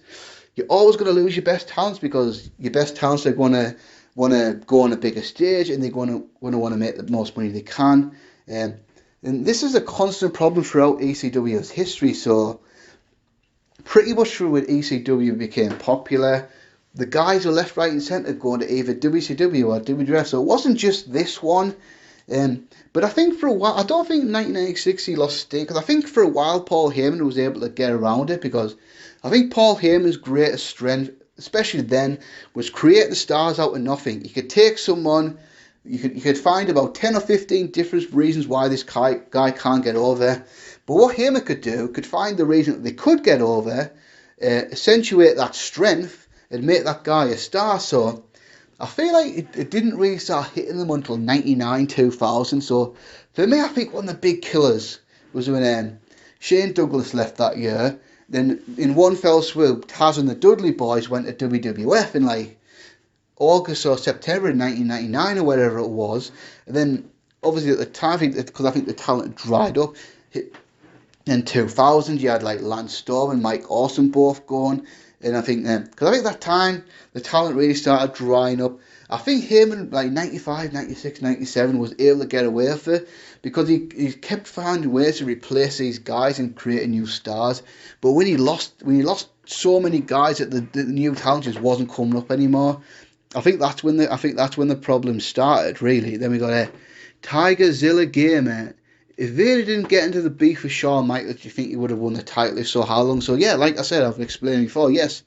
you're always going to lose your best talents, because your best talents are going to want to go on a bigger stage, and they're going to want to make the most money they can. And this is a constant problem throughout ECW's history. So pretty much through when ECW became popular, the guys were left, right and centre going to either WCW or WWF. So it wasn't just this one. But I think for a while, I don't think 1996 he lost steam, because I think for a while Paul Heyman was able to get around it, because I think Paul Heyman's greatest strength, especially then, was creating stars out of nothing. You could take someone, you could find about 10 or 15 different reasons why this guy can't get over. But what Heyman could find the reason that they could get over, accentuate that strength, and make that guy a star. So I feel like it didn't really start hitting them until 99, 2000. So for me, I think one of the big killers was when Shane Douglas left that year. Then in one fell swoop, Taz and the Dudley Boys went to WWF in like August or September in 1999 or whatever it was. And then obviously at the time, because I think the talent dried up, in 2000 you had like Lance Storm and Mike Awesome both going. And I think because I think that time the talent really started drying up. I think Heyman like 95, 96, 97 was able to get away with it, because he kept finding ways to replace these guys and creating new stars. But when he lost so many guys that the new talent just wasn't coming up anymore, I think that's when the problem started really. Then we got a Tiger Zilla Gamer. If Vader didn't get into the beef with Shawn Michaels, do you think he would have won the title? If so, how long? So yeah, like I said, I've explained before, yes,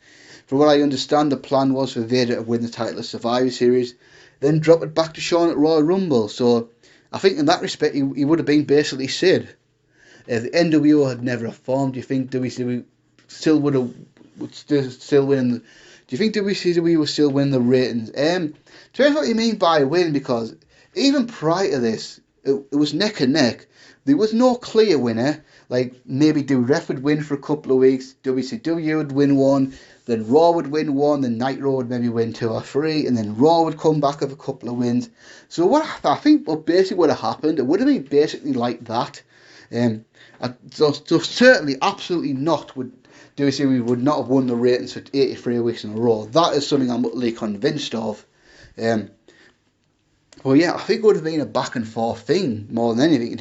from what I understand, the plan was for Vader to win the title of Survivor Series, then drop it back to Shawn at Royal Rumble. So I think in that respect, he would have been basically Sid. If the NWO had never formed, do you think WCW still win? Do you think WCW would still win the ratings? Depends what you mean by win, because even prior to this, it was neck and neck. There was no clear winner. Like maybe WWF would win for a couple of weeks, WCW would win one, then Raw would win one, then Nitro would maybe win 2 or 3, and then Raw would come back with a couple of wins. So what I think what basically would have happened, it would have been basically like that. So certainly, absolutely not would WCW would not have won the ratings for 83 weeks in a row. That is something I'm utterly convinced of. Well, yeah, I think it would have been a back and forth thing more than anything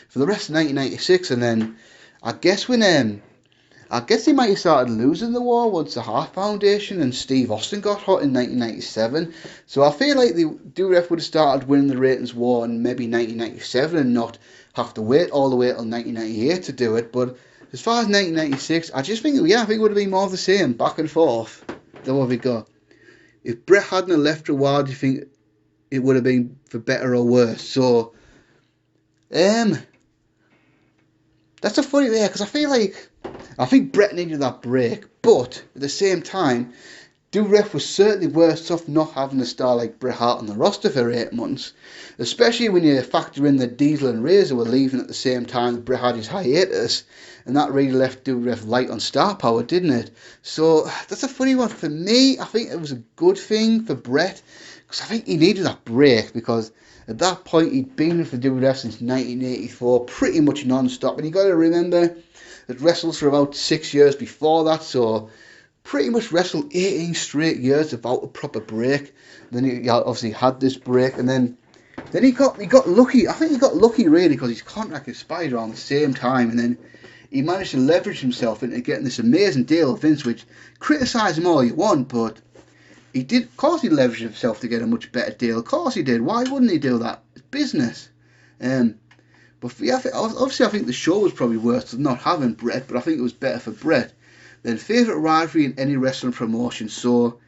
for the rest of 1996, and then I guess when I guess he might have started losing the war once the Hart Foundation and Steve Austin got hot in 1997. So I feel like the WWF would have started winning the ratings war in maybe 1997 and not have to wait all the way till 1998 to do it. But as far as 1996, I just think, yeah, I think it would have been more of the same, back and forth. Then what have we got? If Bret hadn't left for a while, do you think it would have been for better or worse? So, that's a funny there, because I think Bret needed that break, but at the same time, WWF was certainly worse off not having a star like Bret Hart on the roster for 8 months, especially when you factor in that Diesel and Razor were leaving at the same time that Bret had his hiatus, and that really left WWF light on star power, didn't it? So that's a funny one. For me, I think it was a good thing for Bret, because I think he needed that break, because at that point he'd been for WWF since 1984, pretty much non-stop, and you got to remember that wrestled for about 6 years before that, so pretty much wrestled 18 straight years without a proper break. Then he obviously had this break, and then he got lucky. I think he got lucky really, because his contract expired around the same time, and then he managed to leverage himself into getting this amazing deal with Vince, which criticise him all you want, but he did. Of course, he leveraged himself to get a much better deal. Of course, he did. Why wouldn't he do that? It's business. But yeah, obviously, I think the show was probably worse than not having Bret, but I think it was better for Bret. Then favourite rivalry in any wrestling promotion. So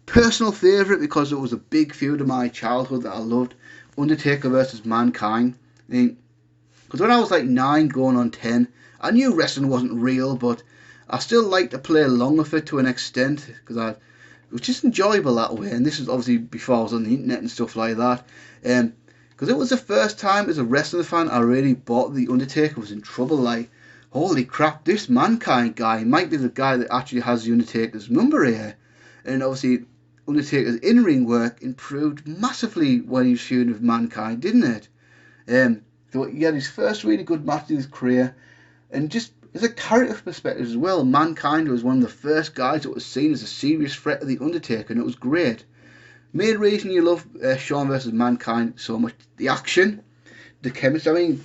personal favourite, because it was a big feud of my childhood that I loved, Undertaker versus Mankind. I mean, because when I was like 9 going on 10, I knew wrestling wasn't real, but I still liked to play along with it to an extent, because it was just enjoyable that way. And this was obviously before I was on the internet and stuff like that. Because it was the first time as a wrestling fan I really bought the Undertaker was in trouble. Like, holy crap, this Mankind guy might be the guy that actually has the Undertaker's number here. And obviously, Undertaker's in-ring work improved massively when he was feuding with Mankind, didn't it? So he had his first really good match in his career, and just as a character perspective as well, Mankind was one of the first guys that was seen as a serious threat to the Undertaker, and it was great. Main reason you love Shawn versus Mankind so much, the action, the chemistry. I mean,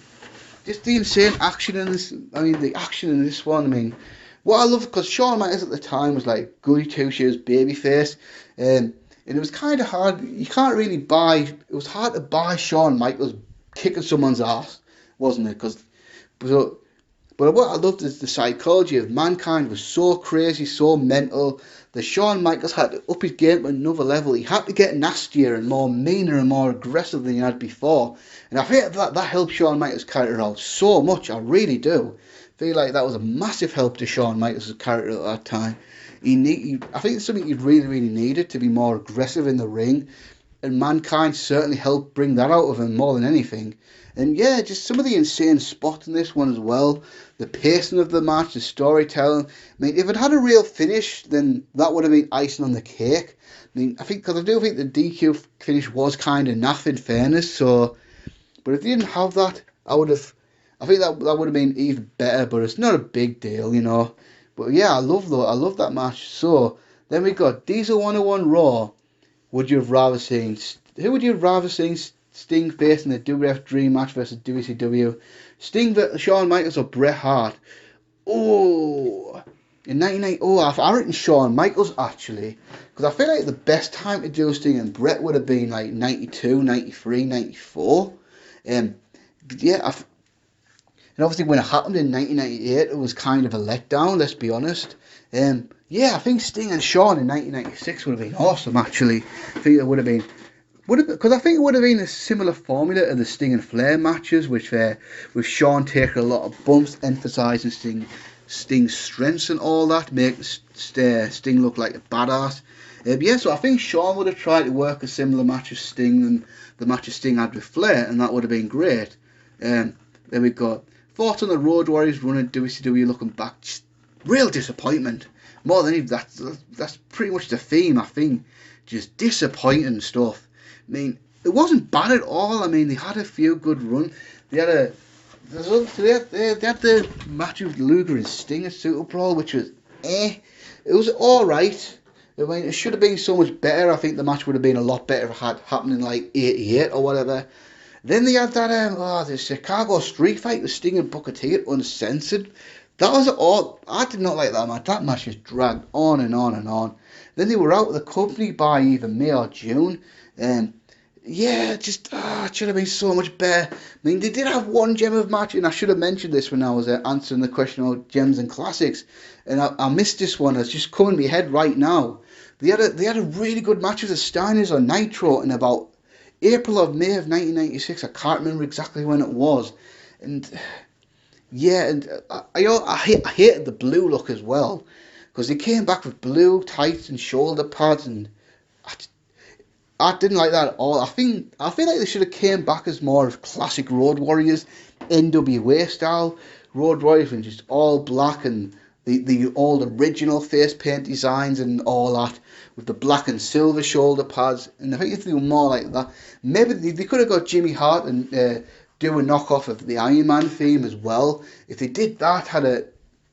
just the insane action in this. I mean, the action in this one. I mean, what I love, because Shawn Michaels at the time was like goody two shoes babyface, and it was kind of hard. You can't really buy. It was hard to buy Shawn Michaels kicking someone's ass, wasn't it? But what I loved is the psychology of Mankind was so crazy, so mental, that Shawn Michaels had to up his game to another level. He had to get nastier and more meaner and more aggressive than he had before. And I think that helped Shawn Michaels' character out so much. I really do. I feel like that was a massive help to Shawn Michaels' character at that time. I think it's something he really, really needed, to be more aggressive in the ring. And Mankind certainly helped bring that out of him more than anything. And yeah, just some of the insane spots in this one as well. The pacing of the match, the storytelling. I mean, if it had a real finish, then that would have been icing on the cake. I mean, because I do think the DQ finish was kind of naff in fairness. So, but if they didn't have that, I think that would have been even better. But it's not a big deal, you know. But yeah, I love that match. So then we got Diesel 101 Raw. Who would you have rather seen Sting facing the WWF Dream match versus WCW? Sting versus Shawn Michaels or Bret Hart? Oh, in 1990, I reckon Shawn Michaels actually, because I feel like the best time to do Sting and Bret would have been like 92, 93, 94. Yeah, and obviously when it happened in 1998, it was kind of a letdown, let's be honest. Yeah, I think Sting and Shawn in 1996 would have been awesome, actually. I think it would have been, because I think it would have been a similar formula to the Sting and Flair matches, with with Shawn taking a lot of bumps, emphasising Sting's strengths and all that, make Sting look like a badass. Yeah, so I think Shawn would have tried to work a similar match as Sting than the matches Sting had with Flair, and that would have been great. Then we've got thoughts on the Road Warriors running WCW looking back. Just real disappointment. More than anything, that's pretty much the theme, I think. Just disappointing stuff. I mean, it wasn't bad at all. I mean, they had a few good runs. They had the match with Luger and Sting at Super Brawl, which was It was alright. I mean, it should have been so much better. I think the match would have been a lot better if it had happened in like 88 or whatever. Then they had that the Chicago Street Fight with Sting and Booker T, uncensored. That was all. I did not like that match. That match just dragged on and on and on. Then they were out of the company by either May or June. Yeah, just it should have been so much better. I mean, they did have one gem of match, and I should have mentioned this when I was answering the question about gems and classics, and I missed this one. It's just coming to my head right now. They had a really good match with the Steiners on Nitro in about April or May of 1996. I can't remember exactly when it was, and yeah, and I hated the blue look as well, because they came back with blue tights and shoulder pads, and I didn't like that at all. I feel like they should have came back as more of classic Road Warriors, NWA style Road Warriors, and just all black and the old original face paint designs and all that, with the black and silver shoulder pads. And I think if they were more like that, maybe they could have got Jimmy Hart and do a knockoff of the Iron Man theme as well. If they did that, had a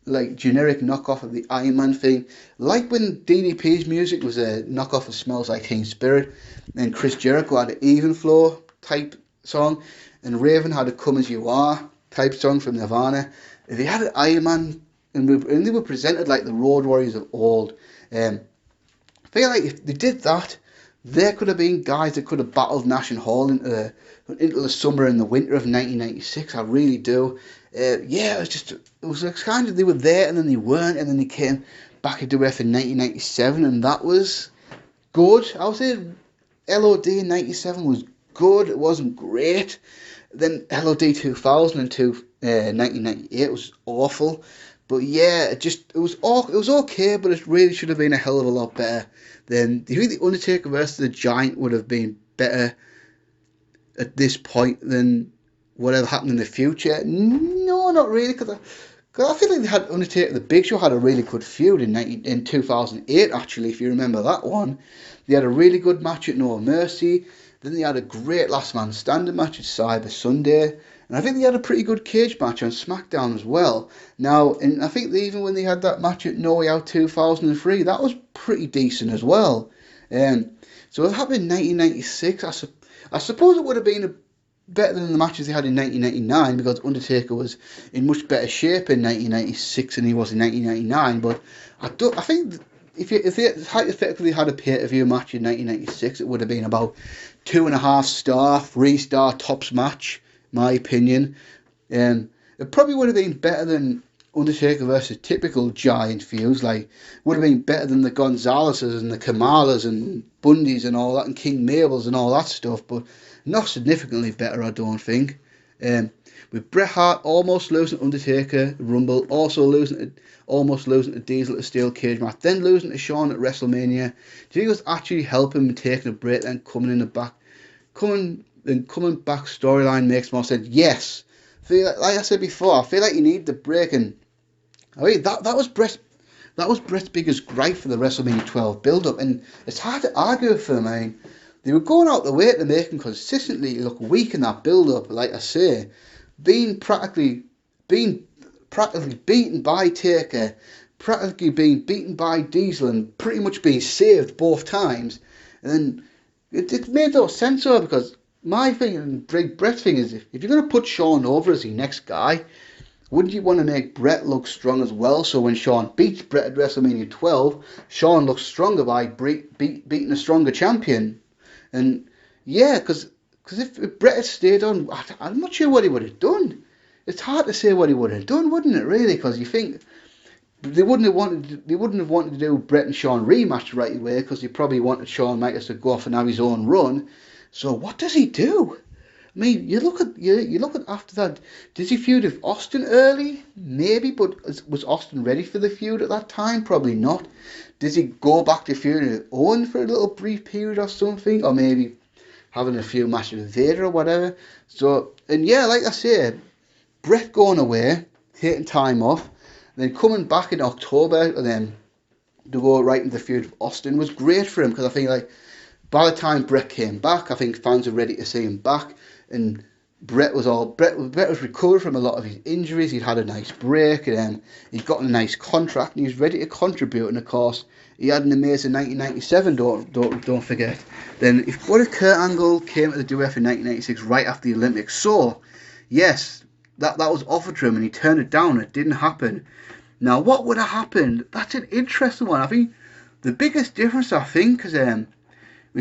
like generic knockoff of the Iron Man theme, like when DDP's music was a knockoff of Smells Like Teen Spirit, and Chris Jericho had an Even Flow type song, and Raven had a Come As You Are type song from Nirvana. If they had an Iron Man, and they were presented like the Road Warriors of old, I feel like if they did that, there could have been guys that could have battled Nash and Hall into the summer and the winter of 1996. I really do. Yeah, it was kind of, they were there and then they weren't, and then they came back into WF in 1997, and that was good. I would say LOD in 97 was good. It wasn't great. Then LOD 2000 and 1998 was awful. But yeah, it was okay, but it really should have been a hell of a lot better. Then do you think the Undertaker versus the Giant would have been better at this point than whatever happened in the future? No, not really, because I feel like they had Undertaker, the Big Show had a really good feud in 2008, actually, if you remember that one. They had a really good match at No Mercy. Then they had a great Last Man Standing match at Cyber Sunday. And I think they had a pretty good cage match on SmackDown as well. Now, and I think even when they had that match at No Way Out 2003, that was pretty decent as well. So if it happened in 1996, I suppose it would have been better than the matches they had in 1999, because Undertaker was in much better shape in 1996 than he was in 1999. But I think if they hypothetically had a pay-per-view match in 1996, it would have been about 2.5 star, 3-star tops match, my opinion. It probably would have been better than Undertaker versus typical Giant feuds. Like, would have been better than the Gonzaleses and the Kamalas and Bundys and all that, and King Mabels and all that stuff, but not significantly better, I don't think. With Bret Hart almost losing to Undertaker Rumble, almost losing to Diesel at a steel cage match, then losing to Shawn at WrestleMania. Do you think it was actually helping him taking a break, then coming in the back, coming back storyline makes more sense? Yes. Like I said before, I feel like you need the break, and I mean that was Bret's biggest gripe for the WrestleMania 12 build-up, and it's hard to argue with them. I mean, they were going out the way to make him consistently look weak in that build-up. Like I say, being practically beaten by Taker, practically being beaten by Diesel, and pretty much being saved both times, and then it made no sense though, because my thing and Bret's thing is, if you're going to put Shawn over as your next guy, wouldn't you want to make Bret look strong as well? So when Shawn beats Bret at WrestleMania 12, Shawn looks stronger by beating a stronger champion. And yeah, because if Bret had stayed on, I'm not sure what he would have done. It's hard to say what he would have done, wouldn't it, really? Because you think they wouldn't have wanted to do Bret and Shawn rematch right away, because they probably wanted Shawn Michaels to go off and have his own run. So what does he do? I mean, you look at after that. Did he feud with Austin early? Maybe, but was Austin ready for the feud at that time? Probably not. Does he go back to feuding with Owen for a little brief period or something, or maybe having a few matches with Vader or whatever? So, and yeah, like I said, Bret going away, taking time off, then coming back in October, and then to go right into the feud with Austin was great for him, because I think, like, by the time Bret came back, I think fans were ready to see him back, and Bret was recovered from a lot of his injuries. He'd had a nice break, and he'd gotten a nice contract, and he was ready to contribute. And of course, he had an amazing 1997. Don't forget. Then, what if Kurt Angle came to the WF in 1996 right after the Olympics? So, yes, that was offered to him and he turned it down. It didn't happen. Now, what would have happened? That's an interesting one. I think the biggest difference, I think, is when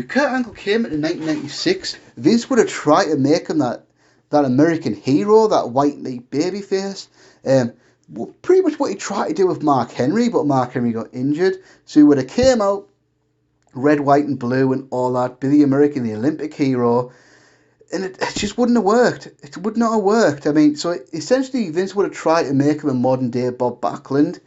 Kurt Angle came in 1996, Vince would have tried to make him that American hero, that white knight babyface. Pretty much what he tried to do with Mark Henry, but Mark Henry got injured. So he would have came out red, white, and blue, and all that, be the American, the Olympic hero, and it just wouldn't have worked. It would not have worked. I mean, so essentially Vince would have tried to make him a modern day Bob Backlund,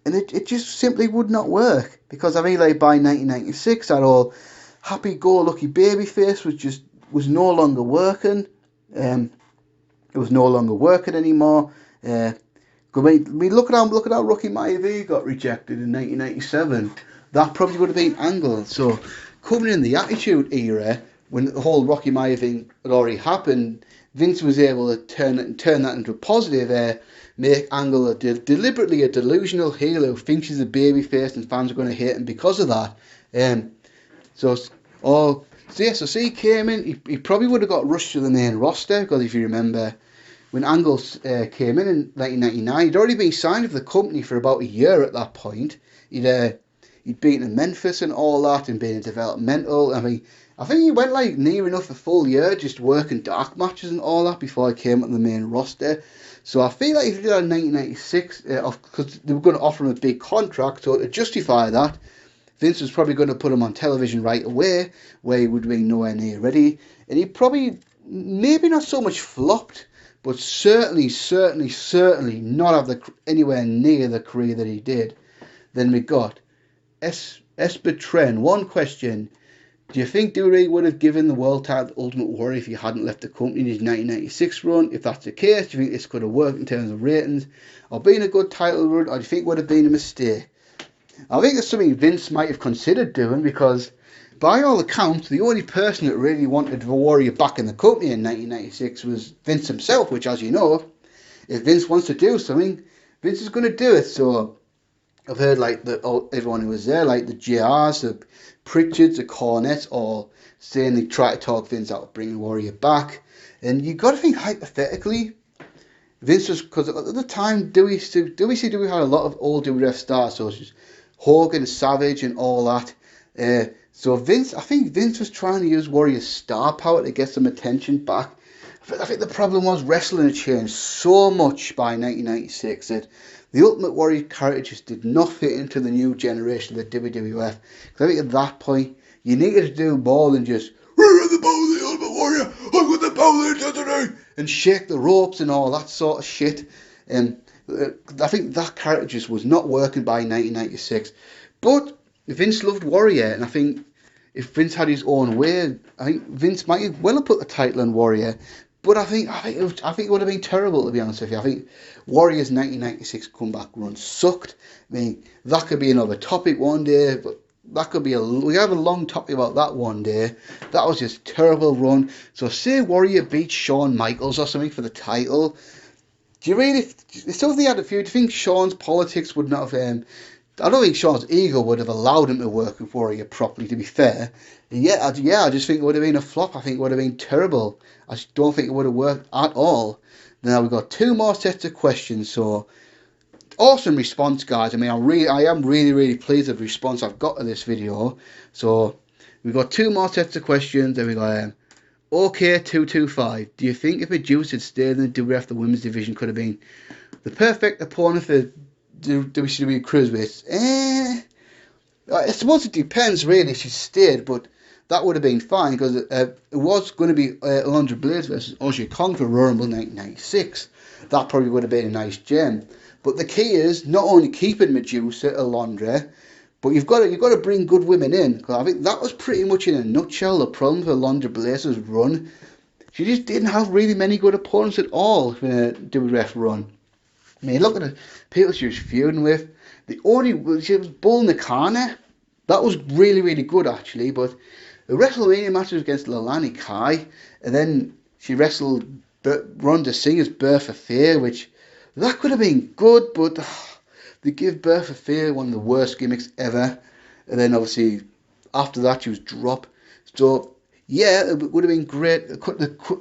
and it just simply would not work, because I mean, like, by 1996, that all happy-go-lucky babyface was no longer working. It was no longer working anymore. I mean, look at how Rocky Maivia got rejected in 1997. That probably would have been Angle. So coming in the Attitude Era, when the whole Rocky Maivia thing had already happened, Vince was able to turn that into a positive. Make Angle deliberately a delusional heel who thinks he's a babyface and fans are going to hate him because of that. So he came in, he probably would have got rushed to the main roster, because if you remember, when Angle came in 1999, he'd already been signed with the company for about a year at that point. He'd been in Memphis and all that, and been in developmental. I mean, I think he went like near enough a full year just working dark matches and all that before he came on the main roster. So I feel like if he did that in 1996, because they were going to offer him a big contract, so to justify that, Vince was probably going to put him on television right away, where he would be nowhere near ready. And he probably, maybe not so much flopped, but certainly not have anywhere near the career that he did. Then we got Esper Tren. One question. Do you think WWE would have given the world title to Ultimate Warrior if he hadn't left the company in his 1996 run? If that's the case, do you think this could have worked in terms of ratings, or been a good title run, or do you think it would have been a mistake? I think it's something Vince might have considered doing, because by all accounts, the only person that really wanted the Warrior back in the company in 1996 was Vince himself, which, as you know, if Vince wants to do something, Vince is going to do it. So I've heard like everyone who was there, like the JRs, the Pritchards, the Cornettes, all saying they try to talk Vince out of bringing Warrior back. And you got to think hypothetically, Vince was, because at the time WCW had a lot of old WWF stars, so it was Hogan, Savage, and all that. So I think Vince was trying to use Warrior's star power to get some attention back. I think the problem was wrestling had changed so much by 1996 that the Ultimate Warrior character just did not fit into the new generation of the WWF. Because I think at that point, you needed to do more than just, "We're in the power of the Ultimate Warrior, I'm with the power of the intensity," and shake the ropes and all that sort of shit. I think that character just was not working by 1996. But Vince loved Warrior, and I think if Vince had his own way, I think Vince might well have put the title on Warrior. But I think it would have been terrible, to be honest with you. I think Warrior's 1996 comeback run sucked. I mean, that could be another topic one day, but that could be we have a long topic about that one day. That was just a terrible run. So say Warrior beats Shawn Michaels or something for the title. Do you really, still they had a few, do you think Shawn's politics would not have, I don't think Shawn's ego would have allowed him to work with Warrior properly, to be fair. Yeah, I just think it would have been a flop. I think it would have been terrible. I just don't think it would have worked at all. Now we've got two more sets of questions, so awesome response, guys. I mean, I am really pleased with the response I've got to this video. So we've got two more sets of questions, and we got OK225. Do you think if Medusa had stayed in the WWF, the women's division could have been the perfect opponent for WCW Cruiserweights? I suppose it depends, really, if she stayed, but that would have been fine, because it was going to be Alundra Blaze versus Audrey Kong for Royal Rumble 1996. That probably would have been a nice gem. But the key is not only keeping Medusa, Alundra, but you've got to bring good women in, because I think that was pretty much in a nutshell the problem with Alundra Blaze's run. She just didn't have really many good opponents at all in a WWF run. I mean, look at the people she was feuding with. She was Bull Nakano. That was really good, actually, but the WrestleMania match was against Leilani Kai, and then she wrestled Ronda Singer's Bertha Fair, which that could have been good, but they give Bertha Fair one of the worst gimmicks ever, and then obviously after that she was dropped. So yeah, it would have been great. It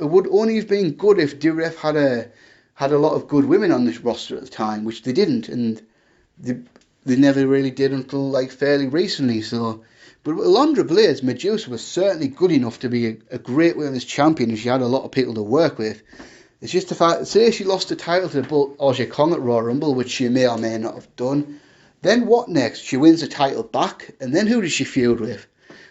would only have been good if WWF had a lot of good women on this roster at the time, which they didn't, and they never really did until like fairly recently. So, but with Alundra Blaze, Medusa was certainly good enough to be a great women's champion, and she had a lot of people to work with. It's just the fact that, say she lost the title to Aja Kong at Royal Rumble, which she may or may not have done. Then what next? She wins the title back, and then who did she feud with?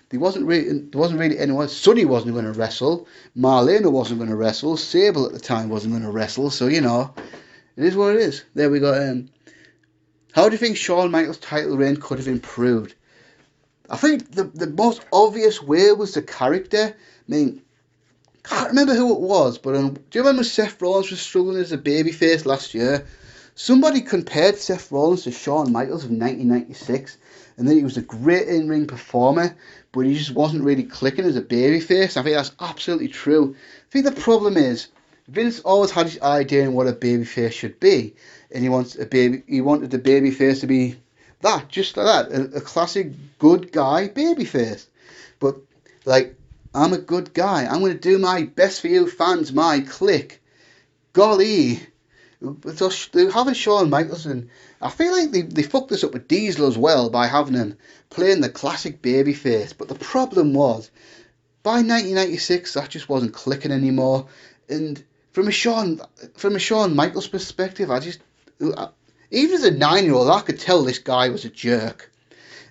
There wasn't really anyone. Sunny wasn't going to wrestle. Marlena wasn't going to wrestle. Sable at the time wasn't going to wrestle. So, you know, it is what it is. There we go. How do you think Shawn Michaels' title reign could have improved? I think the most obvious way was the character. I mean, can't remember who it was, but do you remember Seth Rollins was struggling as a babyface last year? Somebody compared Seth Rollins to Shawn Michaels of 1996, and then he was a great in-ring performer, but he just wasn't really clicking as a babyface. I think that's absolutely true. I think the problem is Vince always had his idea on what a babyface should be, and he wanted the babyface to be that, just like that, a classic good guy babyface. But like, I'm a good guy. I'm going to do my best for you fans, my clique. Golly. So having Shawn Michaels, and I feel like they fucked this up with Diesel as well by having him playing the classic babyface. But the problem was, by 1996, that just wasn't clicking anymore. And from a Shawn Michaels perspective, even as a 9-year-old, I could tell this guy was a jerk.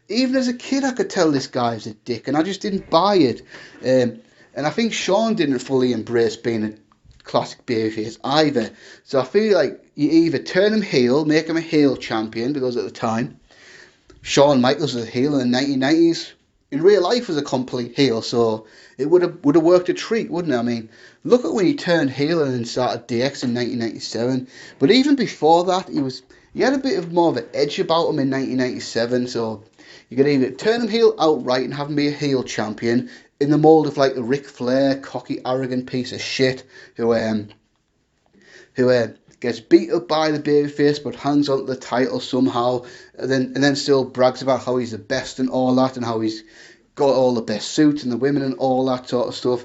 Even as a kid, I could tell this guy was a dick, and I just didn't buy it. And I think Shawn didn't fully embrace being a classic babyface either. So I feel like you either turn him heel, make him a heel champion, because at the time, Shawn Michaels was a heel in the 1990s. In real life, was a complete heel, so it would have worked a treat, wouldn't it? I mean, look at when he turned heel and then started DX in 1997. But even before that, he had a bit of more of an edge about him in 1997. So you could either turn him heel outright and have him be a heel champion in the mould of like a Ric Flair, cocky, arrogant piece of shit who gets beat up by the babyface but hangs on to the title somehow, and then still brags about how he's the best and all that, and how he's got all the best suits and the women and all that sort of stuff.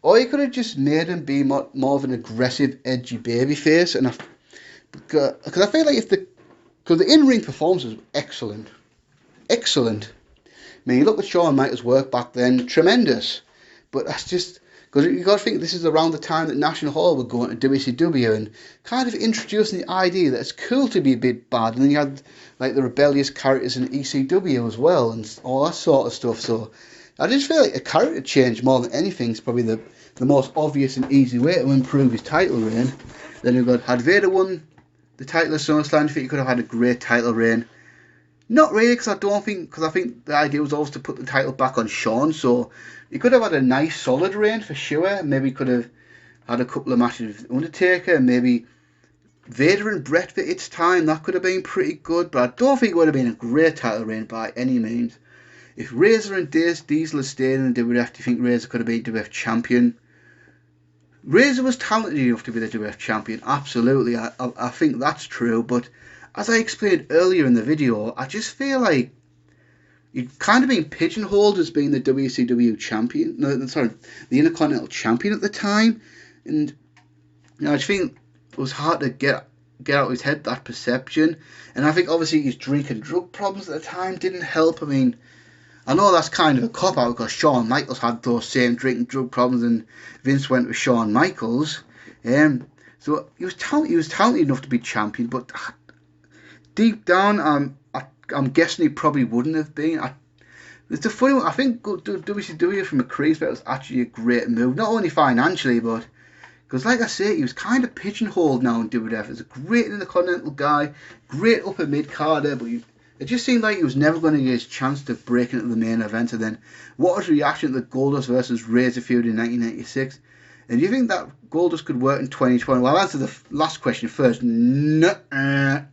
Or you could have just made him be more of an aggressive, edgy babyface, and because I feel like because the in-ring performance was excellent. I mean, you look at Shawn Michaels' work back then, tremendous. But that's just, because you got to think this is around the time that National Hall were going to WCW and kind of introducing the idea that it's cool to be a bit bad. And then you had like the rebellious characters in ECW as well and all that sort of stuff. So I just feel like a character change more than anything is probably the most obvious and easy way to improve his title reign. Then you've got, had Vader won the title of SummerSlam, I think he could have had a great title reign. Not really, because I think the idea was always to put the title back on Shawn, so he could have had a nice solid reign for sure. Maybe he could have had a couple of matches with Undertaker, and maybe Vader and Brett for its time, that could have been pretty good, but I don't think it would have been a great title reign by any means. If Razor and Diesel had stayed in the WWF, do you think Razor could have been WWF champion? Razor was talented enough to be the WWF champion, absolutely, I think that's true, but as I explained earlier in the video, I just feel like you've kind of been pigeonholed as being the WCW champion, the Intercontinental champion at the time, and I just think it was hard to get out of his head, that perception, and I think obviously his drink and drug problems at the time didn't help. I mean, I know that's kind of a cop-out because Shawn Michaels had those same drink and drug problems and Vince went with Shawn Michaels, so he was talented enough to be champion, but deep down, I'm guessing he probably wouldn't have been. It's a funny one. I think WCW from McCree's was actually a great move, not only financially, but because, like I say, he was kind of pigeonholed now in WWF as a great Intercontinental guy, great upper mid-carder, but it just seemed like he was never going to get his chance to break into the main event. And then, what was the reaction to the Goldust versus Razor feud in 1996? And do you think that Goldust could work in 2020? Well, I'll answer the last question first. Not a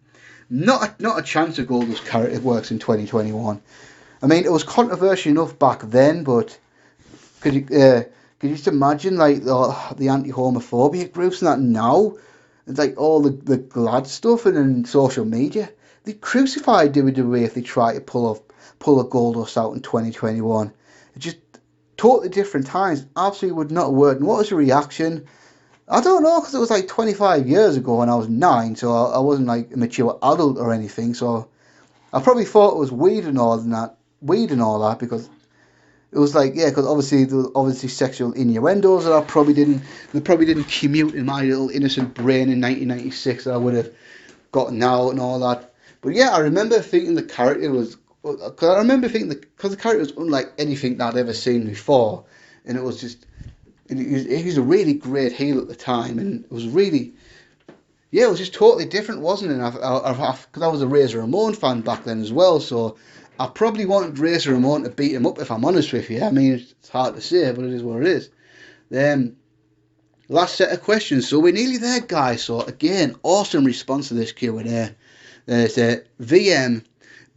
chance a Goldust character works in 2021. I mean, it was controversial enough back then, but could you just imagine like the anti-homophobia groups and that now? It's like all the glad stuff and then social media. They crucified WWE if they try to pull a Goldust out in 2021. It's just totally different times. Absolutely would not work. And what was the reaction? I don't know, because it was like 25 years ago when I was 9, so I wasn't like a mature adult or anything. So I probably thought it was weed and all that, because it was like, yeah, because obviously there was obviously sexual innuendos that they probably didn't commute in my little innocent brain in 1996 that I would have gotten out and all that. But yeah, I remember thinking the character was, because I remember thinking because the character was unlike anything that I'd ever seen before, and it was just, he was a really great heel at the time, and it was really, yeah, it was just totally different, wasn't it? Because I was a Razor Ramon fan back then as well, so I probably wanted Razor Ramon to beat him up, if I'm honest with you. I mean, it's hard to say, but it is what it is. Last set of questions, so we're nearly there, guys. So again, awesome response to this Q&A. There's a VM,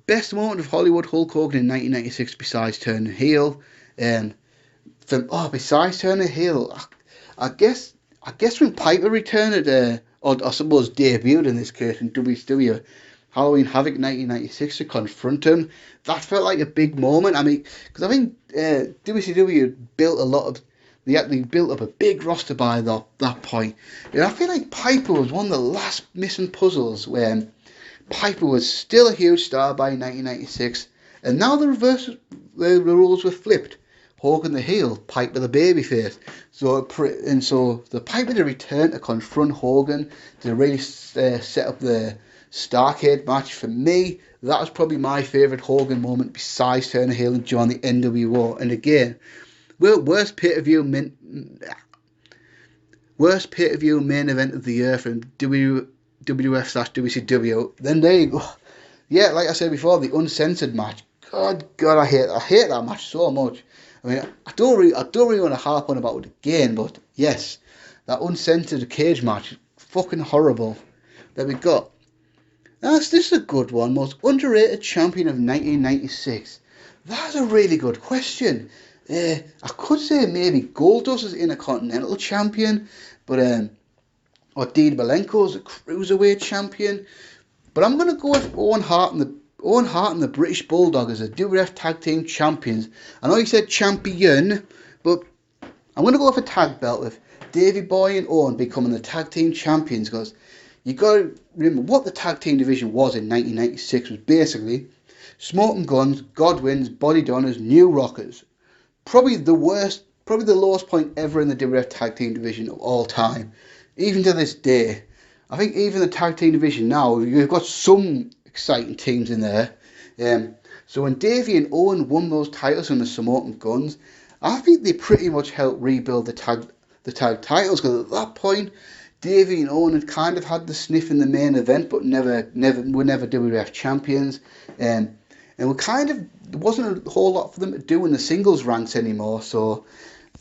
best moment of Hollywood Hulk Hogan in 1996 besides turning heel. Besides turning heel, I guess when Piper returned or I suppose debuted in this case in WCW Halloween Havoc 1996 to confront him, that felt like a big moment. I mean, because I think WCW built a lot of, they actually built up a big roster by that point. And I feel like Piper was one of the last missing puzzles where Piper was still a huge star by 1996, and now the rules were flipped. Hogan the heel, Piper the babyface. So the Piper to return to confront Hogan to really set up the Starcade match. For me, that was probably my favourite Hogan moment besides turning heel and join the NWO. And again, worst pay-per-view main event of the year from WWF/WCW. Then there you go. Yeah, like I said before, the uncensored match. God, I hate that match so much. I mean, I don't really want to harp on about it again, but yes, that uncensored cage match, fucking horrible. There we go. This is a good one. Most underrated champion of 1996. That's a really good question. I could say maybe Goldust as Intercontinental Champion, but or Dean Malenko as a Cruiserweight Champion. But I'm going to go with Owen Hart and the British Bulldog as the WWF Tag Team Champions. I know you said champion, but I'm going to go with a tag belt with Davey Boy and Owen becoming the Tag Team Champions, because you got to remember what the Tag Team division was in 1996 was basically Smoking Guns, Godwins, Body Donners, New Rockers. Probably the lowest point ever in the WWF Tag Team division of all time. Even to this day. I think even the Tag Team division now, you've got some exciting teams in there. So when Davey and Owen won those titles from the Smoking Guns, I think they pretty much helped rebuild the tag titles, because at that point Davey and Owen had kind of had the sniff in the main event, but were never WWF champions, and there wasn't a whole lot for them to do in the singles ranks anymore. So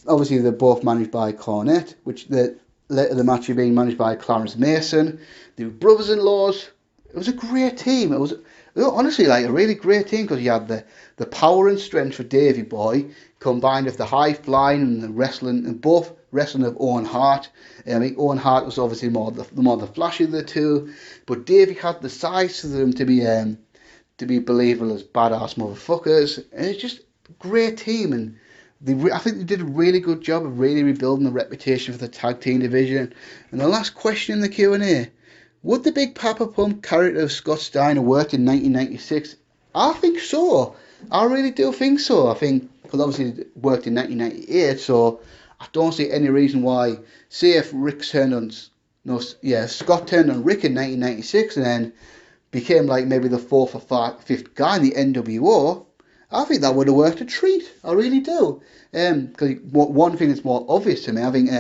obviously they're both managed by Cornette, which the later the match being managed by Clarence Mason. They were brothers-in-laws. It was a great team. It was honestly like a really great team, because you had the power and strength for Davey Boy combined with the high flying and the wrestling, and both wrestling of Owen Hart. I mean, Owen Hart was obviously more the flashy of the two, but Davey had the size to them to be believable as badass motherfuckers. And it's just a great team, and I think they did a really good job of really rebuilding the reputation for the tag team division. And the last question in the Q&A: would the Big Papa Pump character of Scott Steiner work in 1996? I think so. I really do think so. I think, because obviously it worked in 1998, so I don't see any reason why, say if Scott turned on Rick in 1996 and then became like maybe the fourth or fifth guy in the NWO, I think that would have worked a treat. I really do. Because one thing that's more obvious to me, I think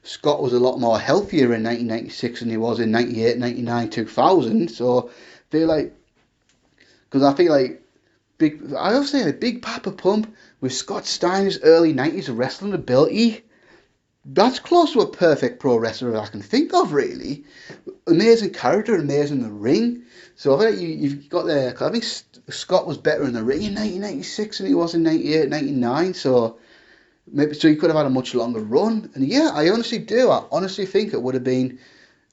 Scott was a lot more healthier in 1996 than he was in 98, 99, 2000. So I feel like Big Papa Pump with Scott Steiner's early 90s wrestling ability, that's close to a perfect pro wrestler I can think of, really. Amazing character, amazing in the ring. So I think you've got there, because I think Scott was better in the ring in 1996 than he was in 98, 99. So he could have had a much longer run. And yeah, I honestly do. I honestly think it would have been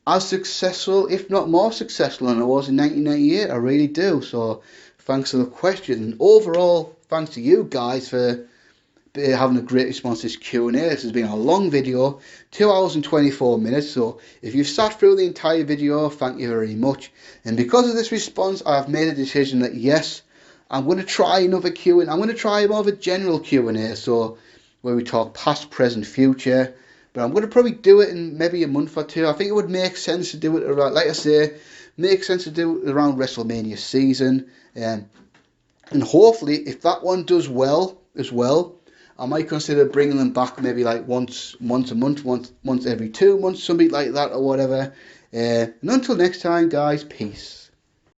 as successful, if not more successful, than it was in 1998. I really do. So thanks for the question. And overall, thanks to you guys for having a great response to this Q&A. This has been a long video, 2 hours and 24 minutes. So if you've sat through the entire video, thank you very much. And because of this response, I've made a decision that yes, I'm going to try another Q&A. I'm going to try more of a general Q&A, so where we talk past, present, future. But I'm going to probably do it in maybe a month or two. I think it would make sense to do it around, like I say, make sense to do it around WrestleMania season. And hopefully, if that one does well as well, I might consider bringing them back maybe like once a month, once every 2 months, something like that or whatever. And until next time, guys, peace.